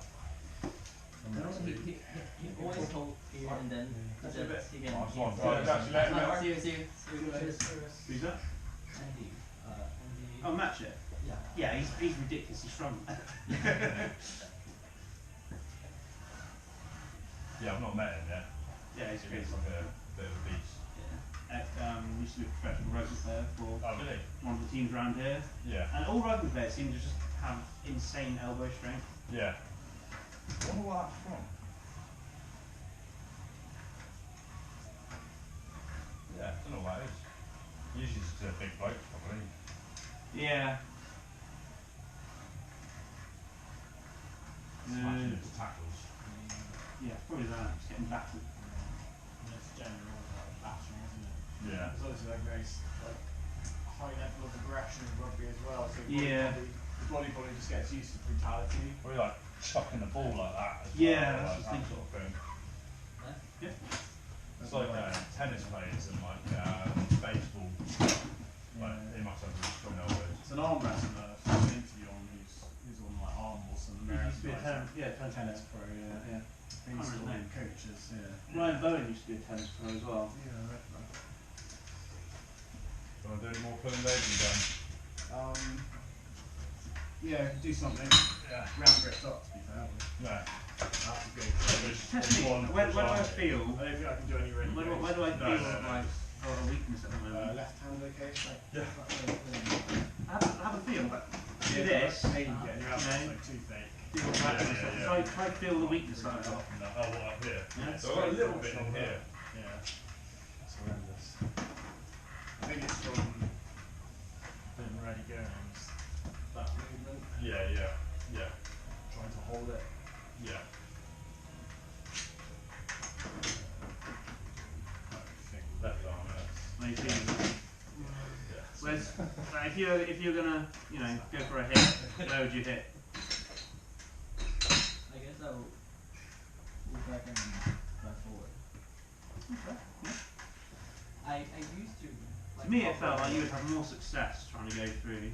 S6: No, he always hold here and then
S2: That's
S6: he
S2: a bit.
S6: he can.
S2: Nice one.
S6: he
S2: Right, catch you later, mate.
S6: See you. Cheers.
S3: Who's that?
S6: Andy. Andy.
S3: Oh, Match it.
S6: Yeah.
S3: Yeah, he's ridiculously strong.
S2: Yeah, I've not met him yet.
S3: Yeah, he's
S2: He
S3: great.
S2: looks like a bit of a beast.
S3: Used to be a professional rugby player for
S2: Oh, really?
S3: one of the teams around here.
S2: Yeah.
S3: And all rugby players seem to just have insane elbow strength.
S2: Yeah. I wonder where that's from. Yeah, I don't know what it is. Usually it's a big bloke, probably.
S3: Yeah.
S2: Smashing into tackles.
S3: Yeah, probably that. Just getting battered.
S1: And it's general like bashing, isn't it?
S2: Yeah.
S1: It's obviously like very like
S4: Yeah.
S6: The body probably just gets used to brutality.
S2: Or like chucking the ball like that. As
S4: Yeah,
S2: well,
S4: that's
S2: like
S4: the
S2: that sort of thing.
S4: Yeah.
S2: It's like tennis players and like baseball. Like they must have really strong elbows.
S6: It's an arm wrestler from an interview on who's on like Armwrestling,
S4: He used to be a
S6: American
S4: tennis
S6: tennis pro, yeah.
S4: Yeah.
S6: He used to be coaches, yeah.
S4: Ryan Bowen used to be a tennis pro as well.
S6: Yeah, I read that.
S2: Do you want to do any more pulling days again?
S6: Yeah, do something.
S2: Yeah.
S6: Round gripped up, to be fair.
S2: No.
S6: That's a good.
S4: Test me. Where do I feel?
S6: I don't think I can do any ring.
S4: Where do I feel like a weakness at the moment?
S6: Left hand, okay?
S2: Yeah.
S4: I have a feel, but do this.
S6: Pain getting your abs,
S4: you know,
S6: like toothache.
S4: feel that kind of stuff. Try to feel the weakness that I've got.
S2: Oh, what up here?
S4: Yeah.
S2: So I've got a little bit in here.
S6: Yeah. That's horrendous. I think it's from being ready going. That movement.
S2: Yeah.
S6: Trying to hold it.
S2: Yeah. Left arm,
S4: What do you think?
S2: yeah.
S4: Where's, if you're gonna, go for a hit, where would you hit?
S7: I guess I'll move back and back forward.
S4: Okay.
S7: I used to. Like,
S4: To me, it felt like you would have more success trying to go through.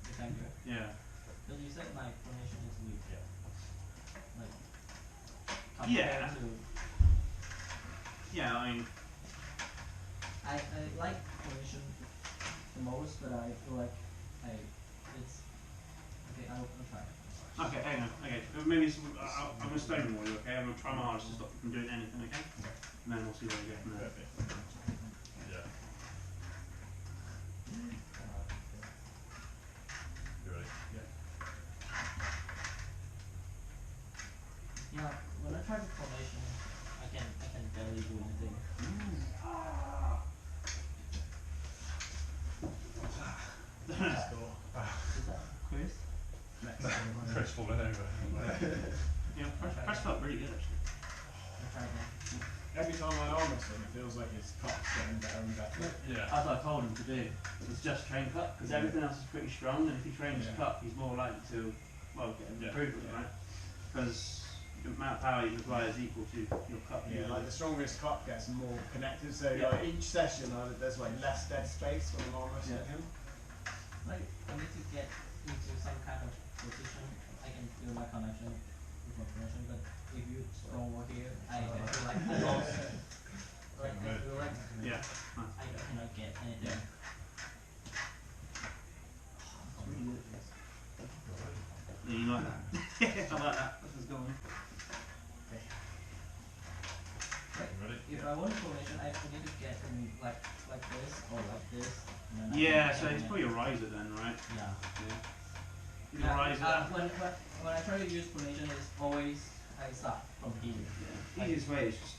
S7: the finger.
S4: Yeah.
S7: Because you said my formation is weak.
S2: Yeah.
S7: Like.
S4: Yeah.
S7: compared to,
S4: Yeah, I mean,
S7: I like formation the most, but I feel like it's okay. I'll try.
S4: okay, hang on. Okay, maybe I'm gonna stone wall you. Okay, I'm gonna try my hardest to stop you from doing anything. Okay, and then we'll see where we go from there.
S2: Yeah. You ready?
S7: Yeah, when I try the formation, I can barely do anything. Is that Chris?
S2: Chris falling over.
S4: Yeah, press felt really good actually.
S7: I'll try again.
S6: Every time I arm wrestle, it feels like his cut's getting better and better.
S2: Yeah.
S4: As I told him to do, is just train cut because everything else is pretty strong, and if he trains cut, he's more likely to get an improvement, right? Because the amount of power you apply is equal to your cut.
S6: Yeah, like the strongest cut gets more connected. So like each session, there's like less dead space when I'm arm wrestling him.
S7: Like, I need to get into some kind of position. I can feel my connection with my connection, but if you strong over here, I feel like I lost. Like, I feel like
S4: Yeah.
S7: I cannot get anything.
S4: Yeah, you like that? I like that. This is going.
S2: Ready?
S7: If I want formation, I need to get in like this or like this. And then
S4: Yeah,
S7: I can
S4: so
S7: get
S4: it's
S7: in
S4: probably a riser then, right?
S7: Yeah.
S4: You can rise that.
S7: When I try to use formation, it's always I start from here.
S4: Yeah. Easiest way is just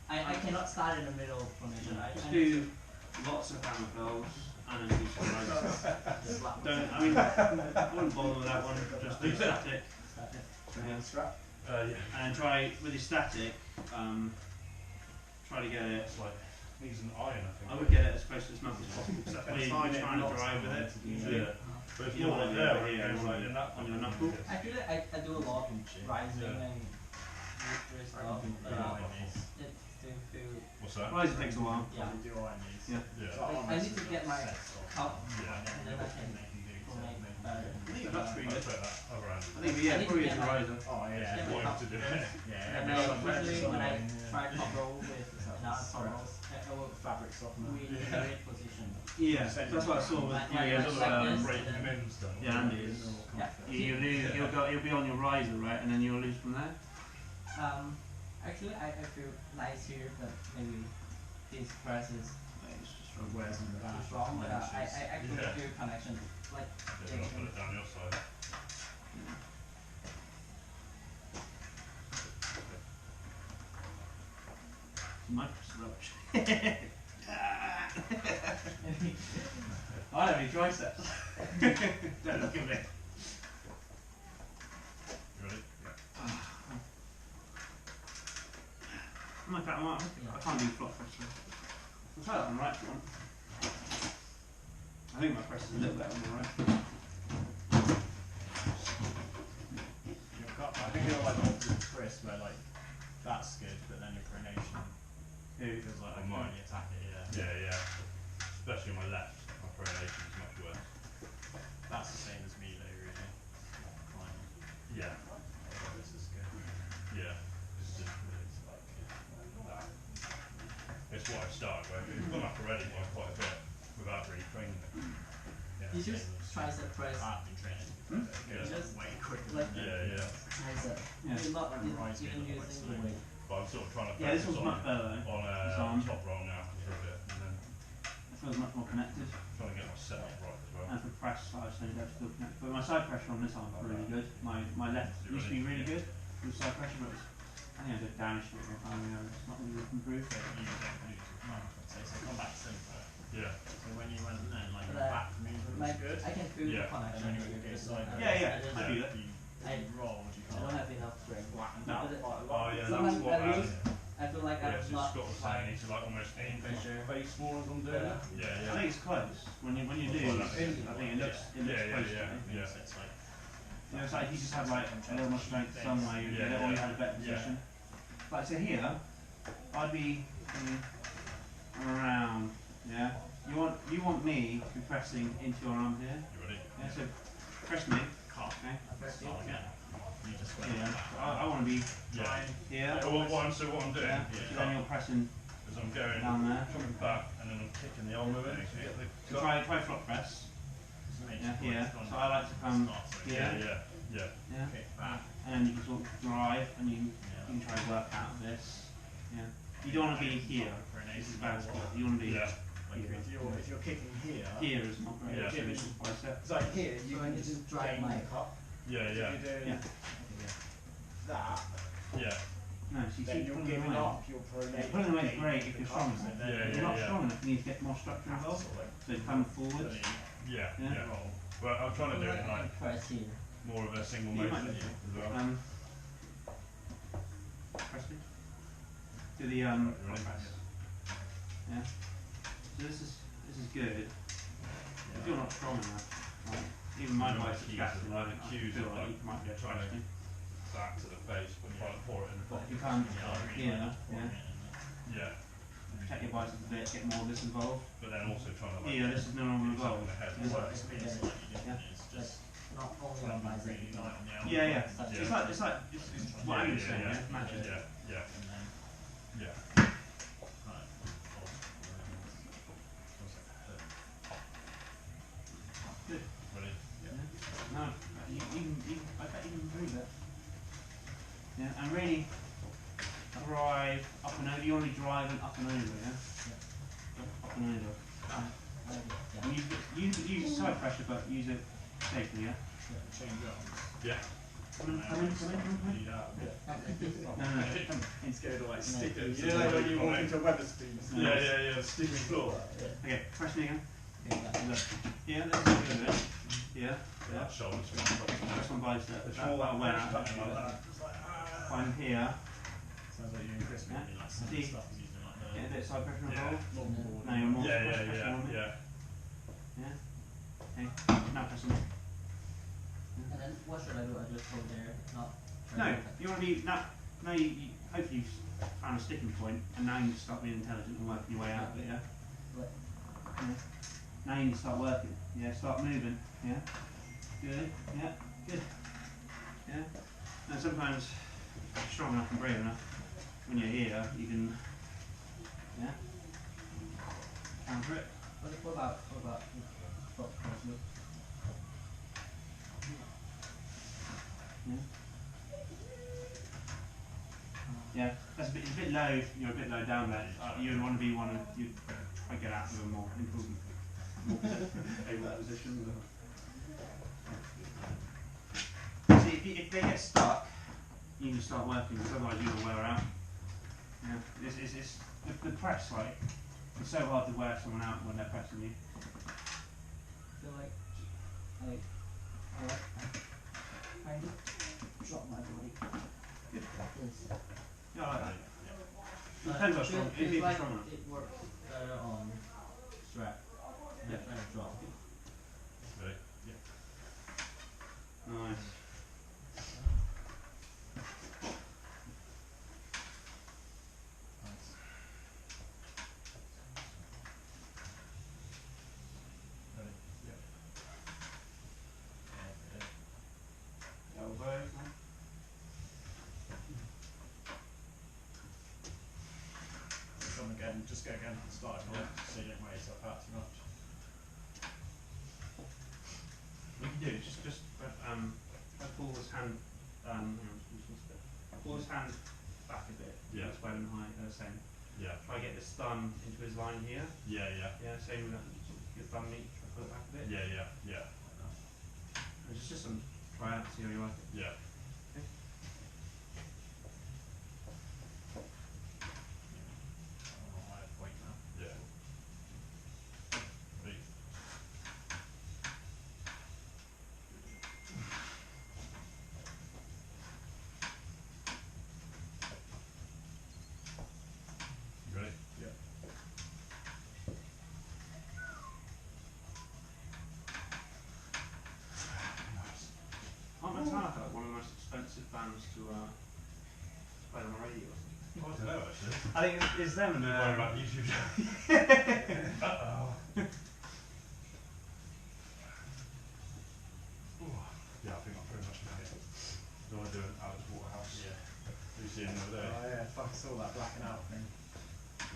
S7: I cannot start in the middle of formation. I
S4: do lots of hammer curls and then do some risers.
S7: just slap.
S4: I wouldn't bother with that one. Just do static.
S6: Hand strap.
S2: Yeah.
S4: And try with your static. Try to get it.
S2: It's like needs an iron, I think.
S4: I would get it as close to his mouth as possible. So that way you're
S6: Find it
S4: trying to
S6: lots
S4: drive with
S6: of
S4: it.
S6: times.
S2: Yeah. But it's
S4: You
S2: more
S4: don't
S2: like
S4: want
S2: there,
S4: to do it
S2: where it
S4: here,
S2: goes
S4: you
S2: like
S4: want
S2: in that
S4: on your knuckle.
S7: Actually, I do a lot of rising
S2: Yeah.
S7: and wrist stuff, but it still feel
S2: What's that?
S4: Riser takes a while.
S7: yeah.
S6: Do iron knees.
S4: Yeah.
S2: Yeah.
S7: Like, I need to get my cup
S2: Yeah.
S7: and then I can formate better.
S4: I think that's pretty
S2: I'll
S4: good.
S2: put that other hand.
S4: I think, yeah,
S7: I need to
S4: probably
S7: get
S4: is a
S7: my-
S4: riser.
S6: Oh yeah.
S7: Yeah,
S2: What
S7: my
S2: him to do.
S6: Yeah.
S7: And usually when I try top roll with non-top rolls, I will
S6: fabric softener.
S7: weird position.
S4: Yeah, that's what I saw with
S7: Like
S2: Breaking them in and stuff.
S4: yeah, Andy is.
S7: Yeah.
S4: You'll be on your riser, right, and then you'll lose from there.
S7: Actually, I feel nice here, but maybe this press is
S4: It's just from
S6: Where's in the
S7: too
S6: back?
S7: strong. But I actually
S2: Yeah.
S7: feel connection. Like
S2: Yeah, I'll put it down your side.
S4: my rubbish. I don't have any triceps. Don't look at me.
S2: You ready?
S4: I can't do flop press. I'll try that on the right if you want. I think my press is a little better on the right.
S6: where like that's good, but then your pronation feels like I can
S2: Mine.
S6: only attack it. Yeah.
S2: Yeah, yeah. Especially on my left, my pronation is much worse.
S6: That's the same as me though, really. Fine.
S2: Yeah,
S6: Oh, this is good.
S2: yeah. It's just it's like that. It's what I've started with. It's gone up already by quite a bit without really training it.
S6: Yeah,
S7: You
S6: same
S7: just
S6: as-
S7: tricep press.
S6: I've been training.
S2: Hmm?
S6: It
S2: Yeah.
S6: goes
S7: Just
S6: way quicker.
S7: like
S2: Yeah, yeah.
S7: tricep.
S4: Yeah.
S7: You're not
S6: And rise
S7: even
S6: being a lot
S7: using
S6: more
S7: the weight.
S2: But I'm sort of trying to
S4: Yeah, this
S2: focus
S4: one's much better though.
S2: on top roll now for a bit, and then
S4: It feels much more connected.
S2: trying to get my setup right as well.
S4: And for press, I was saying that's still connected. But my side pressure on this arm is really good. My left used to be really good with side pressure, but it's, I think I did damage to it one time. It's not really improved.
S6: So you don't lose your front, I'd say. So come back simple.
S2: Yeah.
S6: So when you went then, like
S7: But
S6: your back movement was
S7: Like
S6: good.
S7: I can feel
S2: Yeah.
S7: the connection.
S6: And then when you go sideways,
S4: Yeah, yeah,
S7: I
S4: I do that.
S6: You rolled, you
S7: I don't
S6: can't
S7: have enough strength.
S6: flatten
S4: No.
S6: out quite a
S2: Oh
S6: lot.
S2: yeah,
S7: Sometimes
S2: that's what
S7: I lose. I feel like
S2: yeah,
S7: I'm
S2: so
S7: not
S2: Scott was saying, he should like almost aim for
S7: Pressure.
S2: my face more as I'm doing it. Yeah,
S4: I
S2: yeah.
S4: think it's close. When you do,
S2: Well,
S4: I
S2: that's-
S4: think it looks
S2: Yeah, yeah,
S4: close
S2: yeah,
S4: to me.
S2: yeah.
S6: So it's like
S4: You know, it's like if you just have like a little more strength somewhere, you
S2: Yeah,
S4: get it, or you
S2: yeah.
S4: had a better
S2: Yeah.
S4: position. Like so here, I'd be around. Yeah. You want me to be pressing into your arm here.
S2: You ready?
S4: Yeah. So press me.
S6: can't.
S4: Okay.
S7: first you.
S6: Start again. You just went
S4: Yeah.
S6: back.
S4: I want to be
S2: Yeah.
S4: here.
S2: So what I'm doing
S4: Yeah. So then you're pressing
S2: is I'm going,
S4: down there.
S2: coming back, and then I'm kicking the arm with it to get the
S4: So try flop press.
S6: Just make
S4: Yeah.
S6: sure
S4: Here.
S6: it's gone
S4: So I like to come
S6: start so
S4: here.
S2: Yeah, yeah,
S4: Yeah.
S6: kick back.
S4: And then you can sort of drive, and you can try to work out this. Yeah. You don't want to be here. This is bad spot. You want to be
S2: yeah.
S6: Like if you're kicking here,
S4: here is not great.
S2: Yeah.
S4: So it's just bicep.
S6: it's like here you
S7: So I
S6: can
S7: need to
S6: just
S7: drive
S6: gain
S7: my
S6: cup.
S2: Yeah,
S6: If
S2: yeah,
S6: you're doing
S4: Yeah.
S6: that,
S2: yeah,
S4: No, so you
S6: then
S4: keep
S6: you're
S4: pulling
S6: giving
S4: away.
S6: up your pronation.
S4: Pulling away is
S6: gain
S4: great if
S6: the
S4: you're
S6: cup,
S4: strong
S6: so
S4: enough.
S6: then
S2: Yeah,
S4: If you're not strong enough, you need to get more structure
S6: have to
S4: involved.
S6: sort of
S4: So you come forwards.
S6: really
S2: yeah,
S4: Yeah.
S2: yeah.
S6: roll.
S2: But I'm trying to do it in like
S7: Press here.
S2: more of a single
S4: You might
S2: motion
S4: do.
S2: as well.
S4: Press me. Do the
S2: Right,
S4: front
S2: ready?
S4: press. Yeah. So this is good. If you're not strong enough, like, even my
S2: You know,
S4: biceps
S2: cues
S4: gassing,
S2: are
S4: I
S2: like the cues
S4: feel
S2: of
S4: like
S2: like
S4: you might get
S2: trying to-
S4: pressed in.
S2: Back to the face, but trying to pour it in the
S4: But
S2: bottom.
S4: if you can't,
S6: Yeah,
S4: yeah,
S2: Yeah,
S4: protect your biceps a bit, get more of this involved.
S2: but then also trying to like
S4: Here, this is no longer
S2: get yourself in
S4: involved.
S2: the head.
S4: Yeah.
S6: What explains slightly different is
S7: Like
S6: just
S7: not only
S6: when
S7: on
S6: I'm
S7: my
S6: really
S7: side.
S6: light on the elbow.
S4: Yeah, yeah.
S2: Yeah.
S4: It's like it's what I'm saying. Yeah, matches.
S2: yeah, yeah,
S6: And then
S2: yeah.
S6: right.
S2: Ready?
S4: No, I bet you can improve it. Yeah, and really drive up and over. You want to be driving up and over, yeah? Up and over.
S7: Yeah.
S4: And use side pressure, but use it safely, yeah?
S6: Change arms.
S2: Yeah.
S4: Come in.
S6: Do that a bit.
S4: No, come in.
S6: Scared of like
S7: stickers.
S6: You know like when you walk into a Weatherspoons.
S2: Yeah, the sticky floor.
S4: Okay, press me again.
S7: Okay, yeah.
S4: Look. Yeah, that's good, yeah? Yeah,
S2: Yeah. Shoulders from
S4: press on bicep.
S2: It's
S4: That-
S2: more
S4: that'll
S2: like
S4: wear
S2: push
S4: out.
S2: touching like that. It's like, ah.
S4: I'm here.
S6: Sounds like you and Chris
S4: Yeah.
S6: maybe like similar
S4: See.
S6: stuff using like
S4: Get a bit of side pressure
S2: Yeah.
S4: involved.
S6: longboard.
S4: Now you're more
S2: Yeah,
S4: press
S2: yeah,
S4: pressure on me.
S2: yeah.
S4: Okay, now press on me.
S7: And then what should I do? I just go there, not try
S4: No,
S7: to attack.
S4: you want to be now. You hopefully you've found a sticking point, and now you need to start being intelligent and working your way out of it. Yeah.
S7: Like,
S4: Yeah. Now you need to start working. Yeah. Start moving. Yeah. Good. Yeah. Good. Yeah. And sometimes, if you're strong enough and brave enough, when you're here, you can. Yeah. Counter it.
S7: what about stop cross loop?
S4: Yeah. Yeah, that's it's a bit low. You're a bit low down there. You would want to be one of you. Try to get out of a more improvement, more able position. See, if they get stuck, you need to start working. Because otherwise, you will wear out. Yeah, it's the press. Like it's so hard to wear someone out when they're pressing you.
S7: I feel like I kind of drop my body.
S4: Good.
S7: Like this.
S4: Yeah, I like that.
S7: But
S4: Depends how
S7: it
S4: strong.
S7: feels
S4: If you're
S7: like
S4: strong enough.
S7: it works better on strap.
S4: Yeah.
S7: Kind of drop.
S2: Ready?
S4: Nice.
S6: then just go again from the start if you want, so you don't wear yourself out too much.
S3: What you do, just pull his hand, pull his hand back a bit.
S2: Yeah.
S3: This way and high, same.
S2: Yeah.
S3: Try to get this thumb into his line here.
S2: Yeah, yeah.
S3: Yeah, same with that, sort of your thumb meet, try to pull it back a bit.
S2: Yeah, yeah, yeah.
S3: And it's just some try out, see how you like it.
S2: Yeah.
S6: I'm on my point now.
S2: Yeah. Please. You ready?
S6: Yeah.
S2: Nice.
S3: Aren't Metallica like one of the most expensive bands to play on the radio?
S2: Oh, I don't know actually.
S3: I think it's them and
S2: Worry about YouTube. Uh-oh. Ooh. Yeah, I think I'm pretty much done it. Do I do an Alex Waterhouse?
S1: Yeah.
S2: Lucy in the other day.
S1: Oh yeah, fuck, I saw that blacking out thing.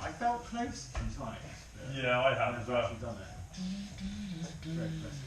S6: I felt close a few times, but
S2: Yeah, I have
S6: I've
S2: as
S6: never
S2: well.
S6: actually done it. Very close.